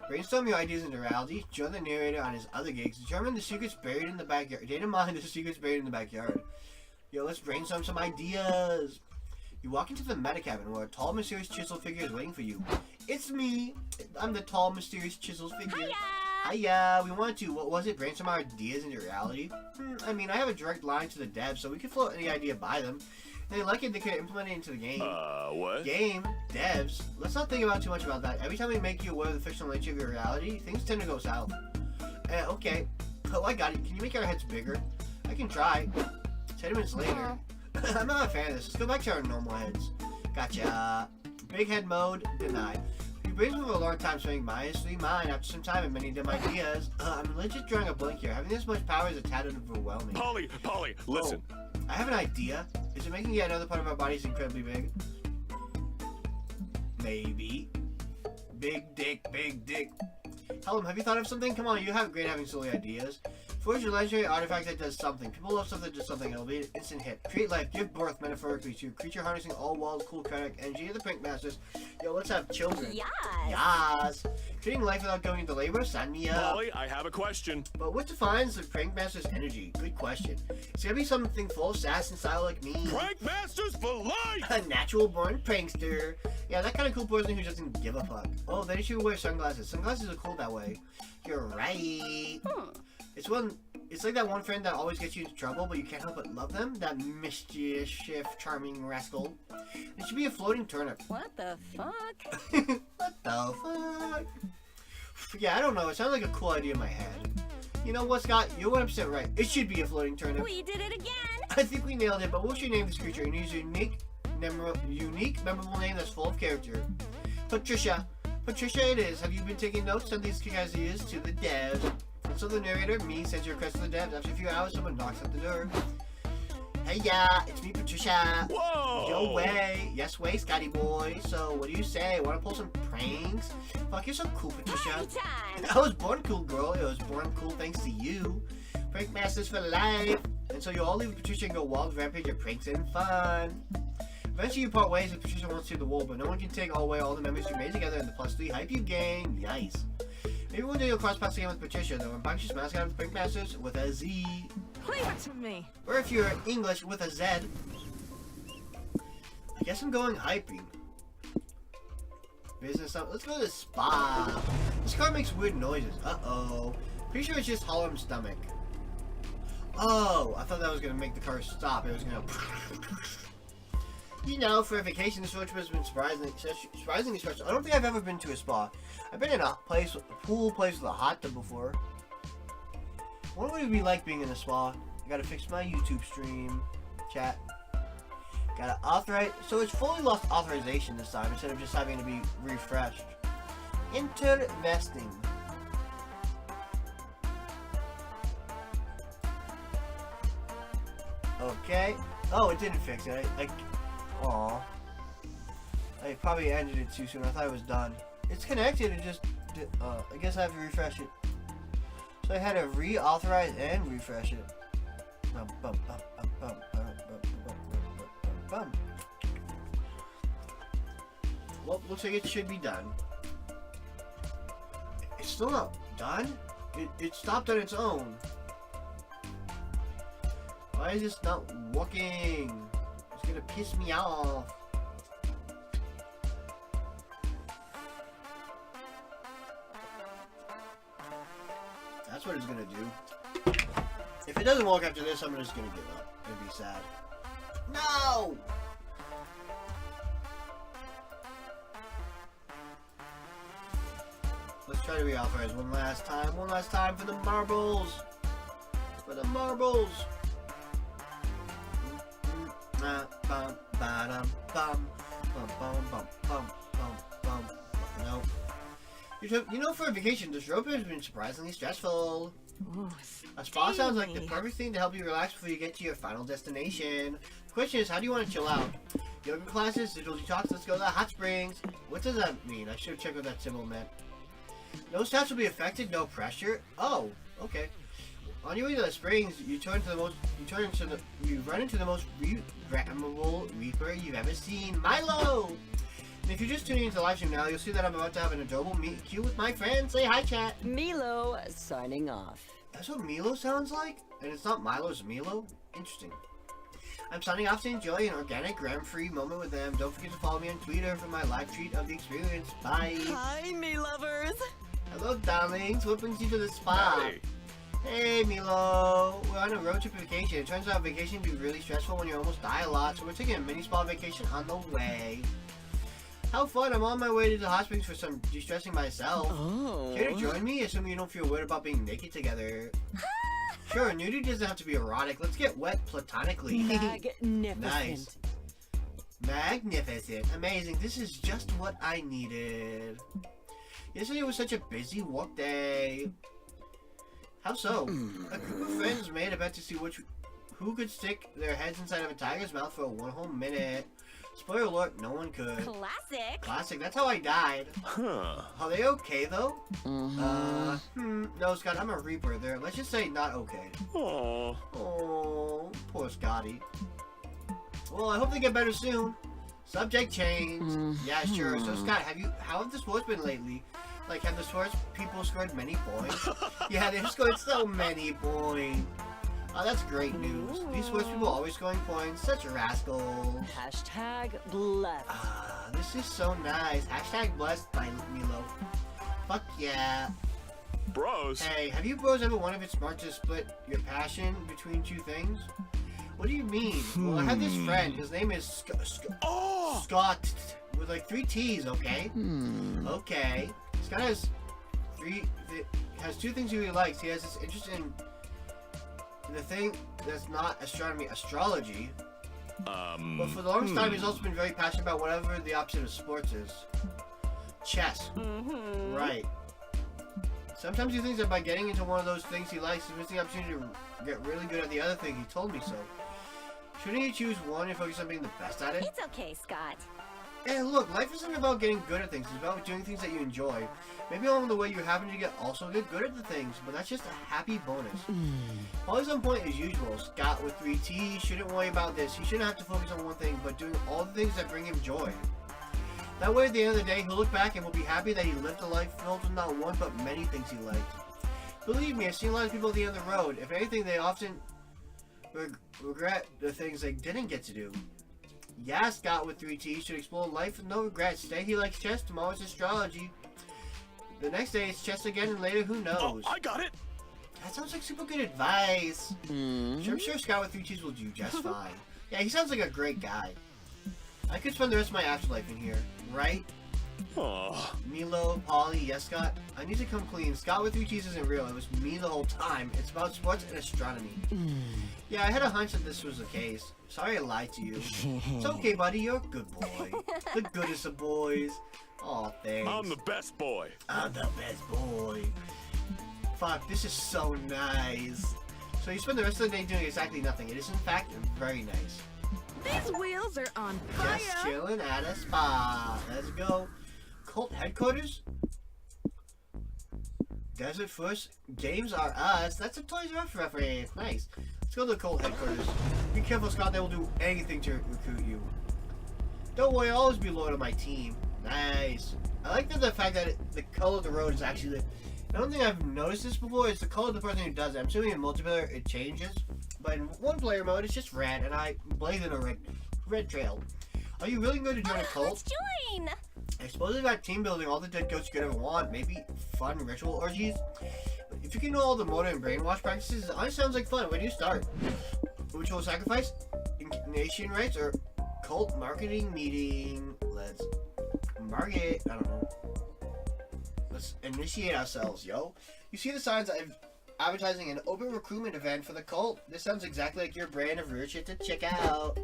Brainstorm your ideas into reality. Join the narrator on his other gigs. Determine the secrets buried in the backyard. Data mine the secrets buried in the backyard. Yo, let's brainstorm some ideas. You walk into the meta cabin where a tall, mysterious chisel figure is waiting for you. It's me. I'm the tall, mysterious chisel figure. Hiya. We wanted to, what was it? Brainstorm our ideas into reality? I mean, I have a direct line to the devs, so we could float any idea by them. If they like it, they could implement it into the game. What? Game, devs. Let's not think about too much about that. Every time we make you aware of the fictional nature of your reality, things tend to go south. Okay. Oh, I got it. Can you make our heads bigger? I can try. 10 minutes later. I'm not a fan of this. Let's go back to our normal heads. Gotcha. Big head mode, denied. You brainstorm for a long time, spending -3 mine after some time and many dim ideas. I'm legit drawing a blank here. Having this much power is a tad overwhelming. Polly, listen. Oh, I have an idea. Is it making yet another part of our bodies incredibly big? Maybe. Big dick, big dick. Tell him, have you thought of something? Come on, you have great having silly ideas. Forge a legendary artifact that does something. People love stuff that does something. It'll be an instant hit. Create life. Give birth, metaphorically, to a creature harnessing all wild, cool, kinetic energy of the Prank Masters. Yo, let's have children. Yes. Yas. Creating life without going into labor? Sign me up. Polly, I have a question. But what defines the Prank Master's energy? Good question. It's gonna be something full of sass and style like me. Prank Masters for life! A natural born prankster. Yeah, that kind of cool person who doesn't give a fuck. Oh, then you should wear sunglasses. Sunglasses are cool that way. You're right. It's like that one friend that always gets you into trouble, but you can't help but love them. That mischievous, charming rascal. It should be a floating turnip. What the fuck? What the fuck? Yeah, I don't know. It sounds like a cool idea in my head. You know what, Scott? You're 100% right. It should be a floating turnip. We did it again. I think we nailed it, but what should you name this creature? You use a unique, memorable name that's full of character. Patricia. Patricia it is. Have you been taking notes? Send these kick-ass ideas to the devs. And so the narrator, me, sends your request to the devs. After a few hours, someone knocks at the door. Hey, yeah, it's me, Patricia. Whoa! Yo, way. Yes, way, Scotty boy. So, what do you say? Want to pull some pranks? Fuck, you're so cool, Patricia. Party time. I was born cool, girl. It was born cool thanks to you. Prank masters for life. And so you all leave with Patricia and go wild rampage of pranks and fun. Eventually you part ways with Patricia wants to see the world, but no one can take away all the memories you made together and the +3 hype you gain. Nice. Maybe one day you'll cross paths again with Patricia, though, and Patricia's mascot of the Prank Masters with a Z. Leave it to me. Or if you're English with a Z. I guess I'm going hyping. Business stuff. Let's go to the spa. This car makes weird noises. Uh-oh. Pretty sure it's just Harlem's stomach. Oh, I thought that was going to make the car stop. It was going to... You know, for a vacation, this road trip has been surprisingly stressful. I don't think I've ever been to a spa. I've been in a pool place with a hot tub before. What would it be like being in a spa? I gotta fix my YouTube stream. Chat. Gotta authorize. So it's fully lost authorization this time instead of just having to be refreshed. Interesting. Okay. Oh, it didn't fix it. Aw. I probably ended it too soon. I thought it was done. It's connected. It just. I guess I have to refresh it. So I had to reauthorize and refresh it. Well, looks like it should be done. It's still not done? It stopped on its own. Why is this not working? It's gonna piss me off. That's what it's gonna do. If it doesn't work after this, I'm just gonna give up. It'd be sad. No! Let's try to reauthorize one last time. One last time for the marbles. For the marbles. No. You know, for a vacation, this road trip has been surprisingly stressful. Ooh, A spa sounds like the steamy. perfect thing to help you relax before you get to your final destination. The question is, how do you want to chill out? Yoga classes, digital detox, let's go to the hot springs. What does that mean? I should have checked what that symbol meant. No stats will be affected, no pressure. Oh, okay. On your way to the springs, you run into the most programmable Reaper you've ever seen, Milo. And if you're just tuning into the live stream now, you'll see that I'm about to have an adorable meet cute with my friends. Say hi, chat. Milo signing off. That's what Milo sounds like, and it's not Milo's Milo. Interesting. I'm signing off to enjoy an organic, gram-free moment with them. Don't forget to follow me on Twitter for my live tweet of the experience. Bye. Hi, me lovers. Hello, darlings. What brings you to the spa? Hey. Hey, Milo. We're on a road trip vacation. It turns out vacation can be really stressful when you almost die a lot, so we're taking a mini spa vacation on the way. How fun. I'm on my way to the hot springs for some de-stressing myself. Oh. Care to join me? Assuming you don't feel weird about being naked together. Sure, nudity doesn't have to be erotic. Let's get wet platonically. Magnificent. Nice. Magnificent. Amazing. This is just what I needed. Yesterday was such a busy work day. How so? A group of friends made a bet to see who could stick their heads inside of a tiger's mouth for one whole minute. Spoiler alert, no one could. Classic. Classic. That's how I died. Huh. Are they okay though? No, Scott, I'm a Reaper there. Let's just say not okay. Aww. Oh, poor Scotty. Well, I hope they get better soon. Subject change. Yeah, sure. So, Scott, how have the sports been lately? Like, have the sports people scored many points? Yeah, they've scored so many points. Oh, that's great news. These sports people always scoring points. Such rascals. Hashtag blessed. Ah, this is so nice. Hashtag blessed by Milo. Fuck yeah. Bros. Hey, have you bros ever wanted it smart to split your passion between two things? What do you mean? Well, I have this friend. His name is Scott with like 3 T's. Okay. Okay. Scott has two things he really likes. He has this interest in the thing that's not astronomy, astrology. But for the longest time, hmm. he's also been very passionate about whatever the opposite of sports is. Chess. Mm-hmm. Right. Sometimes he thinks that by getting into one of those things he likes, he's missing the opportunity to get really good at the other thing. He told me so. Shouldn't he choose one and focus on being the best at it? It's okay, Scott. Hey, look, life isn't about getting good at things. It's about doing things that you enjoy. Maybe along the way you happen to get good at the things, but that's just a happy bonus. Always on point as usual. Scott with 3 T's shouldn't worry about this. He shouldn't have to focus on one thing, but doing all the things that bring him joy. That way, at the end of the day, he'll look back and will be happy that he lived a life filled with not one, but many things he liked. Believe me, I've seen a lot of people at the end of the road. If anything, they often regret the things they didn't get to do. Yeah, Scott with 3 T's should explore life with no regrets. Today he likes chess, tomorrow it's astrology. The next day it's chess again, and later who knows? Oh, I got it. That sounds like super good advice. Mm-hmm. I'm sure Scott with 3 T's will do just fine. Yeah, he sounds like a great guy. I could spend the rest of my afterlife in here, right? Oh, Milo, Polly, yes, Scott. I need to come clean. Scott with 3 T's isn't real. It was me the whole time. It's about sports and astronomy. Yeah, I had a hunch that this was the case. Sorry I lied to you. It's okay, buddy. You're a good boy. The goodest of boys. Aw, thanks. I'm the best boy. I'm the best boy. Fuck, this is so nice. So you spend the rest of the day doing exactly nothing. It is, in fact, very nice. These wheels are on fire. Just chilling at a spa. Let's go. Cult headquarters? Desert First Games Are Us. That's a Toys R Us reference. Nice. Let's go to the cult headquarters. Be careful, Scott. They will do anything to recruit you. Don't worry, I'll always be loyal to my team. Nice. I like the fact that the color of the road is actually I don't think I've noticed this before. It's the color of the person who does it. I'm assuming in multiplayer it changes. But in one player mode, it's just red, and I blaze in a red trail. Are you really going to join a cult? Let's join. I suppose they've got team building, all the dead ghosts could ever want. Maybe fun ritual orgies. If you can know all the motor and brainwash practices, it honestly sounds like fun. Where do you start? Ritual sacrifice, nation rites, or cult marketing meeting? Let's market. I don't know. Let's initiate ourselves, yo. You see the signs of advertising an open recruitment event for the cult? This sounds exactly like your brand of weird shit to check out.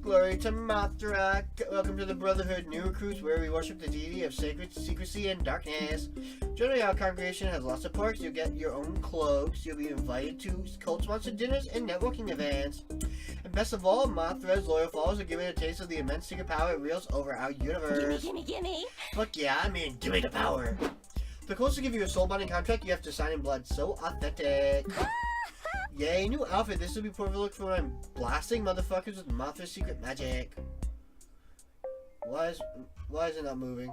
Glory to Mothra. Welcome to the Brotherhood. New recruits where we worship the deity of sacred secrecy and darkness. Generally, our congregation has lots of perks. You'll get your own cloaks. You'll be invited to cult-sponsored dinners and networking events. And best of all, Mothra's loyal followers are given a taste of the immense secret power it wields over our universe. Gimme. Fuck yeah, I mean, give me the power. The cults to give you a soul-bonding contract, you have to sign in blood. So authentic. Yay, new outfit. This will be perfect for when I'm blasting motherfuckers with Mothra's secret magic. Why is it not moving?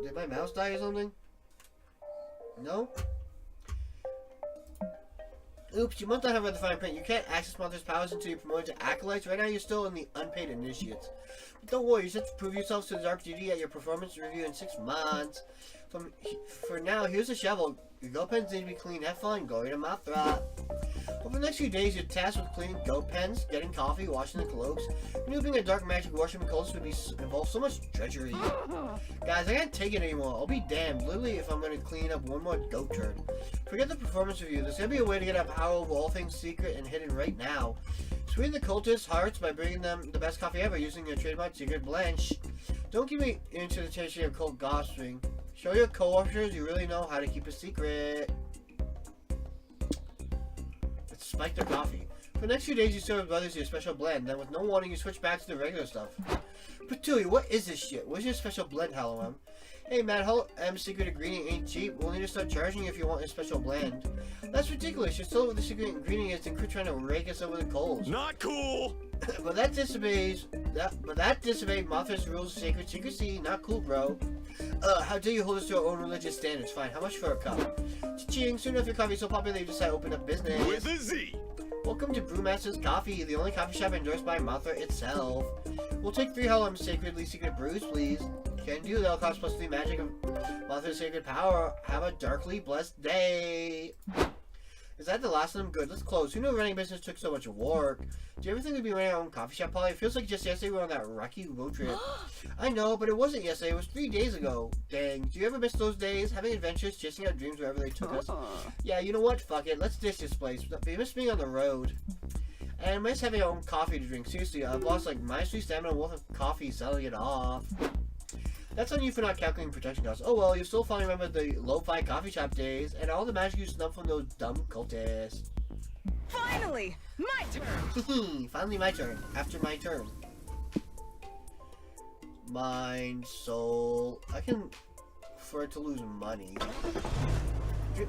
Did my mouse die or something? No? Oops, you must not have read the fine print. You can't access Mothra's powers until you're promoted to acolytes. Right now, you're still in the unpaid initiates. But don't worry, you just have to prove yourselves to the Dark Duty at your performance review in 6 months. For now, here's a shovel. Your goat pens need to be cleaned. Have fun. Go to Mothra. Over the next few days, you're tasked with cleaning goat pens, getting coffee, washing the cloaks. Maneuvering a dark magic worshiping cultist would involve so much drudgery. Guys, I can't take it anymore. I'll be damned. Literally, if I'm going to clean up one more goat turd. Forget the performance review. There's going to be a way to get our power over all things secret and hidden right now. Sweeten the cultists' hearts by bringing them the best coffee ever using your trademark secret blanche. Don't give me into the tension of cult gossiping. Show your co-workers you really know how to keep a secret. Let's spike their coffee. For the next few days, you serve brothers your special blend. Then, with no warning, you switch back to the regular stuff. Patooey, what is this shit? What's your special blend, Halloween? Hey, man, secret ingredient ain't cheap. We'll need to start charging you if you want a special blend. That's ridiculous. You're still what the secret ingredient is, and quit trying to rake us over the coals. Not cool. But that disobeys Mothra's rules of sacred secrecy. Not cool, bro. How dare you hold us to our own religious standards? Fine, how much for a cup? Cha-ching, soon enough your coffee's so popular you decide to open up business. With a Z. Welcome to Brewmaster's Coffee, the only coffee shop endorsed by Mothra itself. We'll take 3 Halloween sacredly secret brews, please. Can do, that'll cost plus 3 magic of Mothra's sacred power. Have a darkly blessed day. Is that the last of them? Good. Let's close. Who knew running a business took so much work? Do you ever think we'd be running our own coffee shop, Polly? It feels like just yesterday we were on that rocky road trip. I know, but it wasn't yesterday. It was 3 days ago. Dang. Do you ever miss those days? Having adventures, chasing out dreams wherever they took us? Yeah, you know what? Fuck it. Let's ditch this place. We miss being on the road. And I miss having our own coffee to drink. Seriously, I've lost like my sweet stamina worth of coffee selling it off. That's on you for not calculating production costs. Oh well, you still finally remember the lo-fi coffee shop days and all the magic you snubbed from those dumb cultists. Finally, my turn. Finally my turn. After my turn. Mind, soul. I can afford to lose money.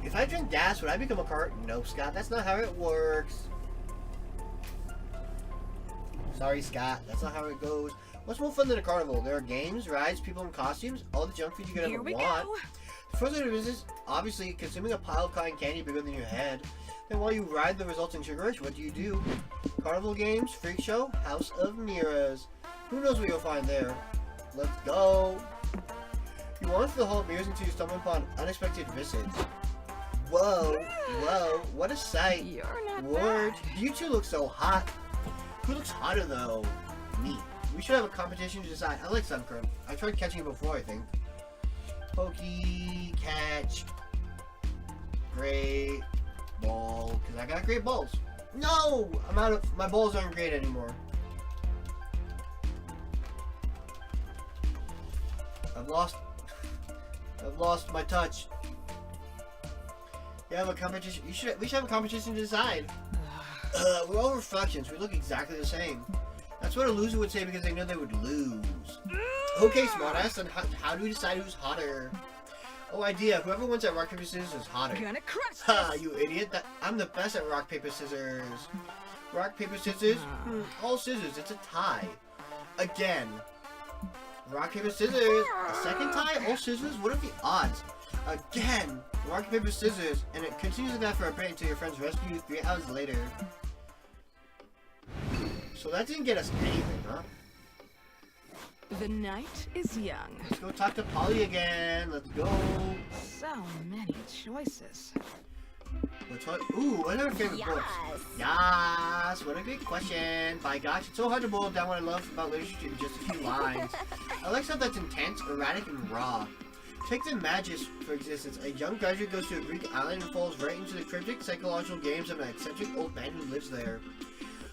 If I drink gas, would I become a cart? No, Scott. That's not how it works. Sorry, Scott. That's not how it goes. What's more fun than a carnival? There are games, rides, people in costumes, all the junk food you could Here ever we want. go. Further to business, obviously, consuming a pile of cotton candy bigger than your head. Then while you ride the resulting sugar rush, what do? Carnival games, freak show, House of Mirrors. Who knows what you'll find there? Let's go. You wander through the Hall of Mirrors until you stumble upon unexpected visits. Whoa, whoa, what a sight. You're not Word, bad. you two look so hot. Who looks hotter though? Me. We should have a competition to decide. I like Suncurrent. I tried catching it before, I think. Pokey, catch, great ball, because I got great balls. No! I'm out of, my balls aren't great anymore. I've lost my touch. You have a competition. We should have a competition to decide. We're all reflections. We look exactly the same. That's what a loser would say because they know they would lose. Okay, smartass, then how do we decide who's hotter? Oh, idea. Whoever wins at rock, paper, scissors is hotter. Gonna crush Ha, this. you idiot. I'm the best at rock, paper, scissors. Rock, paper, scissors? All scissors. It's a tie. Again. Rock, paper, scissors. A second tie? All scissors? What are the odds? Again. Rock, paper, scissors. And it continues like that for a bit until your friends rescue you 3 hours later. So that didn't get us anything, huh? The night is young. Let's go talk to Polly again. Let's go. So many choices. Ooh, what are our favorite books? Yes, what a great question. By gosh, it's so hard to boil down what I love about literature in just a few lines. I like stuff that's intense, erratic, and raw. Take the Magus, for existence. A young graduate goes to a Greek island and falls right into the cryptic psychological games of an eccentric old man who lives there.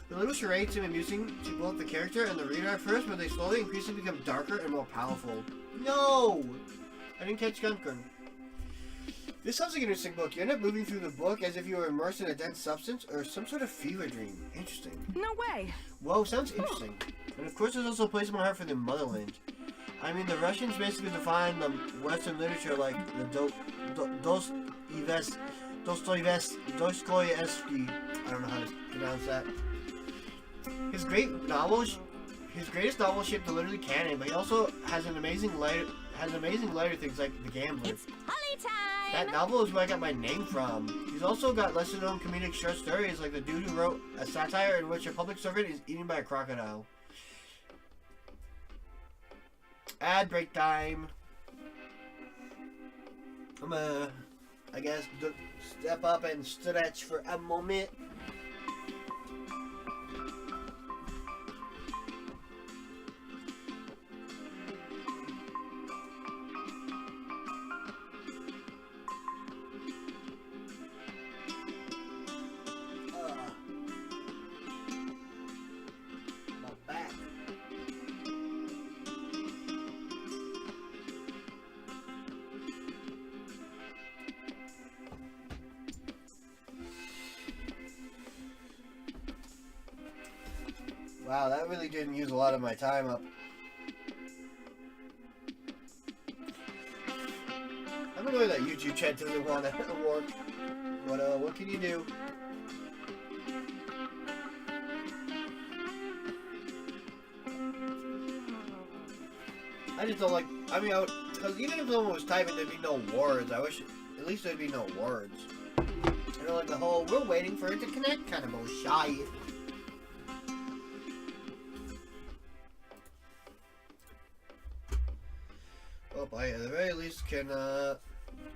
The little charades seem amusing to both the character and the reader at first, but they slowly increasingly become darker and more powerful. No! I didn't catch Gunkurn. This sounds like an interesting book. You end up moving through the book as if you were immersed in a dense substance or some sort of fever dream. Interesting. No way. Whoa, sounds interesting. And of course there's also a place in my heart for the motherland. I mean, the Russians basically define the Western literature like the Dostoevsky. I don't know how to pronounce that. His greatest novel shaped the literary canon, but he also has amazing lighter things like The Gambler. It's Polly time! That novel is where I got my name from. He's also got lesser known comedic short stories like the dude who wrote a satire in which a public servant is eaten by a crocodile. Ad break time. I'm gonna, I guess, step up and stretch for a moment. My back. Wow, that really didn't use a lot of my time up. I'm annoyed that YouTube chat doesn't want to work. But what can you do? I just don't like. I mean, because even if someone was typing, there'd be no words. I wish at least there'd be no words. I don't like the whole "we're waiting for it to connect" kind of bullshit. Well, I at the very least can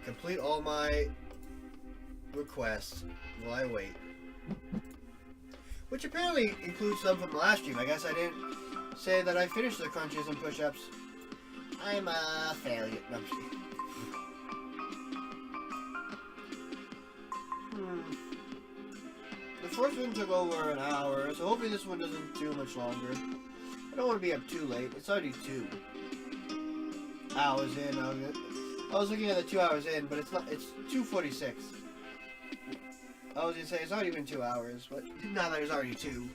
complete all my requests while I wait. Which apparently includes some from last stream. I guess I didn't say that I finished the crunches and push-ups. I'm a failure. No, I'm just kidding. The first one took over an hour, so hopefully this one doesn't too much longer. I don't want to be up too late. It's already 2 hours in. I was looking at the 2 hours in, but it's not. It's 2:46. I was gonna say it's already been 2 hours, but now that it's already 2,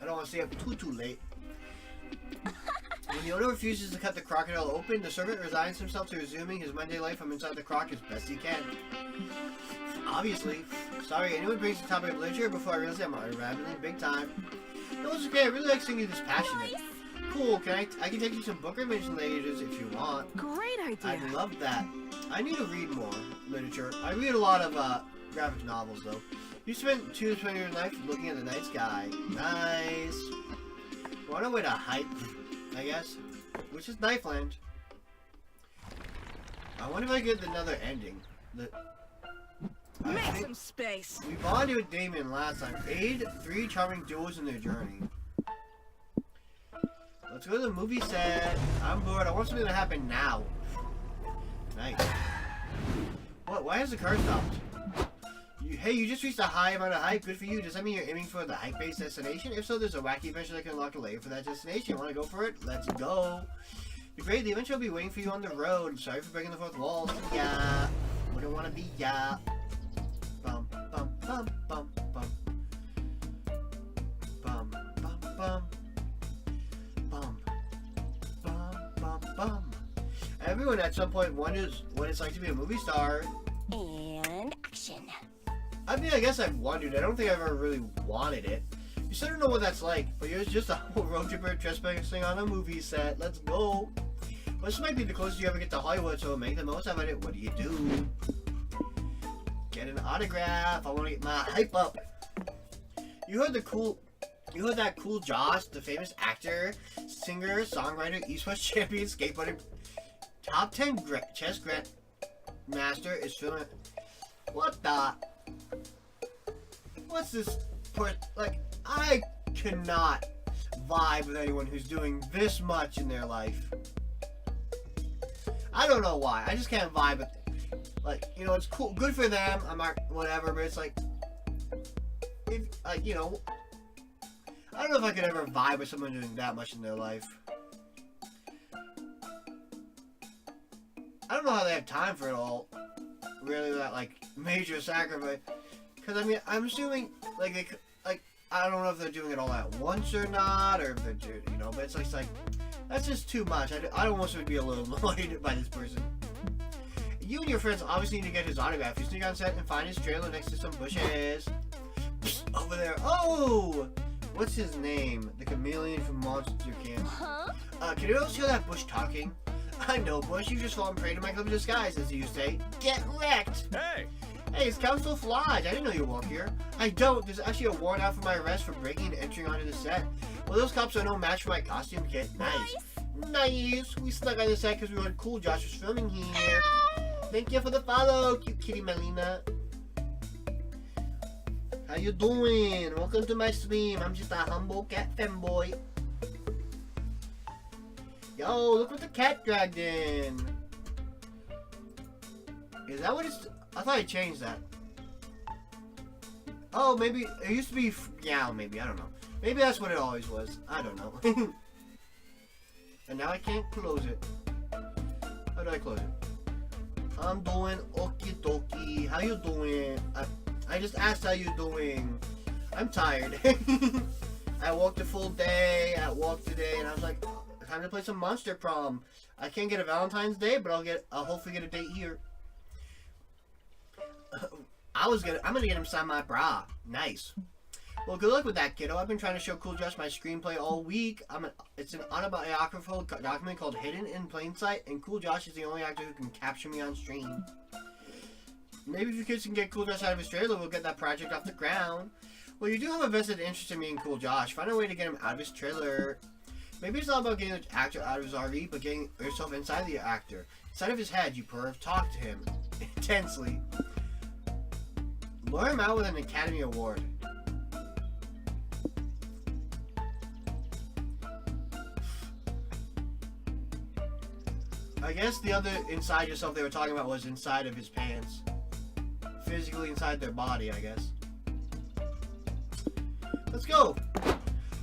I don't want to stay up too late. When the owner refuses to cut the crocodile open, the servant resigns himself to resuming his Monday life from inside the croc as best he can. Obviously. Sorry, anyone brings the topic of literature before I realize I'm rambling big time. No, it's okay. I really like singing this passionate. Cool. I can take you some book recommendations if you want. Great idea. I'd love that. I need to read more literature. I read a lot of graphic novels though. You spent 2 to 20 years of your life looking at the night sky. Nice. We're on our way to hike, I guess, which is Knifeland. I wonder if I get another ending. Make some space. We bonded with Damien last time. Aid 3 charming duos in their journey. Let's go to the movie set. I'm bored. I want something to happen now. Nice. What? Why has the car stopped? Hey, you just reached a high amount of hype. Good for you. Does that mean you're aiming for the hype-based destination? If so, there's a wacky adventure that can unlock a layer for that destination. Want to go for it? Let's go. You're great. The adventure will be waiting for you on the road. Sorry for breaking the fourth wall. Yeah. Wouldn't want to be ya. Bum, bum, bum, bum, bum. Bum, bum, bum. Bum, bum, bum, bum. Everyone at some point wonders what it's like to be a movie star. And action. I mean, I guess I've wondered. I don't think I've ever really wanted it. You still don't know what that's like, but you're just a whole road tripper trespassing on a movie set. Let's go. Well, this might be the closest you ever get to Hollywood, so make the most of it. What do you do? Get an autograph. I want to get my hype up. You heard that cool Josh, the famous actor, singer, songwriter, East West champion, skateboarder, top 10 chess grandmaster is filming. What the? What's this? Like, I cannot vibe with anyone who's doing this much in their life. I don't know why. I just can't vibe with. Like, you know, it's cool, good for them. I'm not whatever, but it's like, if you know, I don't know if I could ever vibe with someone doing that much in their life. I don't know how they have time for it all. Really, that like major sacrifice. Because I mean, I'm assuming like I don't know if they're doing it all at once or not, or if they're doing, you know. But it's like that's just too much. I almost would be a little annoyed by this person. You and your friends obviously need to get his autograph. You sneak on set and find his trailer next to some bushes. Psst, over there. Oh, what's his name? The chameleon from Monster Camp. Huh? Can you else hear that Bush talking? I know, Bush. You just fallen prey to my clever disguise, as you say. Get wrecked! Hey! Hey, it's Council Flies. I didn't know you walk here. I don't. There's actually a warrant out for my arrest for breaking and entering onto the set. Well, those cops are no match for my costume kit. Nice. Nice. We snuck on the set because we heard Cool Josh was filming here. Thank you for the follow, cute kitty Melina. How you doing? Welcome to my stream. I'm just a humble cat femboy. Yo, look what the cat dragged in. Is that what it's... I thought I changed that. Oh, maybe... It used to be... Yeah, maybe. I don't know. Maybe that's what it always was. I don't know. And now I can't close it. How do I close it? I'm doing okie dokie. How you doing? I just asked how you doing. I'm tired. I walked a full day at walk today, and I was like, oh, time to play some Monster Prom. I can't get a Valentine's Day, but I'll hopefully get a date here. I'm gonna get him sign my bra. Nice. Well, good luck with that, kiddo. I've been trying to show Cool Josh my screenplay all week. It's an autobiographical document called Hidden in Plain Sight, and Cool Josh is the only actor who can capture me on stream. Maybe if you kids can get Cool Josh out of his trailer, we'll get that project off the ground. Well, you do have a vested interest in me and Cool Josh. Find a way to get him out of his trailer. Maybe it's not about getting the actor out of his RV, but getting yourself inside the actor. Inside of his head, you perv. Talk to him. Intensely. Lure him out with an Academy Award. I guess the other inside yourself they were talking about was inside of his pants. Physically inside their body, I guess. Let's go!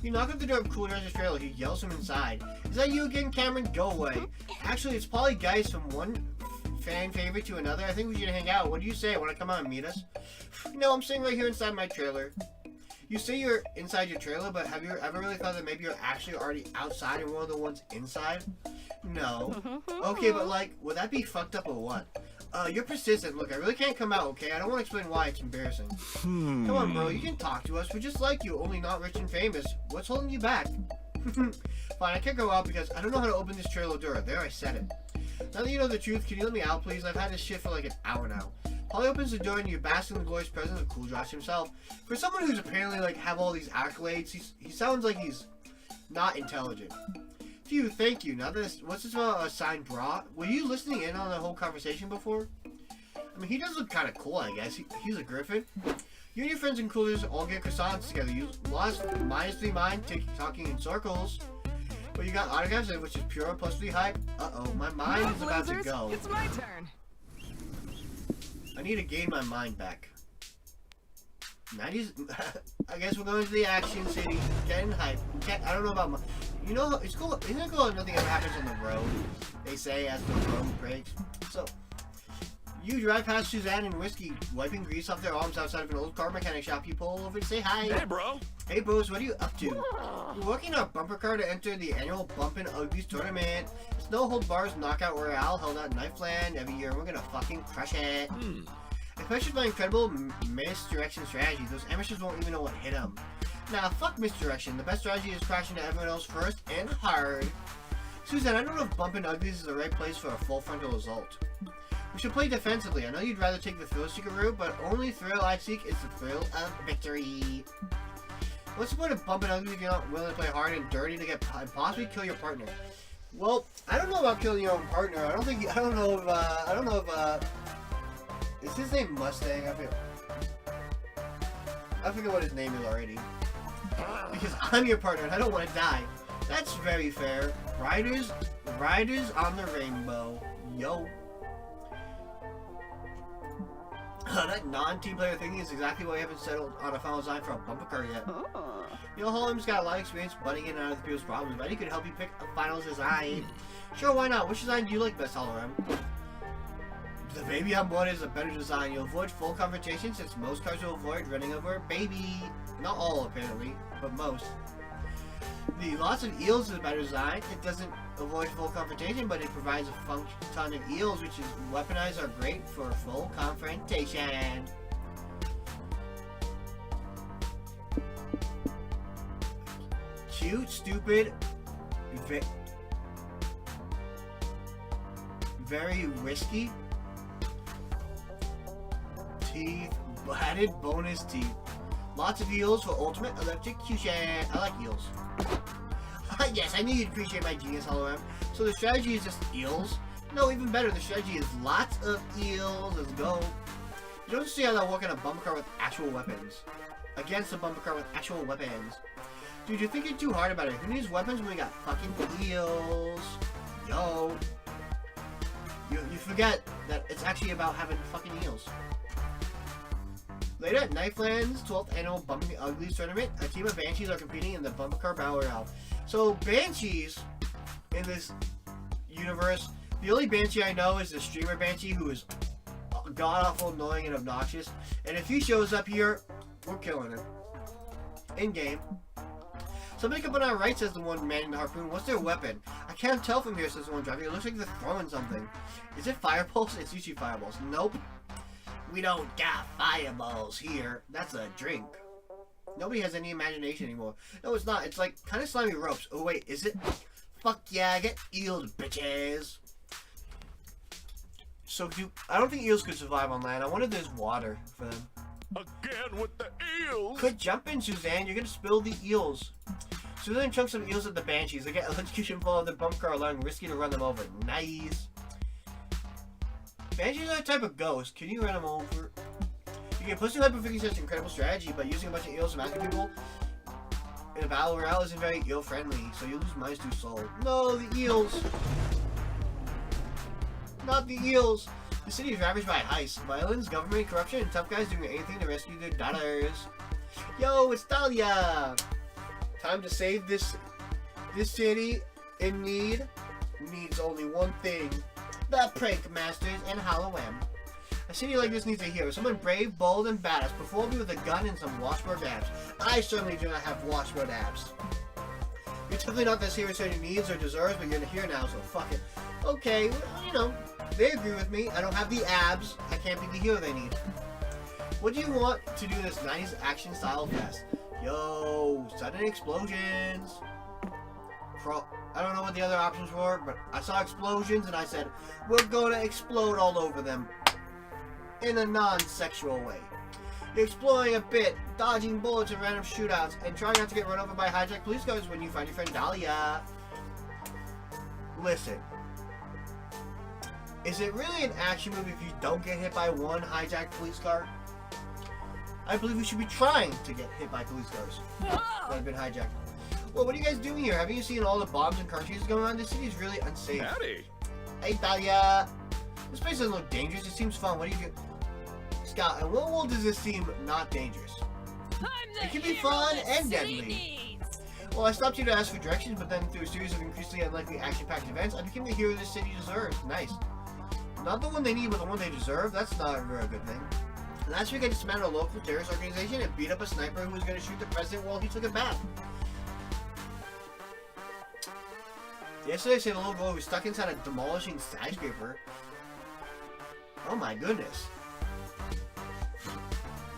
You knock on the door of Cool Rancher's trailer. He yells from inside. Is that you again, Cameron? Go away. Actually, it's probably guys from one fan favorite to another. I think we should hang out. What do you say? Want to come out and meet us? No, I'm sitting right here inside my trailer. You say you're inside your trailer, but have you ever really thought that maybe you're actually already outside and one of the ones inside? No. Okay, but like, would that be fucked up or what? You're persistent. Look, I really can't come out, okay? I don't want to explain why. It's embarrassing. Come on, bro. You can talk to us. We're just like you, only not rich and famous. What's holding you back? Fine, I can't go out because I don't know how to open this trailer door. There, I said it. Now that you know the truth, can you let me out, please? I've had this shit for like an hour now. Polly opens the door and you bask in the glorious presence of Cool Josh himself. For someone who's apparently like have all these accolades, he sounds like he's not intelligent. Phew, thank you. Now this, what's this about a signed bra? Were you listening in on the whole conversation before? I mean, he does look kind of cool, I guess. He's a griffin. You and your friends and coolers all get croissants together. You lost -3 mind talking in circles. But you got autographs, which is pure plus 3 hype. Uh-oh, my mind is about to go. It's my turn. I need to gain my mind back. 90s. I guess we're going to the action city. Getting hype. I don't know about my. You know, it's cool. Isn't it cool? Nothing ever happens on the road. They say as the road breaks. So, you drive past Suzanne and Whiskey, wiping grease off their arms outside of an old car mechanic shop. You pull over to say hi. Hey, bro. Hey, bros, what are you up to? We're working on a bumper car to enter the annual Bumpin' Uglies tournament. It's no hold bars knockout royale held at Knifeland every year. We're gonna fucking crush it. I questioned my incredible misdirection strategy. Those amateurs won't even know what hit them. Nah, fuck misdirection. The best strategy is crashing to everyone else first and hard. Suzanne, I don't know if Bumpin' Uglies is the right place for a full frontal assault. We should play defensively. I know you'd rather take the thrill-seeker route, but only thrill I seek is the thrill of victory. What's the point of Bumpin' Uglies if you're not willing to play hard and dirty to get and possibly kill your partner? Well, I don't know about killing your own partner. I don't know if is his name Mustang? I forget what his name is already. Because I'm your partner and I don't want to die. That's very fair. Riders on the rainbow. Yo. That non-team player thinking is exactly why we haven't settled on a final design for a bumper car yet. Neil Holland's got a lot of experience butting in and out of the people's problems, but he could help you pick a final design. Sure, why not? Which design do you like best, Holloram? The baby on board is a better design. You'll avoid full confrontation since most cars will avoid running over a baby. Not all, apparently, but most. The lots of eels is a better design. It doesn't avoid full confrontation, but it provides a ton of eels, which is weaponized are great for full confrontation. Cute, stupid, very risky. Teeth, added bonus teeth. Lots of eels for ultimate electrocution. I like eels. Yes, I knew you'd appreciate my genius, Holloram. So the strategy is just eels? No, even better, the strategy is lots of eels. Let's go. You don't see how that work in a bumper car with actual weapons. Against a bumper car with actual weapons. Dude, you're thinking too hard about it. Who needs weapons when we got fucking eels? Yo. You forget that it's actually about having fucking eels. Later at Knifeland's 12th annual Bumping Uglies tournament, a team of Banshees are competing in the bumper car battle royale. So Banshees, in this universe, the only Banshee I know is the streamer Banshee, who is god-awful, annoying, and obnoxious. And if he shows up here, we're killing him. In-game. Somebody come on our right, says the one manning the harpoon. What's their weapon? I can't tell from here, says the one driving. It looks like they're throwing something. Is it fireballs? It's usually fireballs. Nope. We don't got fireballs here. That's a drink. Nobody has any imagination anymore. No, it's not. It's like kind of slimy ropes. Oh, wait. Is it? Fuck yeah. Get eeled, bitches. So, I don't think eels could survive on land. I wonder if there's water for them. Again with the eels. Quit jumping, Suzanne. You're going to spill the eels. Suzanne chunks some eels at the Banshees. They get electrocution full of the bump car, allowing Risky to run them over. Nice. Banshees are a type of ghost. Can you run them over? You can push the hyperthinking such incredible strategy, but using a bunch of eels to master people in a battle royale isn't very eel friendly, so you lose minus 2 soul. No, the eels! Not the eels! The city is ravaged by heist, violence, government corruption, and tough guys doing anything to rescue their daughters. Yo, it's Dahlia! Time to save this city in need. Needs only one thing. The Prank Masters and Halloween. A city like this needs a hero. Someone brave, bold, and badass. Perform me with a gun and some washboard abs. I certainly do not have washboard abs. You're definitely not this hero City needs or deserves, but you're here now, so fuck it. Okay, well, you know, they agree with me. I don't have the abs. I can't be the hero they need. What do you want to do this 90s action style fest? Yo, sudden explosions. I don't know what the other options were, but I saw explosions and I said, we're gonna explode all over them. In a non-sexual way. You're exploring a bit, dodging bullets and random shootouts, and trying not to get run over by hijacked police cars when you find your friend Dahlia. Listen. Is it really an action movie if you don't get hit by one hijacked police car? I believe we should be trying to get hit by police cars that have been hijacked. Well, what are you guys doing here? Haven't you seen all the bombs and car chases going on? This city is really unsafe. Howdy. Hey, Dahlia. This place doesn't look dangerous. It seems fun. What do you do? Scott, in what world does this seem not dangerous? It can be fun and deadly. Well, I stopped you to ask for directions, but then through a series of increasingly unlikely action-packed events, I became the hero this city deserves. Nice. Not the one they need, but the one they deserve? That's not a very good thing. Last week, I dismantled a local terrorist organization and beat up a sniper who was going to shoot the president while he took a bath. Yesterday, I saved a little girl who was stuck inside a demolishing skyscraper. Oh my goodness.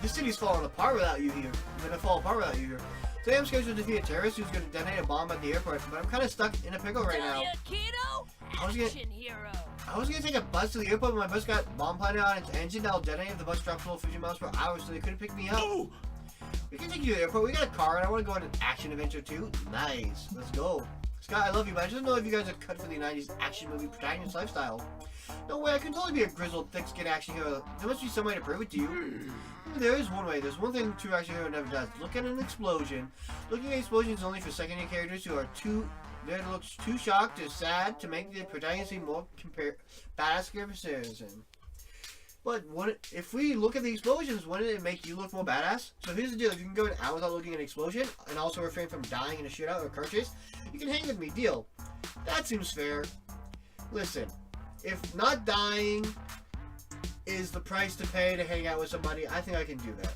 This city's falling apart without you here. It's gonna fall apart without you here. Today I'm scheduled to defeat a terrorist who's gonna detonate a bomb at the airport, but I'm kinda stuck in a pickle right now. I was gonna take a bus to the airport, but my bus got bomb planted on its engine. That'll detonate if the bus drops below 50 miles per hour, so they couldn't pick me up. Oh. We can take you to the airport. We got a car, and I want to go on an action adventure too. Nice. Let's go. Scott, I love you, but I just don't know if you guys are cut for the 90s action movie protagonist lifestyle. No way, I can totally be a grizzled, thick-skinned action hero. There must be some way to prove it to you. There is one way. There's one thing true action hero never does. Look at an explosion. Looking at explosions is only for secondary characters who are there to look too shocked or sad to make the protagonist seem more badass comparison. But if we look at the explosions, wouldn't it make you look more badass? So here's the deal. If you can go an hour without looking at an explosion, and also refrain from dying in a shootout or car chase, you can hang with me. Deal. That seems fair. Listen, if not dying is the price to pay to hang out with somebody, I think I can do that.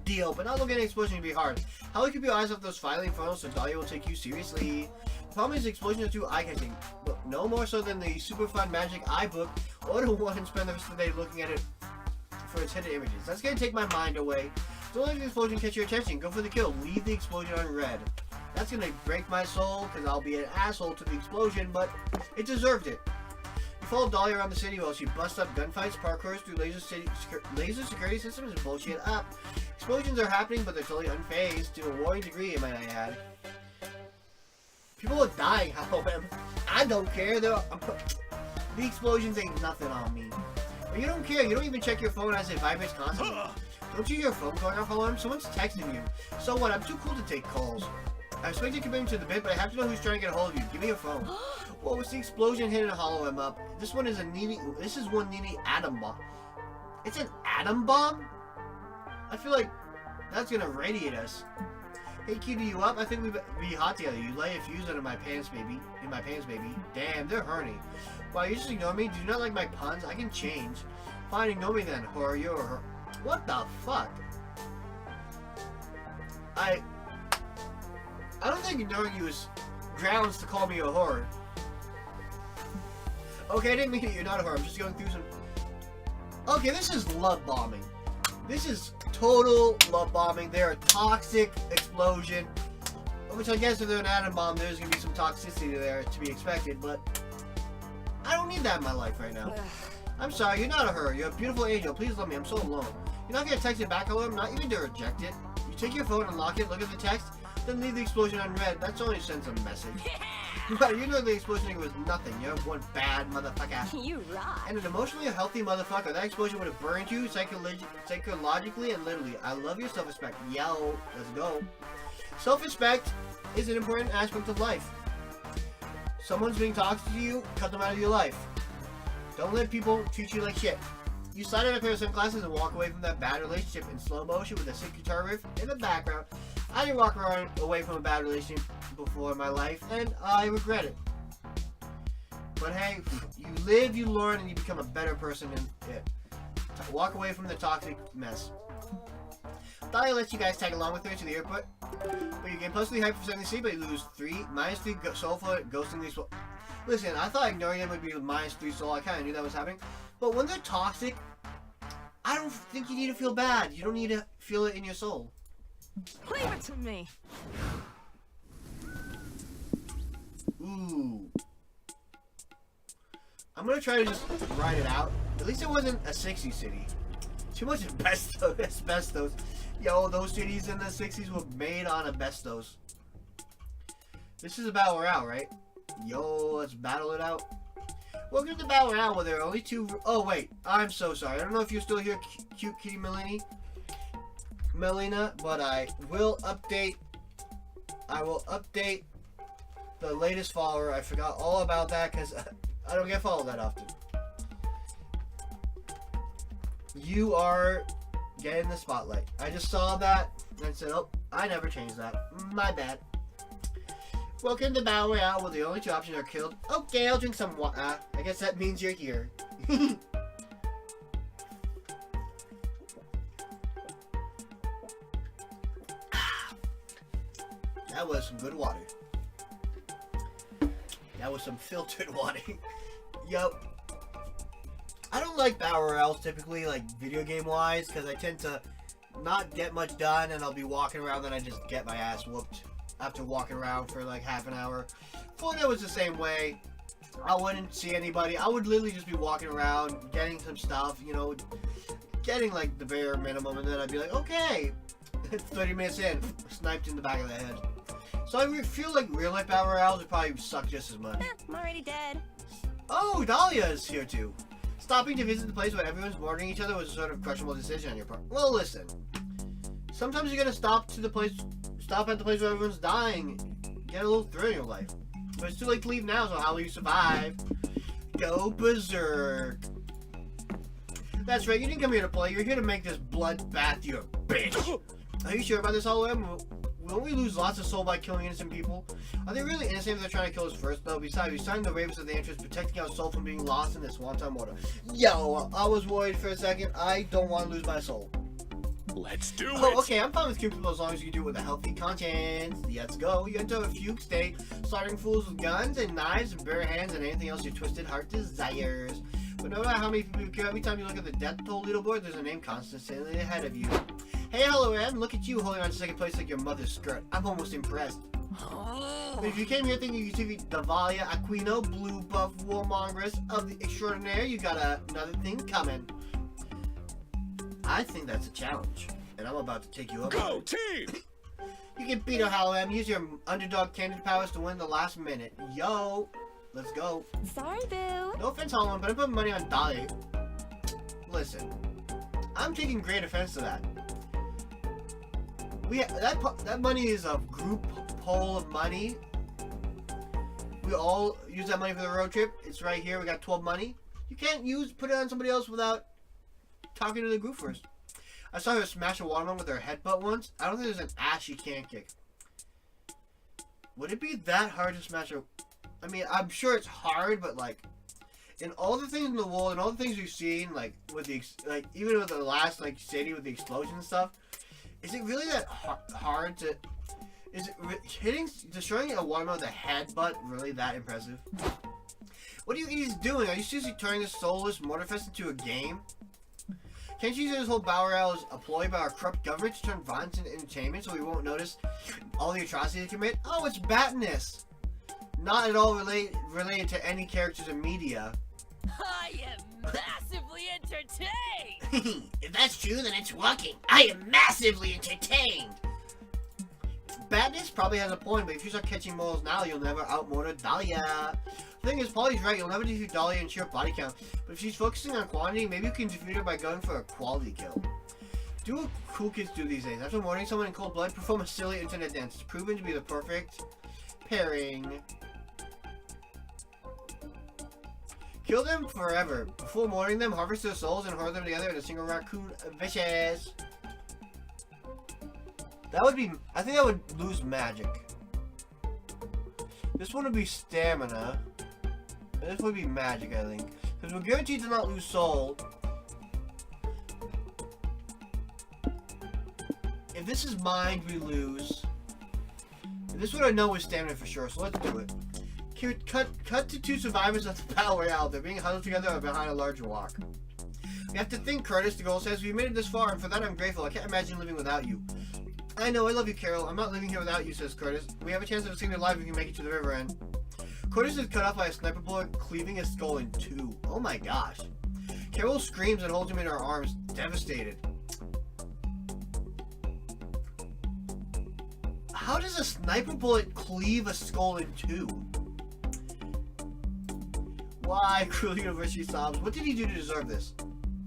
Deal. But not looking at an explosion would be hard. How will you keep your eyes off those filing funnels so Dahlia will take you seriously? The problem is the explosions are too eye-catching, but no more so than the super fun magic eye book. Order one and spend the rest of the day looking at it for its hidden images. That's gonna take my mind away. Don't let the explosion catch your attention. Go for the kill. Leave the explosion unread. That's gonna break my soul because I'll be an asshole to the explosion, but it deserved it. You follow Dahlia around the city while she busts up gunfights, parkours through laser security systems, and bullshit up. Explosions are happening, but they're totally unfazed to a worrying degree, might I add. People are dying, however. I don't care. The explosions ain't nothing on me. But you don't care. You don't even check your phone as it vibrates constantly. Don't you hear your phone going off alarm? Someone's texting you. So what? I'm too cool to take calls. I expect you to commit to the bit, but I have to know who's trying to get a hold of you. Give me your phone. What was the explosion hitting a hollow M up? This one is one needy atom bomb. It's an atom bomb? I feel like that's gonna radiate us. Hey, cutie, you up? I think we'd be hot together. You lay a fuse under my pants, baby. In my pants, baby. Damn, they're horny. Wow, you just ignore me? Do you not like my puns? I can change. Fine, ignore me then, whore. You're a whore. What the fuck? I don't think ignoring you is grounds to call me a whore. Okay, I didn't mean it. You're not a whore. I'm just going through some... Okay, this is love bombing. This is total love bombing. They're a toxic explosion. Which I guess if they're an atom bomb, there's going to be some toxicity there to be expected, but I don't need that in my life right now. I'm sorry, you're not a her. You're a beautiful angel. Please love me. I'm so alone. You're not going to text it back, hello? I'm not even to reject it. You take your phone, unlock it, look at the text, then leave the explosion unread. That's only sends a message. But you know the explosion was nothing. You're one bad motherfucker. You rock. And an emotionally healthy motherfucker, that explosion would have burned you psychologically and literally. I love your self-respect. Yo, let's go. Self-respect is an important aspect of life. Someone's being toxic to you, cut them out of your life. Don't let people treat you like shit. You slide on a pair of sunglasses and walk away from that bad relationship in slow motion with a sick guitar riff in the background. I didn't walk around away from a bad relationship before in my life, and I regret it. But hey, you live, you learn, and you become a better person in it. Walk away from the toxic mess. Dahlia lets you guys tag along with her to the airport, but you get positively hyped for 70C, but you lose -3 soul for ghosting these. Listen, I thought ignoring them would be -3 soul. I kind of knew that was happening. But when they're toxic, I don't think you need to feel bad. You don't need to feel it in your soul. Leave it to me. Ooh. I'm gonna try to just ride it out. At least it wasn't a 60s city. Too much asbestos. Yo, those cities in the 60s were made on asbestos. This is a battle royale, right? Yo, let's battle it out. Welcome to Battle Royale, where there are only 2... Oh, wait. I'm so sorry. I don't know if you're still here, cute kitty Melina, but I will update the latest follower. I forgot all about that because I don't get followed that often. You are getting the spotlight. I just saw that and I said, oh, I never changed that. My bad. Welcome to Battle Royale, where the only 2 options are killed. Okay, I'll drink some water. I guess that means you're here. That was some good water. That was some filtered water. Yup. I don't like Battle Royales typically, like video game wise, because I tend to not get much done and I'll be walking around and I just get my ass whooped after walking around for like half an hour. Fortnite was the same way. I wouldn't see anybody. I would literally just be walking around, getting some stuff, you know, getting like the bare minimum, and then I'd be like, okay, 30 minutes in, sniped in the back of the head. So I feel like real life Battle Royales would probably suck just as much. I'm already dead. Oh, Dahlia is here too. Stopping to visit the place where everyone's murdering each other was a sort of questionable decision on your part. Well, listen. Sometimes you gotta stop at the place where everyone's dying. Get a little thrill in your life. But it's too late to leave now, so how will you survive? Go berserk. That's right, you didn't come here to play. You're here to make this bloodbath, you bitch. Are you sure about this, Hologram? Won't we lose lots of soul by killing innocent people? Are they really innocent if they're trying to kill us first, though? Besides, we signed the waivers of the interest, protecting our soul from being lost in this one-time order. Yo, I was worried for a second. I don't want to lose my soul. Let's do it. Oh, okay, I'm fine with killing people as long as you do it with a healthy conscience. Let's go. You enter a fugue state, slaughtering fools with guns and knives and bare hands and anything else your twisted heart desires. But no matter how many people you kill, every time you look at the death toll leaderboard, there's a name constantly ahead of you. Hey, hello, Em. Look at you holding on to second place like your mother's skirt. I'm almost impressed. But if you came here thinking you could defeat Davalia, Aquino, Blue Buff, Warmongers of the Extraordinaire, you got another thing coming. I think that's a challenge, and I'm about to take you up. Go team! You can beat her, Halloween. Use your underdog candid powers to win the last minute. Yo, let's go. Sorry, boo. No offense, Halloween, but I'm putting money on Dolly. Listen, I'm taking great offense to that. That money is a group poll of money. We all use that money for the road trip. It's right here. We got 12 money. You can't put it on somebody else without talking to the group first. I saw her smash a watermelon with her headbutt once. I don't think there's an ass she can't kick. Would it be that hard to smash a... I mean, I'm sure it's hard, but like, in all the things in the world and all the things we've seen, like with the even with the last like city with the explosion and stuff, is it really that hard to? Is it destroying a watermelon with a headbutt really that impressive? What are you guys doing? Are you seriously turning this soulless Mortarfest into a game? Can't you see this whole Battle Royale is a ploy by our corrupt government to turn violence into entertainment so we won't notice all the atrocities they commit? Oh, it's Batness! Not at all related to any characters in media. I am massively entertained. If that's true, then it's working. I am massively entertained. Badness probably has a point, but if you start catching moles now, you'll never outmotor Dahlia. The thing is, Polly's right, you'll never defeat Dahlia in sheer body count, but if she's focusing on quantity, maybe you can defeat her by going for a quality kill. Do what cool kids do these days. After murdering someone in cold blood, perform a silly internet dance. It's proven to be the perfect pairing. Kill them forever. Before murdering them, harvest their souls and hoard them together in a single raccoon vicious. That would be... I think that would lose magic. This one would be stamina. This would be magic, I think. Because we're guaranteed to not lose soul. If this is mind, we lose. And this one I know is stamina for sure, so let's do it. Cut to two survivors of the Battle Royale. They're being huddled together behind a large rock. We have to think, Curtis, the girl says. We made it this far, and for that I'm grateful. I can't imagine living without you. I know, I love you, Carol. I'm not living here without you, says Curtis. We have a chance of seeing your life if you can make it to the river end. Curtis is cut off by a sniper bullet, cleaving his skull in two. Oh my gosh. Carol screams and holds him in her arms, devastated. How does a sniper bullet cleave a skull in two? Why? Cruel University sobs. What did he do to deserve this?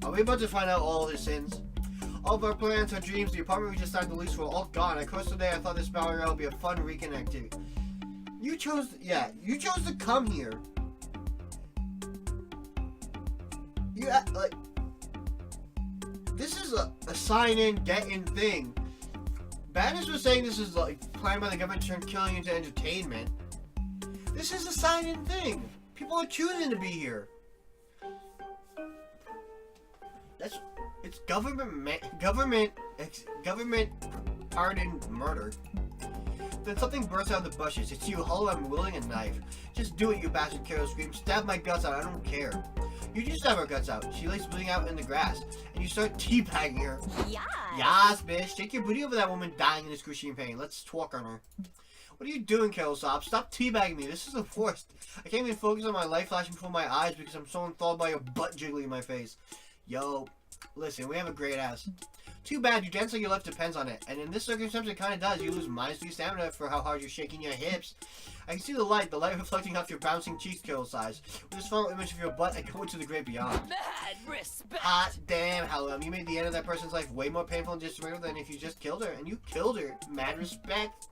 Are we about to find out all his sins? All of our plans, our dreams, the apartment we just signed the lease for, all gone. I cursed today. I thought this battle royale would be a fun weekend activity. You chose to come here. You like, this is a sign-in, get-in thing. Badness was saying this is like planned by the government to turn killing into entertainment. This is a sign-in thing. People are choosing to be here. It's government pardoned murder. Then something bursts out of the bushes. It's you, Hollow. I'm wielding a knife. Just do it, you bastard, Carol screams. Stab my guts out. I don't care. You do stab her guts out. She lays bleeding out in the grass, and you start teabagging her. Yeah. Yas, bitch. Take your booty over that woman dying in excruciating pain. Let's talk on her. What are you doing, Carol sobs? Stop teabagging me. This is the worst. I can't even focus on my light flashing before my eyes because I'm so enthralled by your butt jiggling in my face. Yo, listen, we have a great ass. Too bad, you dance like your life depends on it. And in this circumstance, it kind of does. You lose -3 stamina for how hard you're shaking your hips. I can see the light reflecting off your bouncing cheeks, Carol sighs. With this final image of your butt, I go into the great beyond. Mad respect. Hot damn, Hallum. You made the end of that person's life way more painful and disrespectful than if you just killed her. And you killed her. Mad respect.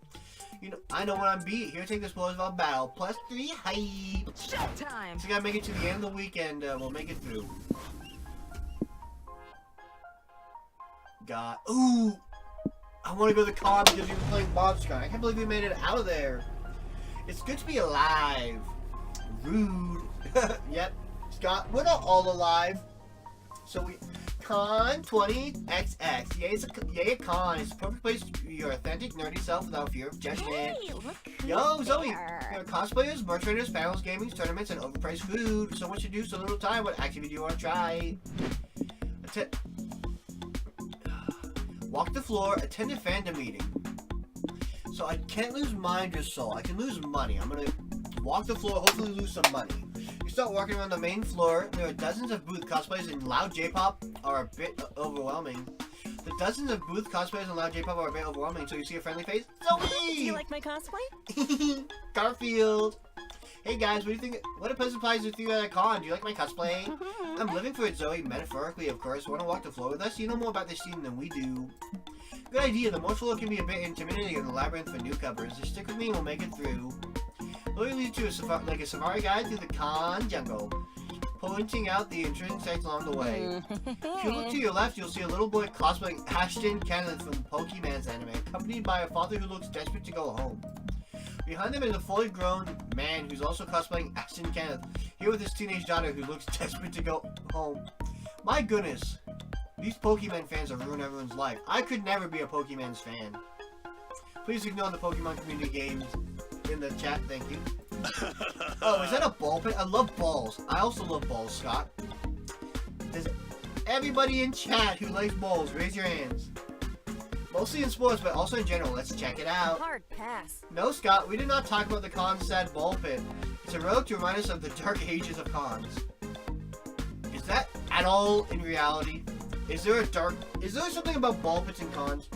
You know, I know what I'm beat. Here, take this Bloodspell battle. +3 hype. Showtime. So we gotta make it to the end of the weekend. We'll make it through. God. Ooh! I want to go to the con because we were playing Monster. I can't believe we made it out of there. It's good to be alive. Rude. Yep. Scott, we're not all alive. So we... Con 20XX. Yay, a con. It's a perfect place to be your authentic, nerdy self without fear of judgment. Hey, look who's Yo, Zoe! We there. have cosplayers, merch traders, panels, gaming, tournaments, and overpriced food. So much to do, so little time. What activity do you want to try? Walk the floor, attend a fandom meeting. So I can't lose mind or soul. I can lose money. I'm gonna walk the floor, hopefully lose some money. You start walking around the main floor. There are dozens of booth cosplayers and loud J-pop are a bit overwhelming. The dozens of booth cosplayers and loud J-pop are a bit overwhelming, so you see a friendly face. Do Zoe! you like my cosplay? Garfield! Hey guys, what do you think? What a pleasant surprise with you at a con. Do you like my cosplay? I'm living for it, Zoe. Metaphorically, of course. Want to walk the floor with us? You know more about this scene than we do. Good idea. The moat floor can be a bit intimidating in the labyrinth for newcomers. Just stick with me and we'll make it through. We'll lead you to a safari guide through the con jungle, pointing out the interesting sights along the way. If you look to your left, you'll see a little boy cosplaying Ashton Kenneth from Pokemon's anime, accompanied by a father who looks desperate to go home. Behind them is a fully grown man who's also cosplaying Ashton Kenneth, here with his teenage daughter who looks desperate to go home. My goodness, these Pokemon fans have ruined everyone's life. I could never be a Pokemon's fan. Please ignore the Pokemon community games in the chat, thank you. Oh, is that a ball pit? I love balls. I also love balls, Scott. Does everybody in chat who likes balls, raise your hands. Mostly in sports, but also in general. Let's check it out. Hard pass. No, Scott, we did not talk about the con sad ball pit. It's a relic to remind us of the dark ages of cons. Is that at all in reality? Is there something about ball pits and cons?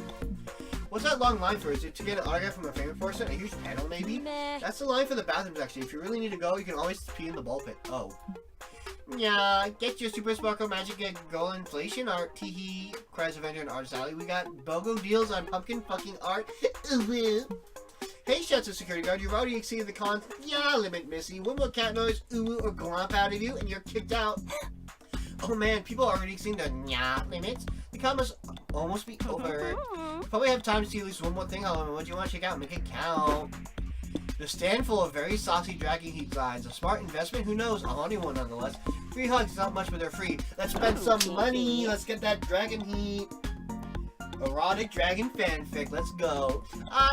What's that long line for? Is it to get an autograph from a famous person? A huge panel, maybe? Meh. That's the line for the bathrooms, actually. If you really need to go, you can always pee in the ball pit. Oh. Yeah, get your Super Sparkle Magic and Go Inflation art. Teehee, cries Avenger and Artist Alley. We got BOGO deals on pumpkin fucking art. Hey, Shelter Security Guard, you've already exceeded the limit, Missy. One more cat noise, or glomp out of you, and you're kicked out. Oh man, people are already exceeding the limits. The con must almost be over. You probably have time to see at least one more thing, however. What do you want to check out? Make it count. The stand full of very saucy Dragon Heat lines. A smart investment? Who knows? A haunting one nonetheless. Free hugs is not much, but they're free. Let's spend some money. Let's get that Dragon Heat. Erotic Dragon fanfic. Let's go.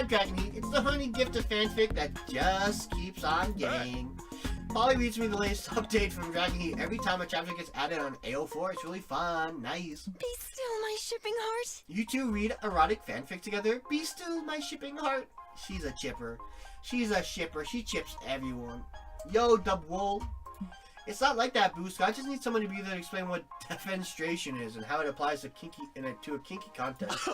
Dragon Heat. It's the honey gift of fanfic that just keeps on getting. Polly reads me the latest update from Dragon Heat every time a chapter gets added on AO4. It's really fun. Nice. Be still, my shipping heart. You two read erotic fanfic together? Be still, my shipping heart. She's a chipper. She's a shipper. She chips everyone. Yo, Dub Wool. It's not like that, Boost. I just need someone to be there to explain what defenstration is and how it applies to a kinky context.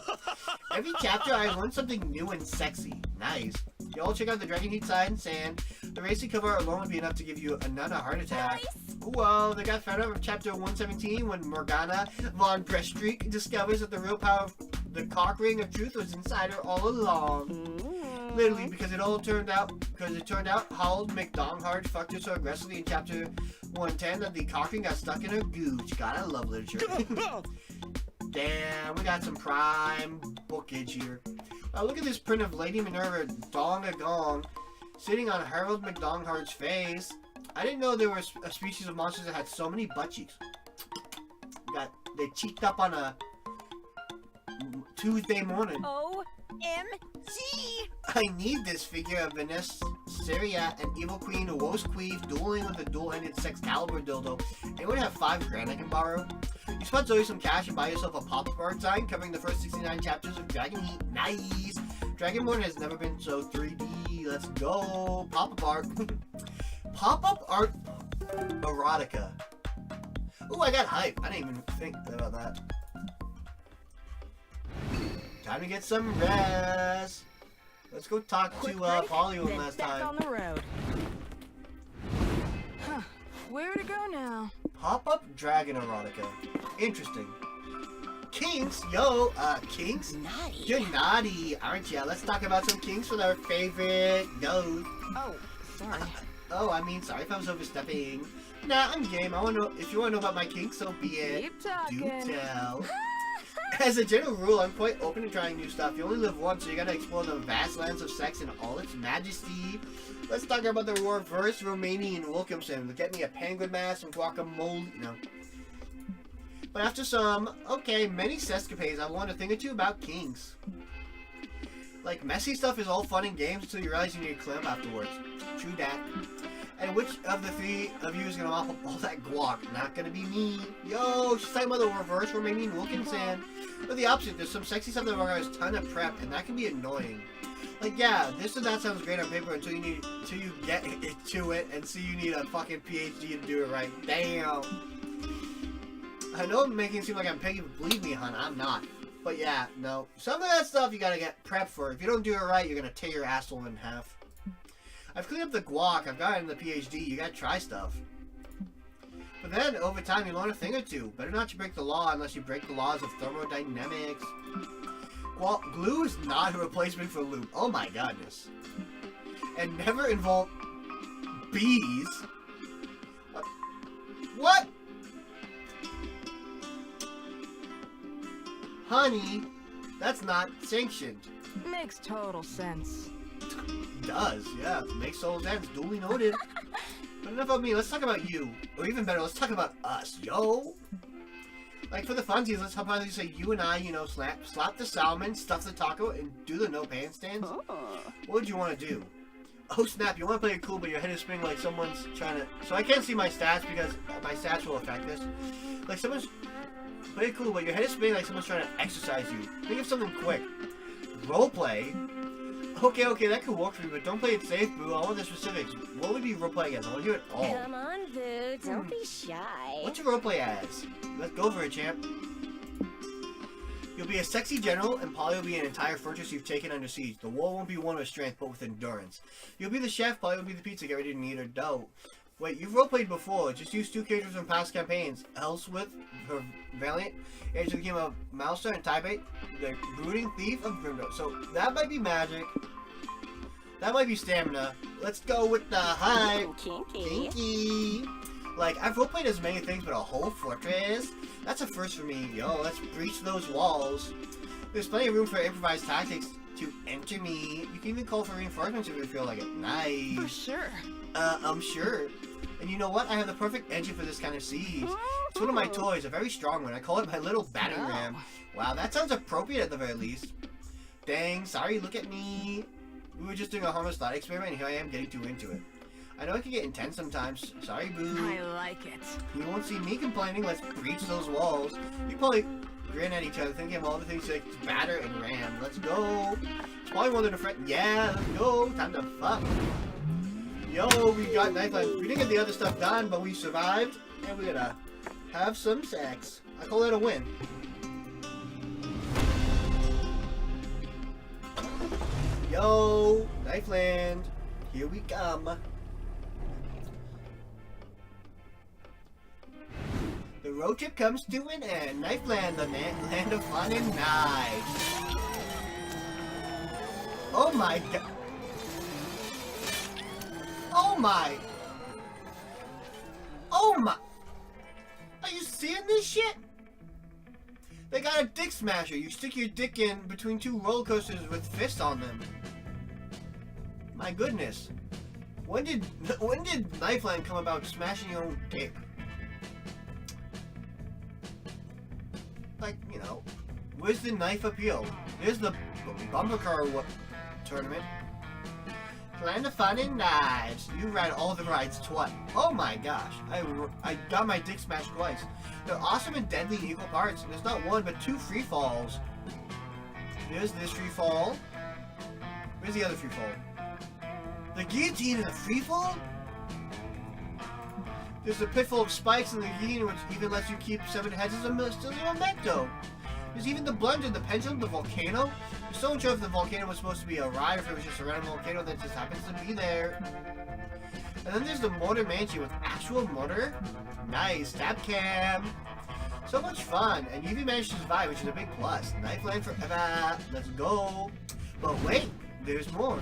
Every chapter, I learn something new and sexy. Nice. Y'all check out the Dragon Heat side and sand. The racing cover alone would be enough to give you another heart attack. Whoa, they got found out of chapter 117 when Morgana von Prestreak discovers that the real power of the cock ring of truth was inside her all along. Literally, because it turned out Harold McDonghart fucked her so aggressively in chapter 110 that the cock ring got stuck in her gooch. God, I love literature. Damn, we got some prime bookage here. Wow, look at this print of Lady Minerva Dong-a-Gong sitting on Harold McDonghart's face. I didn't know there was a species of monsters that had so many butt cheeks. They cheeked up on a Tuesday morning. OMG! I need this figure of Vanessa Syria, an evil queen who woes queef, dueling with a dual-ended Sexcalibur dildo. Anyone have $5,000 I can borrow? You spent Zoe some cash and buy yourself a pop-up art sign covering the first 69 chapters of Dragon Heat. Nice! Dragonborn has never been so 3D. Let's go! Pop-up art. Pop-up art erotica. Ooh, I got hype. I didn't even think about that. Time to get some rest. Let's go talk to Polly one last Back time. on the road. Huh. Where to go now? Pop-up dragon erotica. Interesting. Kinks, yo, kinks? Naughty. You're naughty, aren't ya? Let's talk about some kinks with our favorite nose. Oh, sorry. Oh, I mean, sorry if I was overstepping. Nah, I'm game. I wanna know if you wanna know about my kinks, so be it. Keep talking. Do tell. As a general rule, I'm quite open to trying new stuff. You only live once, so you gotta explore the vast lands of sex in all its majesty. Let's talk about the reverse Romanian Wilkinson. Get me a penguin mask and guacamole. No. But after some, many sescapades, I learned a thing or two about kinks. Like, messy stuff is all fun and games until you realize you need a clamp afterwards. True that. And which of the three of you is gonna mop up all that guac? Not gonna be me. Yo, she's talking about the reverse Romanian Wilkinson. But the opposite, there's some sexy stuff that requires a ton of prep, and that can be annoying. Like, yeah, this or that sounds great on paper until you get to it and see you need a fucking PhD to do it right. Damn. I know I'm making it seem like I'm piggy, but believe me, hon, I'm not. But yeah, no. Some of that stuff you gotta get prepped for. If you don't do it right, you're gonna tear your asshole in half. I've cleaned up the guac, I've gotten the PhD, you gotta try stuff. But then, over time, you learn a thing or two. Better not to break the law unless you break the laws of thermodynamics. Glue is not a replacement for lube. Oh my goodness. And never involve bees. What? Honey, that's not sanctioned. Makes total sense. Does, yeah. Makes total sense. Duly noted. But enough of me, let's talk about you. Or even better, let's talk about us, yo! Like, for the funsies, let's hop on and say you and I, you know, slap the salmon, stuff the taco, and do the no handstands. What would you want to do? Oh snap, you want to play it cool, but your head is spinning like someone's trying to... So I can't see my stats because my stats will affect this. Like someone's... Play it cool, but your head is spinning like someone's trying to exercise you. Think of something quick. Roleplay? Okay, that could work for me, but don't play it safe, boo. I want the specifics. What would be roleplay again? I want to hear it all. Come on, Boo. Don't be shy. What's your roleplay as? Let's go for it, champ. You'll be a sexy general, and Polly will be an entire fortress you've taken under siege. The war won't be won with strength, but with endurance. You'll be the chef, Polly will be the pizza, get ready to knead her dough. Wait, you've roleplayed before. Just use 2 characters from past campaigns. Elswith, her Valiant, Age of the Game of Mouser, and Tybate, the Brooding Thief of Grimdo. So that might be magic. That might be stamina. Let's go with the hype. Kinky. Kinky. Like, I've roleplayed as many things, but a whole fortress? That's a first for me. Yo, let's breach those walls. There's plenty of room for improvised tactics to enter me. You can even call for reinforcements if you feel like it. Nice. For sure. I'm sure. And you know what? I have the perfect engine for this kind of siege. It's one of my toys, a very strong one. I call it my little battering ram. Wow, that sounds appropriate at the very least. Dang, sorry, look at me. We were just doing a harmless thought experiment, and here I am getting too into it. I know it can get intense sometimes. Sorry, boo. I like it. You won't see me complaining. Let's breach those walls. You probably grin at each other, thinking of all the things like batter and ram. Let's go. It's probably more than a friend. Yeah, let's go. Time to fuck. Yo, we got knife line. We didn't get the other stuff done, but we survived, and we're gonna have some sex. I call that a win. Yo, knife land. Here we come. The road trip comes to an end. Knife land, the land of fun and knives. Oh my god. Oh my! Oh my! Are you seeing this shit? They got a dick smasher. You stick your dick in between 2 roller coasters with fists on them. My goodness. When did Knifeland come about smashing your own dick? Like, you know, where's the knife appeal? There's the bumper car tournament. Land of fun and knives. You ride all the rides twice. Oh my gosh. I got my dick smashed twice. They're awesome and deadly in equal parts. There's not 1 but 2 free falls. There's this free fall. Where's the other free fall? The guillotine is a free fall? There's a pit full of spikes in the guillotine which even lets you keep 7 heads as a still a memento. There's even the bludgeon, the pendulum, the volcano. I'm so unsure if the volcano was supposed to be a ride or if it was just a random volcano that just happens to be there. And then there's the mortar mansion with actual mortar. Nice, stab cam. So much fun, and you've managed to survive, which is a big plus. Knife land forever. Let's go. But wait, there's more.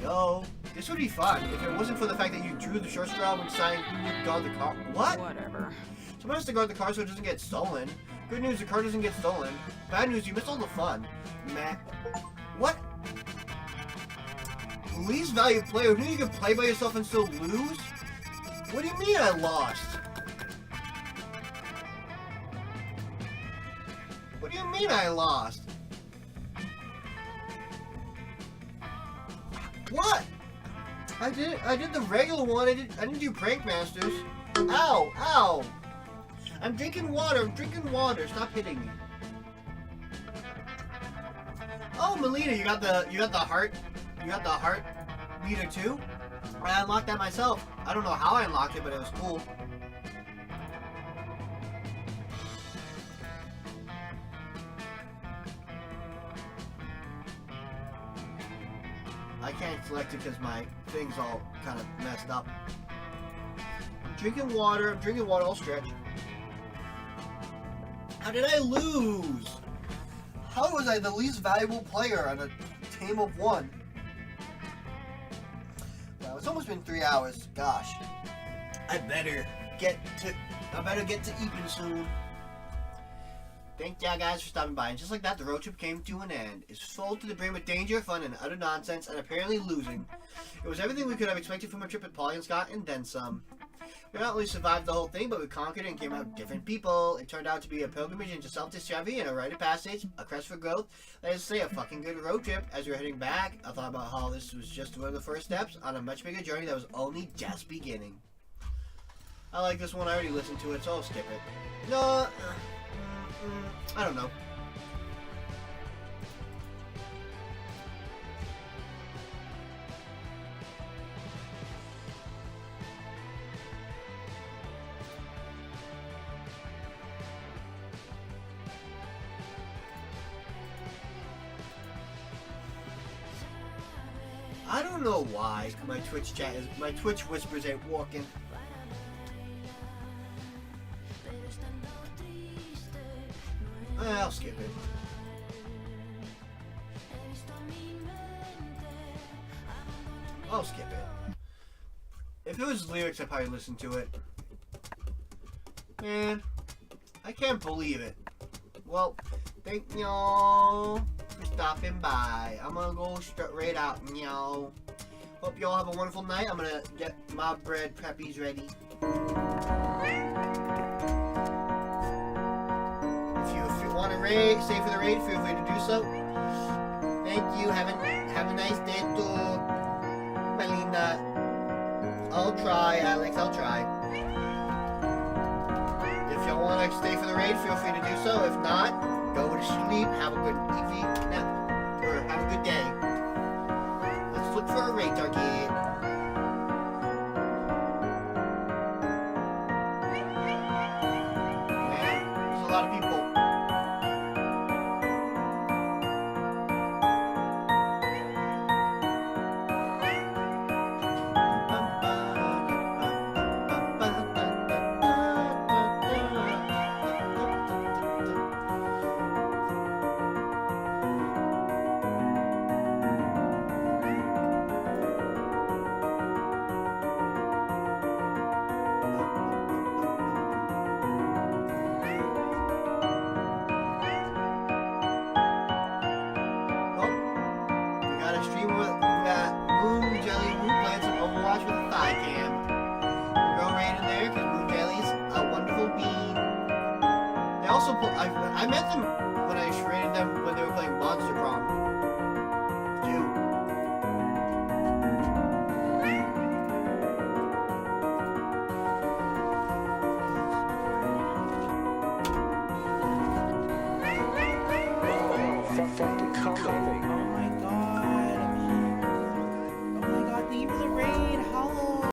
Yo, this would be fun if it wasn't for the fact that you drew the short straw when deciding who would guard the car. What? Whatever. Someone has to guard the car so it doesn't get stolen. Good news, the car doesn't get stolen. Bad news, you missed all the fun. Meh. What? Least valued player? Who you can play by yourself and still lose? What do you mean I lost? What do you mean I lost? What? I did the regular one. I didn't do Prank Masters. Ow! Ow! I'm drinking water. Stop hitting me. Oh, Melina, you got the heart meter too? I unlocked that myself. I don't know how I unlocked it, but it was cool. I can't select it because my thing's all kind of messed up. I'm drinking water, I'll stretch. How did I lose? How was I the least valuable player on a team of 1? Wow, it's almost been 3 hours. Gosh. I better get to eating soon. Thank y'all guys for stopping by. And just like that, the road trip came to an end. It's full to the brim with danger, fun, and utter nonsense, and apparently losing. It was everything we could have expected from a trip with Polly and Scott, and then some. We not only survived the whole thing, but we conquered and came out different people. It turned out to be a pilgrimage into self-discovery and a rite of passage, a quest for growth. That is to say, a fucking good road trip. As we were heading back, I thought about how this was just one of the first steps on a much bigger journey that was only just beginning. I like this one. I already listened to it, so I'll skip it. No, I don't know. don't know why my Twitch whispers ain't working. I'll skip it. I'll skip it. If it was lyrics, I'd probably listen to it. Man, I can't believe it. Well, thank y'all for stopping by. I'm gonna go right out, y'all. Hope y'all have a wonderful night. I'm gonna get my bread preppies ready. If you want to raid, stay for the raid, feel free to do so. Thank you. Have a nice day too, Melina. I'll try, Alex. I'll try. If y'all want to stay for the raid, feel free to do so. If not, go to sleep. Have a good evening nap, or have a good day. Let's look for a raid target. Man, there's a lot of people. I met them when I raided them when they were playing Monster Prom. Dude.